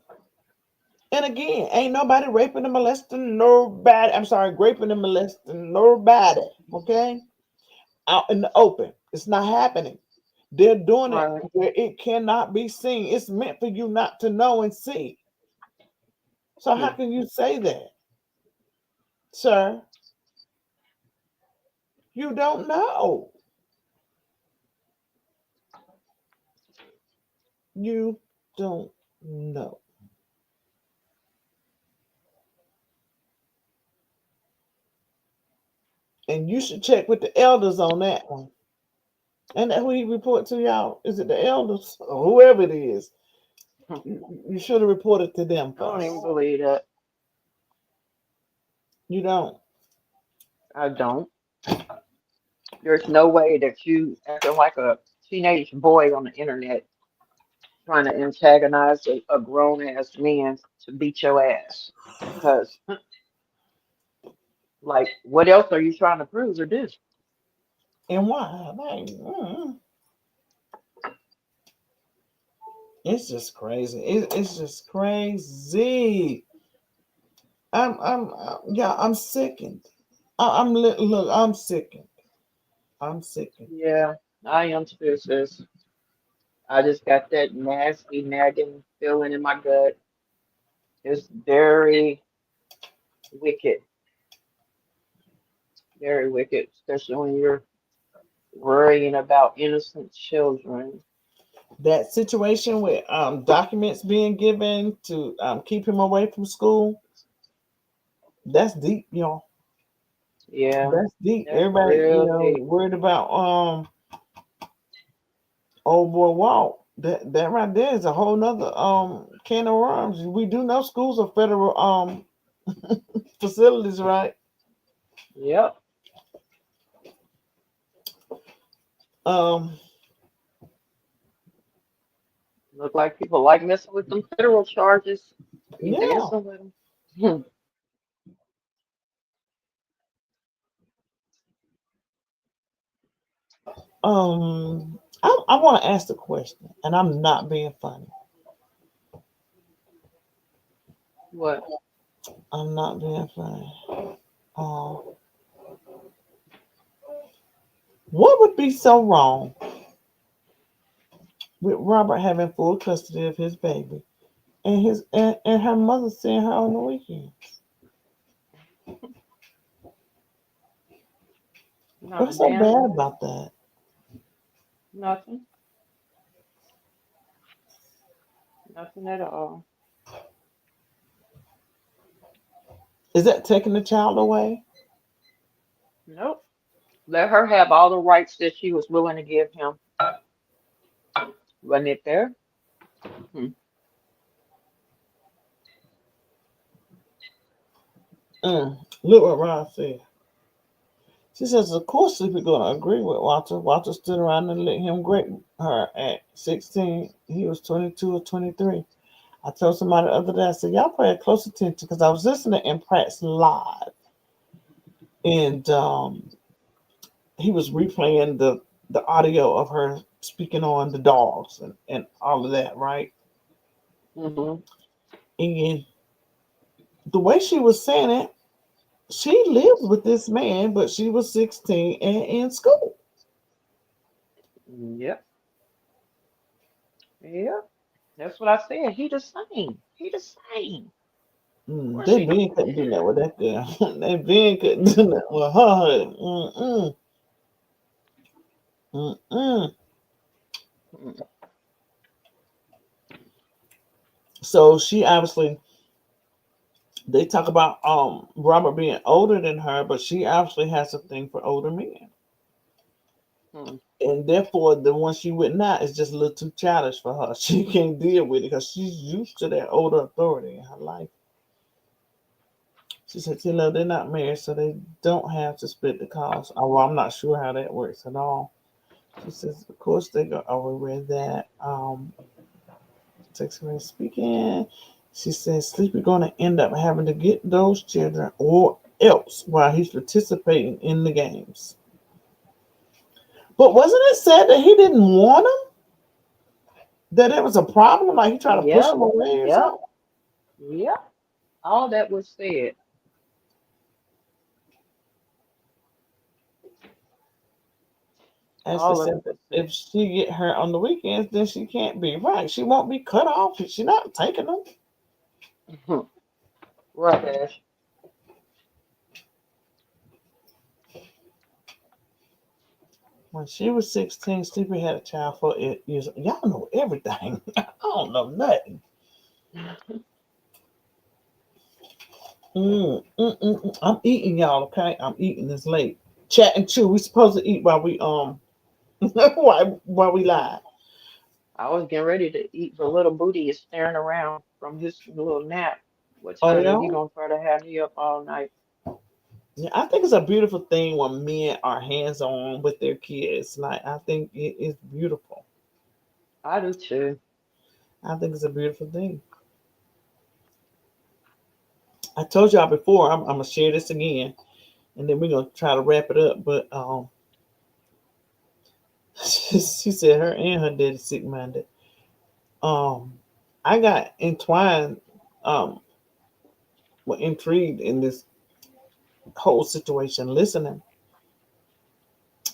And again, ain't nobody raping and molesting nobody. I'm sorry, raping and molesting nobody. Okay? Out in the open. It's not happening. They're doing it where it cannot be seen. It's meant for you not to know and see. So how can you say that, sir? You don't know. You don't know. And you should check with the elders on that one. And that who he report to y'all? Is it the elders or whoever it is? You should have reported to them I don't even first. believe that. You don't. I don't. There's no way that you acting like a teenage boy on the internet trying to antagonize a grown ass man to beat your ass. Because, like, what else are you trying to prove or do? And why? It's just crazy. It's just crazy. I'm sickened. I'm sickened. I'm sickened. Yeah, I am too, sis. I just got that nasty, nagging feeling in my gut. It's very wicked. Very wicked, especially when you're worrying about innocent children. That situation with documents being given to keep him away from school, that's deep, y'all. Yeah, That's deep. that's Everybody, real deep. worried about old boy Walt. That right there is a whole nother can of worms. We do know schools are federal facilities, right? Yep. Um Look like people like messing with them federal charges. Be yeah. dancing with them. I want to ask the question, and I'm not being funny. What? I'm not being funny. What would be so wrong with Robert having full custody of his baby and and her mother seeing her on the weekends? What's so bad about that? Nothing. Nothing at all. Is that taking the child away? Nope. Let her have all the rights that she was willing to give him. Wasn't it there? Look what Ron said. She says, of course, Sleepy going to agree with Walter. Walter stood around and let him grape her at 16. He was 22 or 23. I told somebody the other day, I said, y'all pay close attention because I was listening in Pratt's live. And he was replaying the audio of her speaking on the dogs and all of that, right? Mm-hmm. And the way she was saying it, she lived with this man, but she was 16 and in school. Yep. Yep. That's what I said. He the same. He the same. They Ben couldn't do that with that girl. They Ben couldn't do that with her. So she obviously, they talk about Robert being older than her, but she obviously has a thing for older men. And therefore, the one she with now is just a little too childish for her. She can't deal with it because she's used to that older authority in her life. She said, "Tilo, they're not married, so they don't have to split the cost." Oh, well, I'm not sure how that works at all. She says, "Of course they go over that." Text her speaking. She says, "Sleepy going to end up having to get those children or else while he's participating in the games." But wasn't it said that he didn't want them? That it was a problem, like he tried to push them away or something? Yeah. All that was said. Ashley All of said it that was said. if she get her on the weekends, then she can't be right. She won't be cut off. She's not taking them. Right, Ash. When she was 16, Sleepy had a child for 8 years. Y'all know everything. I don't know nothing. I'm eating, y'all. Okay, I'm eating this late. Chat and chew. We supposed to eat while we while we live. I was getting ready to eat, but little booty is staring around from his little nap. What Oh time is yeah. he gonna try to have me up all night? Yeah, I think it's a beautiful thing when men are hands on with their kids. Like I think it is beautiful. I do too. I think it's a beautiful thing. I told y'all before. I'm gonna share this again, and then we're gonna try to wrap it up. But she said her and her daddy sick minded. I got entwined, well, intrigued in this whole situation. Listening.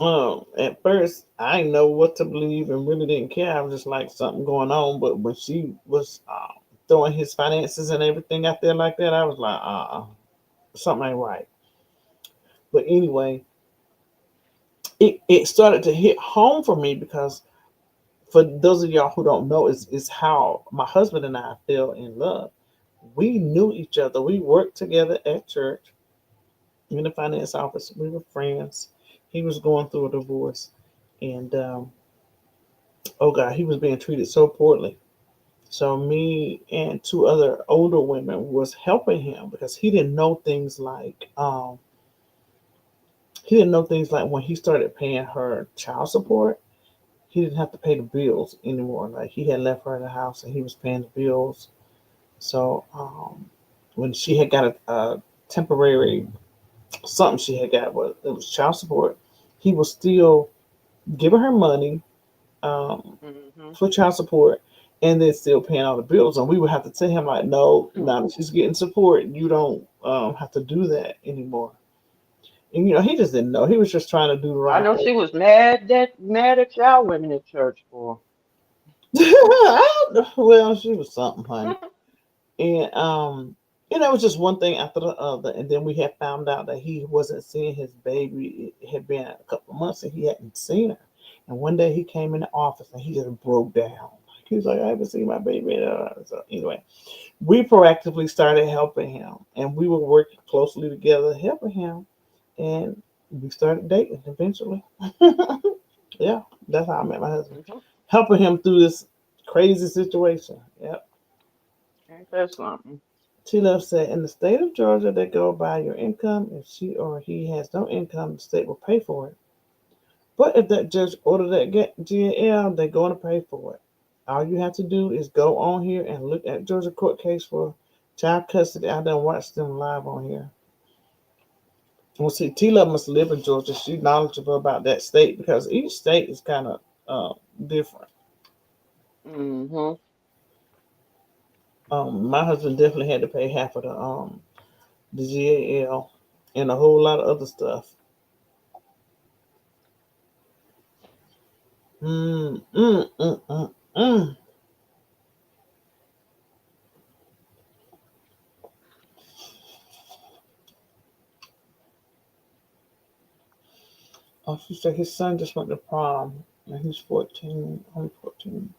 At first, I didn't know what to believe and really didn't care. I was just like something going on. But when she was throwing his finances and everything out there like that, I was like, something ain't right. But anyway, it started to hit home for me because for those of y'all who don't know, is how my husband and I fell in love. We knew each other. We worked together at church in the finance office. We were friends. He was going through a divorce, and oh God, he was being treated so poorly. So me and two other older women was helping him because he didn't know things like when he started paying her child support, he didn't have to pay the bills anymore. Like he had left her in the house and he was paying the bills. So when she had got a temporary something she had got, was it was child support, he was still giving her money for child support and then still paying all the bills. And we would have to tell him like, no, now that she's getting support, you don't have to do that anymore. And he just didn't know. He was just trying to do the I right know thing. she was mad at y'all women in church for. Well, she was something, honey. And it was just one thing after the other. And then we had found out that he wasn't seeing his baby. It had been a couple of months and he hadn't seen her. And one day he came in the office and he just broke down. He was like, I haven't seen my baby. So anyway, we proactively started helping him, and we were working closely together, helping him, and we started dating eventually. Yeah, that's how I met my husband, helping him through this crazy situation. Yep. Ain't that something? T Love said, in the state of Georgia, they go by your income. If she or he has no income, the state will pay for it. But if that judge ordered that GAL, they're going to pay for it. All you have to do is go on here and look at Georgia court case for child custody. I done watched them live on here. Well, see, T Love must live in Georgia. She's knowledgeable about that state because each state is kind of different. My husband definitely had to pay half of the GAL and a whole lot of other stuff. Mm, mm, mm, mm, mm. Oh, she said his son just went to prom and he's 14. I'm 14.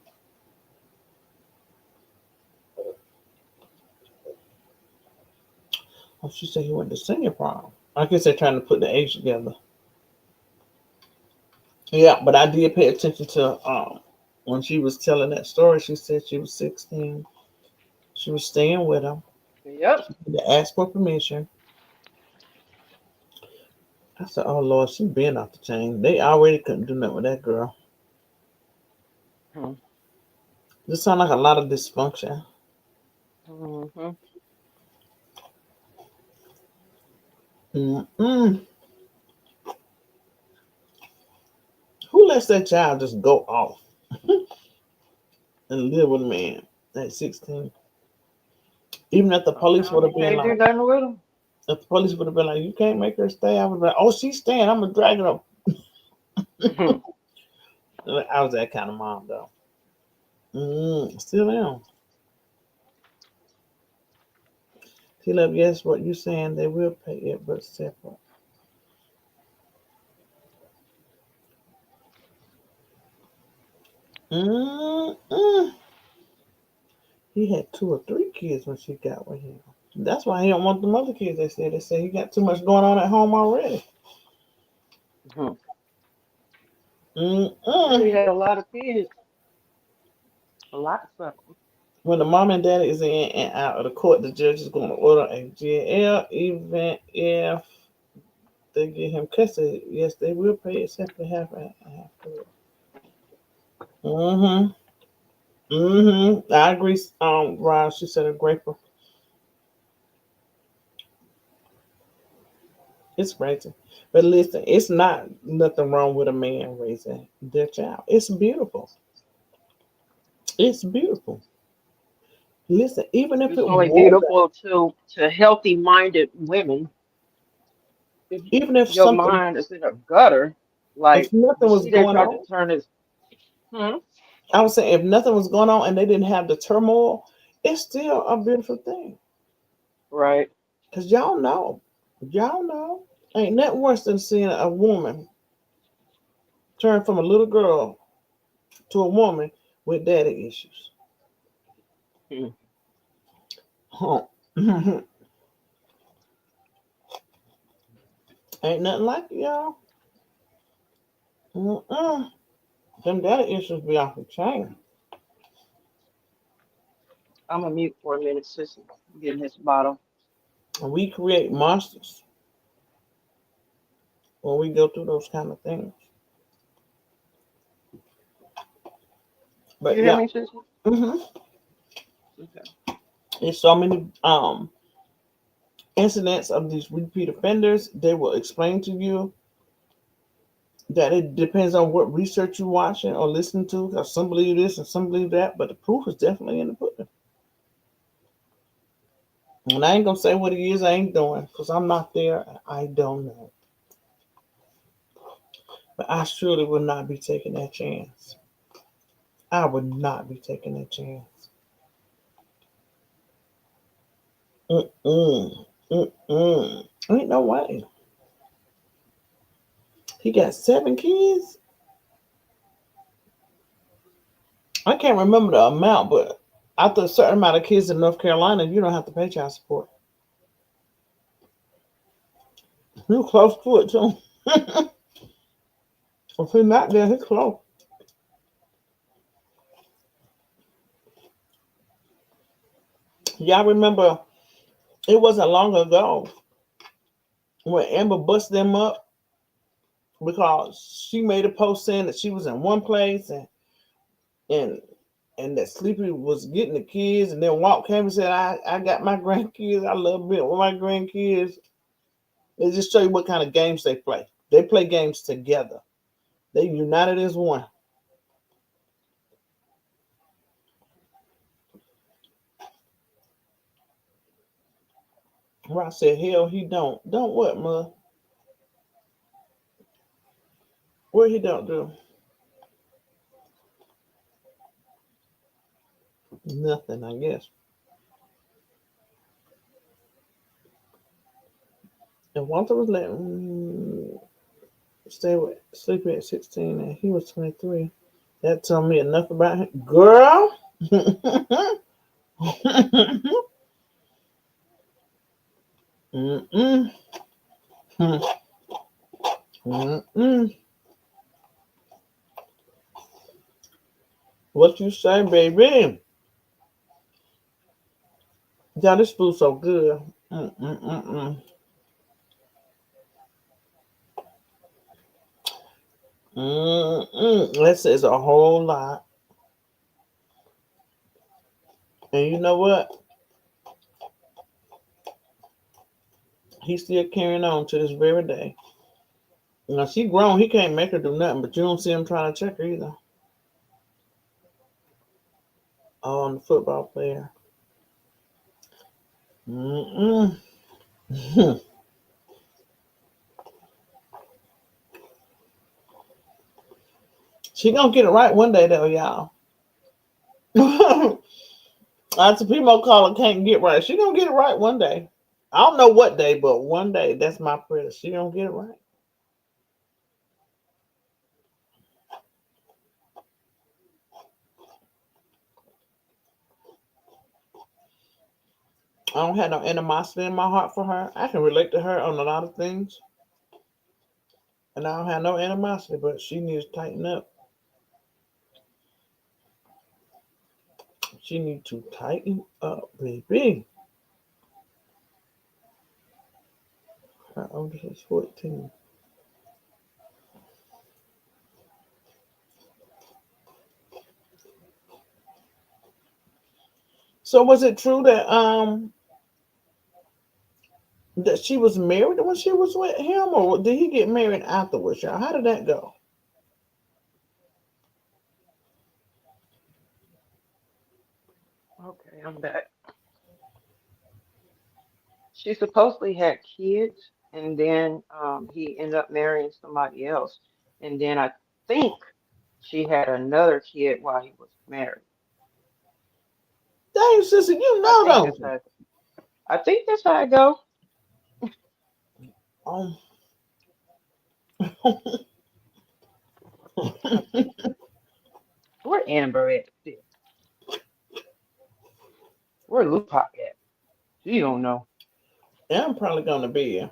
Oh, she said he went to senior prom. I guess they're trying to put the age together. Yeah, but I did pay attention to when she was telling that story. She said she was 16. She was staying with him. Yep. To ask for permission. I said, "Oh Lord, she been off the chain. They already couldn't do nothing with that girl." Hmm. This sound like a lot of dysfunction. Mm-hmm. Mm-mm. Who lets that child just go off and live with a man at 16? Even if the police would You have been can't do like, nothing with them. if the police would have been like, "You can't make her stay," I would be like, "Oh, she's staying. I'm gonna drag her up." Mhm. I was that kind of mom though. Still am. T-Love, yes, what you saying? They will pay it, but separate. Mm-mm. He had 2 or 3 kids when she got with him. That's why he don't want the other kids. They say he got too much going on at home already. Mhm. He Mm-mm. had a lot of kids. A lot of stuff. When the mom and daddy is in and out of the court, the judge is going to order a jail, even if they give him custody. Yes, they will pay it separately, half and half. Mm-hmm. Mm-hmm. I agree. Ron, she said, "I'm grateful." It's crazy, but listen, it's not nothing wrong with a man raising their child. It's beautiful. It's beautiful. Listen, even if It's it only wasn't, beautiful to healthy minded women. If even if your something, mind is in a gutter, if like nothing was she didn't going try to on, turn his. Hmm? I would say if nothing was going on and they didn't have the turmoil, it's still a beautiful thing. Right. Cause y'all know, ain't nothing worse than seeing a woman turn from a little girl to a woman with daddy issues. Hmm. Huh. Ain't nothing like it, y'all. Mm-mm. Them daddy issues be off the chain. I'm gonna mute for a minute, sister. I'm getting his bottle. And we create monsters when we go through those kind of things. You But hear yeah, me, sister? hmm Okay. there's so many incidents of these repeat offenders. They will explain to you that it depends on what research you're watching or listening to. Because some believe this and some believe that, but the proof is definitely in the pudding. And I ain't gonna say what it is I ain't doing because I'm not there. And I don't know. But I surely will not be taking that chance. I would not be taking that chance. Mm-mm. Mm-mm. Ain't no way. He got 7 kids. I can't remember the amount, but after a certain amount of kids in North Carolina, you don't have to pay child support. You're close to it too. If he's not there, he's close. Y'all remember it wasn't long ago when Amber bust them up because she made a post saying that she was in one place and and that Sleepy was getting the kids, and then Walt came and said, I got my grandkids. I love being with my grandkids. They just show you what kind of games they play. They play games together. They united as one. Where I said, hell, he don't. Don't what, mother? What he don't do? Nothing, I guess. And Walter was letting stay with Sleepy at 16 and he was 23. That told me enough about him. Girl. Mm-mm. Mm-mm. What you say, baby? Yeah, this food's so good. Mm-mm-mm-mm. This is a whole lot. And you know what? He's still carrying on to this very day. Now she grown. He can't make her do nothing, but you don't see him trying to check her either. Oh, and the football player. Mm-mm. She gonna get it right one day, though, y'all. That's a people caller can't get right. She gonna get it right one day. I don't know what day, but one day. That's my prayer. She gonna get it right. I don't have no animosity in my heart for her. I can relate to her on a lot of things. And I don't have no animosity, but she needs to tighten up. She needs to tighten up, baby. Her oldest is 14. So was it true that she was married when she was with him, or did he get married afterwards, y'all? How did that go? Okay, I'm back. She supposedly had kids, and then he ended up marrying somebody else. And then I think she had another kid while he was married. Dang, sister, you I know, think don't that's you? how. I think that's how it go. Where Amber at? Where Lupac at? She don't know. Yeah, I'm probably gonna be here.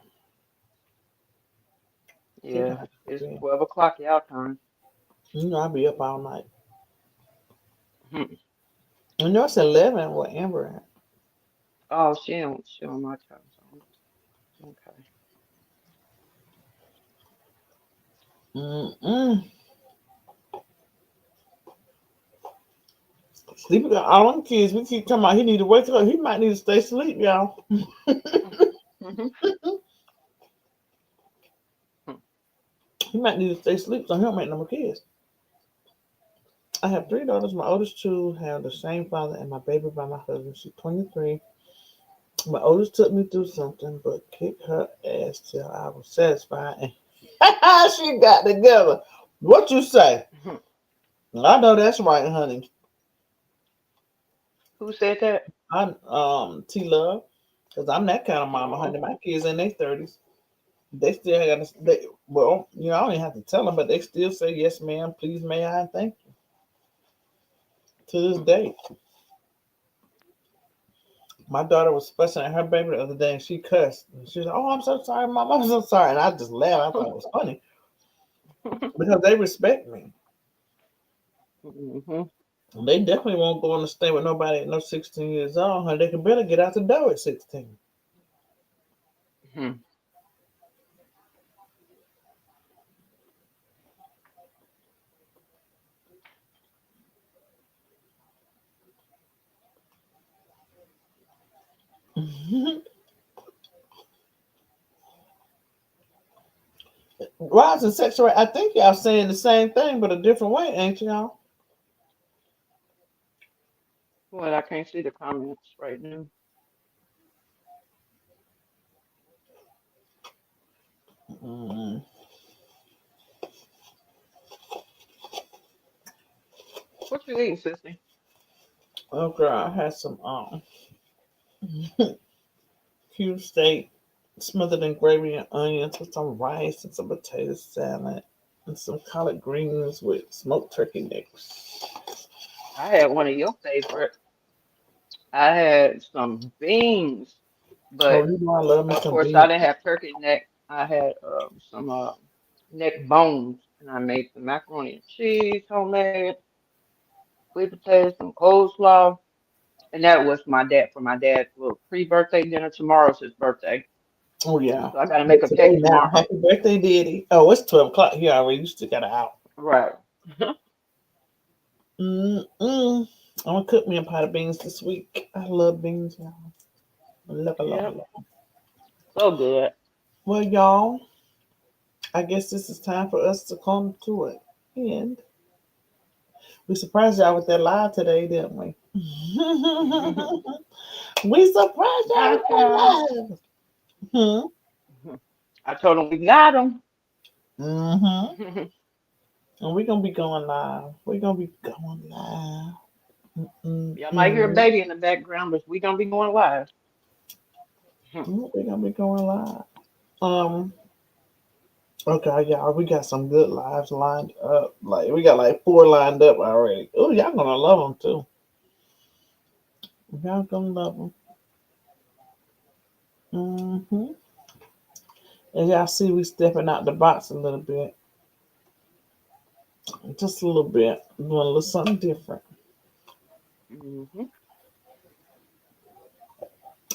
Yeah, it's 12 o'clock y'all time. You know, I'll be up all night. Hmm. You know, it's 11 where Amber at. Oh, she on my time zone. Okay. Mm-mm. Sleeping got all them kids. We keep talking about he need to wake up. He might need to stay asleep, y'all. Mm-hmm. He might need to stay asleep so he don't make no more kids. I have 3 daughters. My oldest 2 have the same father, and my baby by my husband. She's 23. My oldest took me through something, but kicked her ass till I was satisfied. And she got together. What you say? I know that's right, honey. Who said that? I'm T Love, because I'm that kind of mama, Oh, honey. My kids in their 30s. They still got to. Well, you know, I don't even have to tell them, but they still say yes, ma'am, please, may I, and thank you to this day. My daughter was fussing at her baby the other day, and she cussed. And she was like, "Oh, I'm so sorry, mom. I'm so sorry." And I just laughed. I thought it was funny because they respect me. Mm-hmm. They definitely won't go on the stay with nobody at no 16 years old. Honey, they can better get out the door at 16. Hmm. Rise and sexual. I think y'all saying the same thing, but a different way, ain't y'all? Well, I can't see the comments right now. Mm. What you eating, sissy? Oh, girl, I had some cube steak smothered in gravy and onions with some rice and some potato salad and some collard greens with smoked turkey necks. I had one of your favorite. I had some beans, Oh, but you know I love me of some course I beans. didn't have turkey neck. I had some neck bones, and I made some macaroni and cheese homemade. sweet potatoes, some coleslaw, and that was my dad for my dad's little pre-birthday dinner. Tomorrow's his birthday, Oh yeah. so I gotta make a Today cake now. tomorrow. Happy birthday, Diddy. Oh, it's 12 o'clock here already. You still got out. Right. Mm-mm. I'm gonna cook me a pot of beans this week. I love beans, y'all. I love, I love, I Yep. love. So good. Well, y'all, I guess this is time for us to come to an end. We surprised y'all with that live today, didn't we? We surprised y'all with that live. I told him we got him. Mm-hmm. And we're gonna be going live. We're gonna be going live. Y'all might hear a baby in the background, but we gonna be going live. We're gonna be going live. Okay, y'all, we got some good lives lined up. Like we got like 4 lined up already. Oh, y'all gonna love them too. Y'all gonna love them. As y'all see, we stepping out the box a little bit, just a little bit, doing a little something different.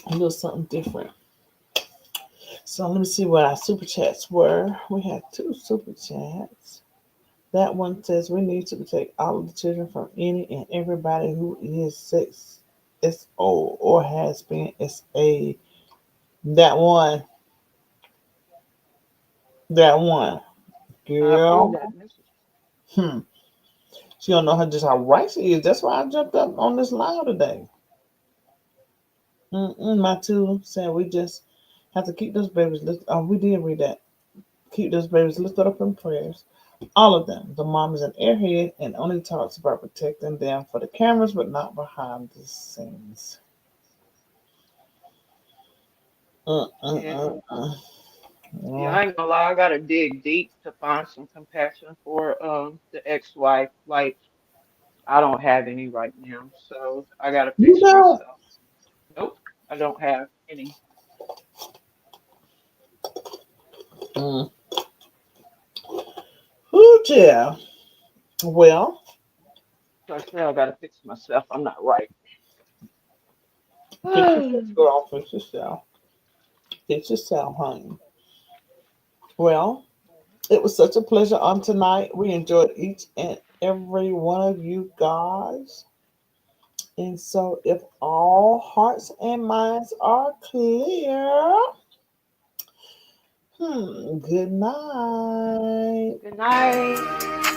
A little something different. So let me see what our super chats were. We had 2 super chats. That one says we need to protect all of the children from any and everybody who is SO or has been SA. That one. I approve Girl. that message. She don't know how right she is. That's why I jumped up on this live today. My 2 said we just have to keep those babies lifted. We did read that. Keep those babies lifted up in prayers. All of them. The mom is an airhead and only talks about protecting them for the cameras, but not behind the scenes. Yeah, I ain't gonna lie. I gotta dig deep to find some compassion for the ex-wife. Like I don't have any right now, so I gotta You fix know. myself. Nope, I don't have any. Ooh, yeah. Well, So I said I gotta fix myself. I'm not right. fix yourself, girl. Fix yourself. Fix yourself, honey. Well, it was such a pleasure on tonight. We enjoyed each and every one of you guys. And so, if all hearts and minds are clear, good night. Good night.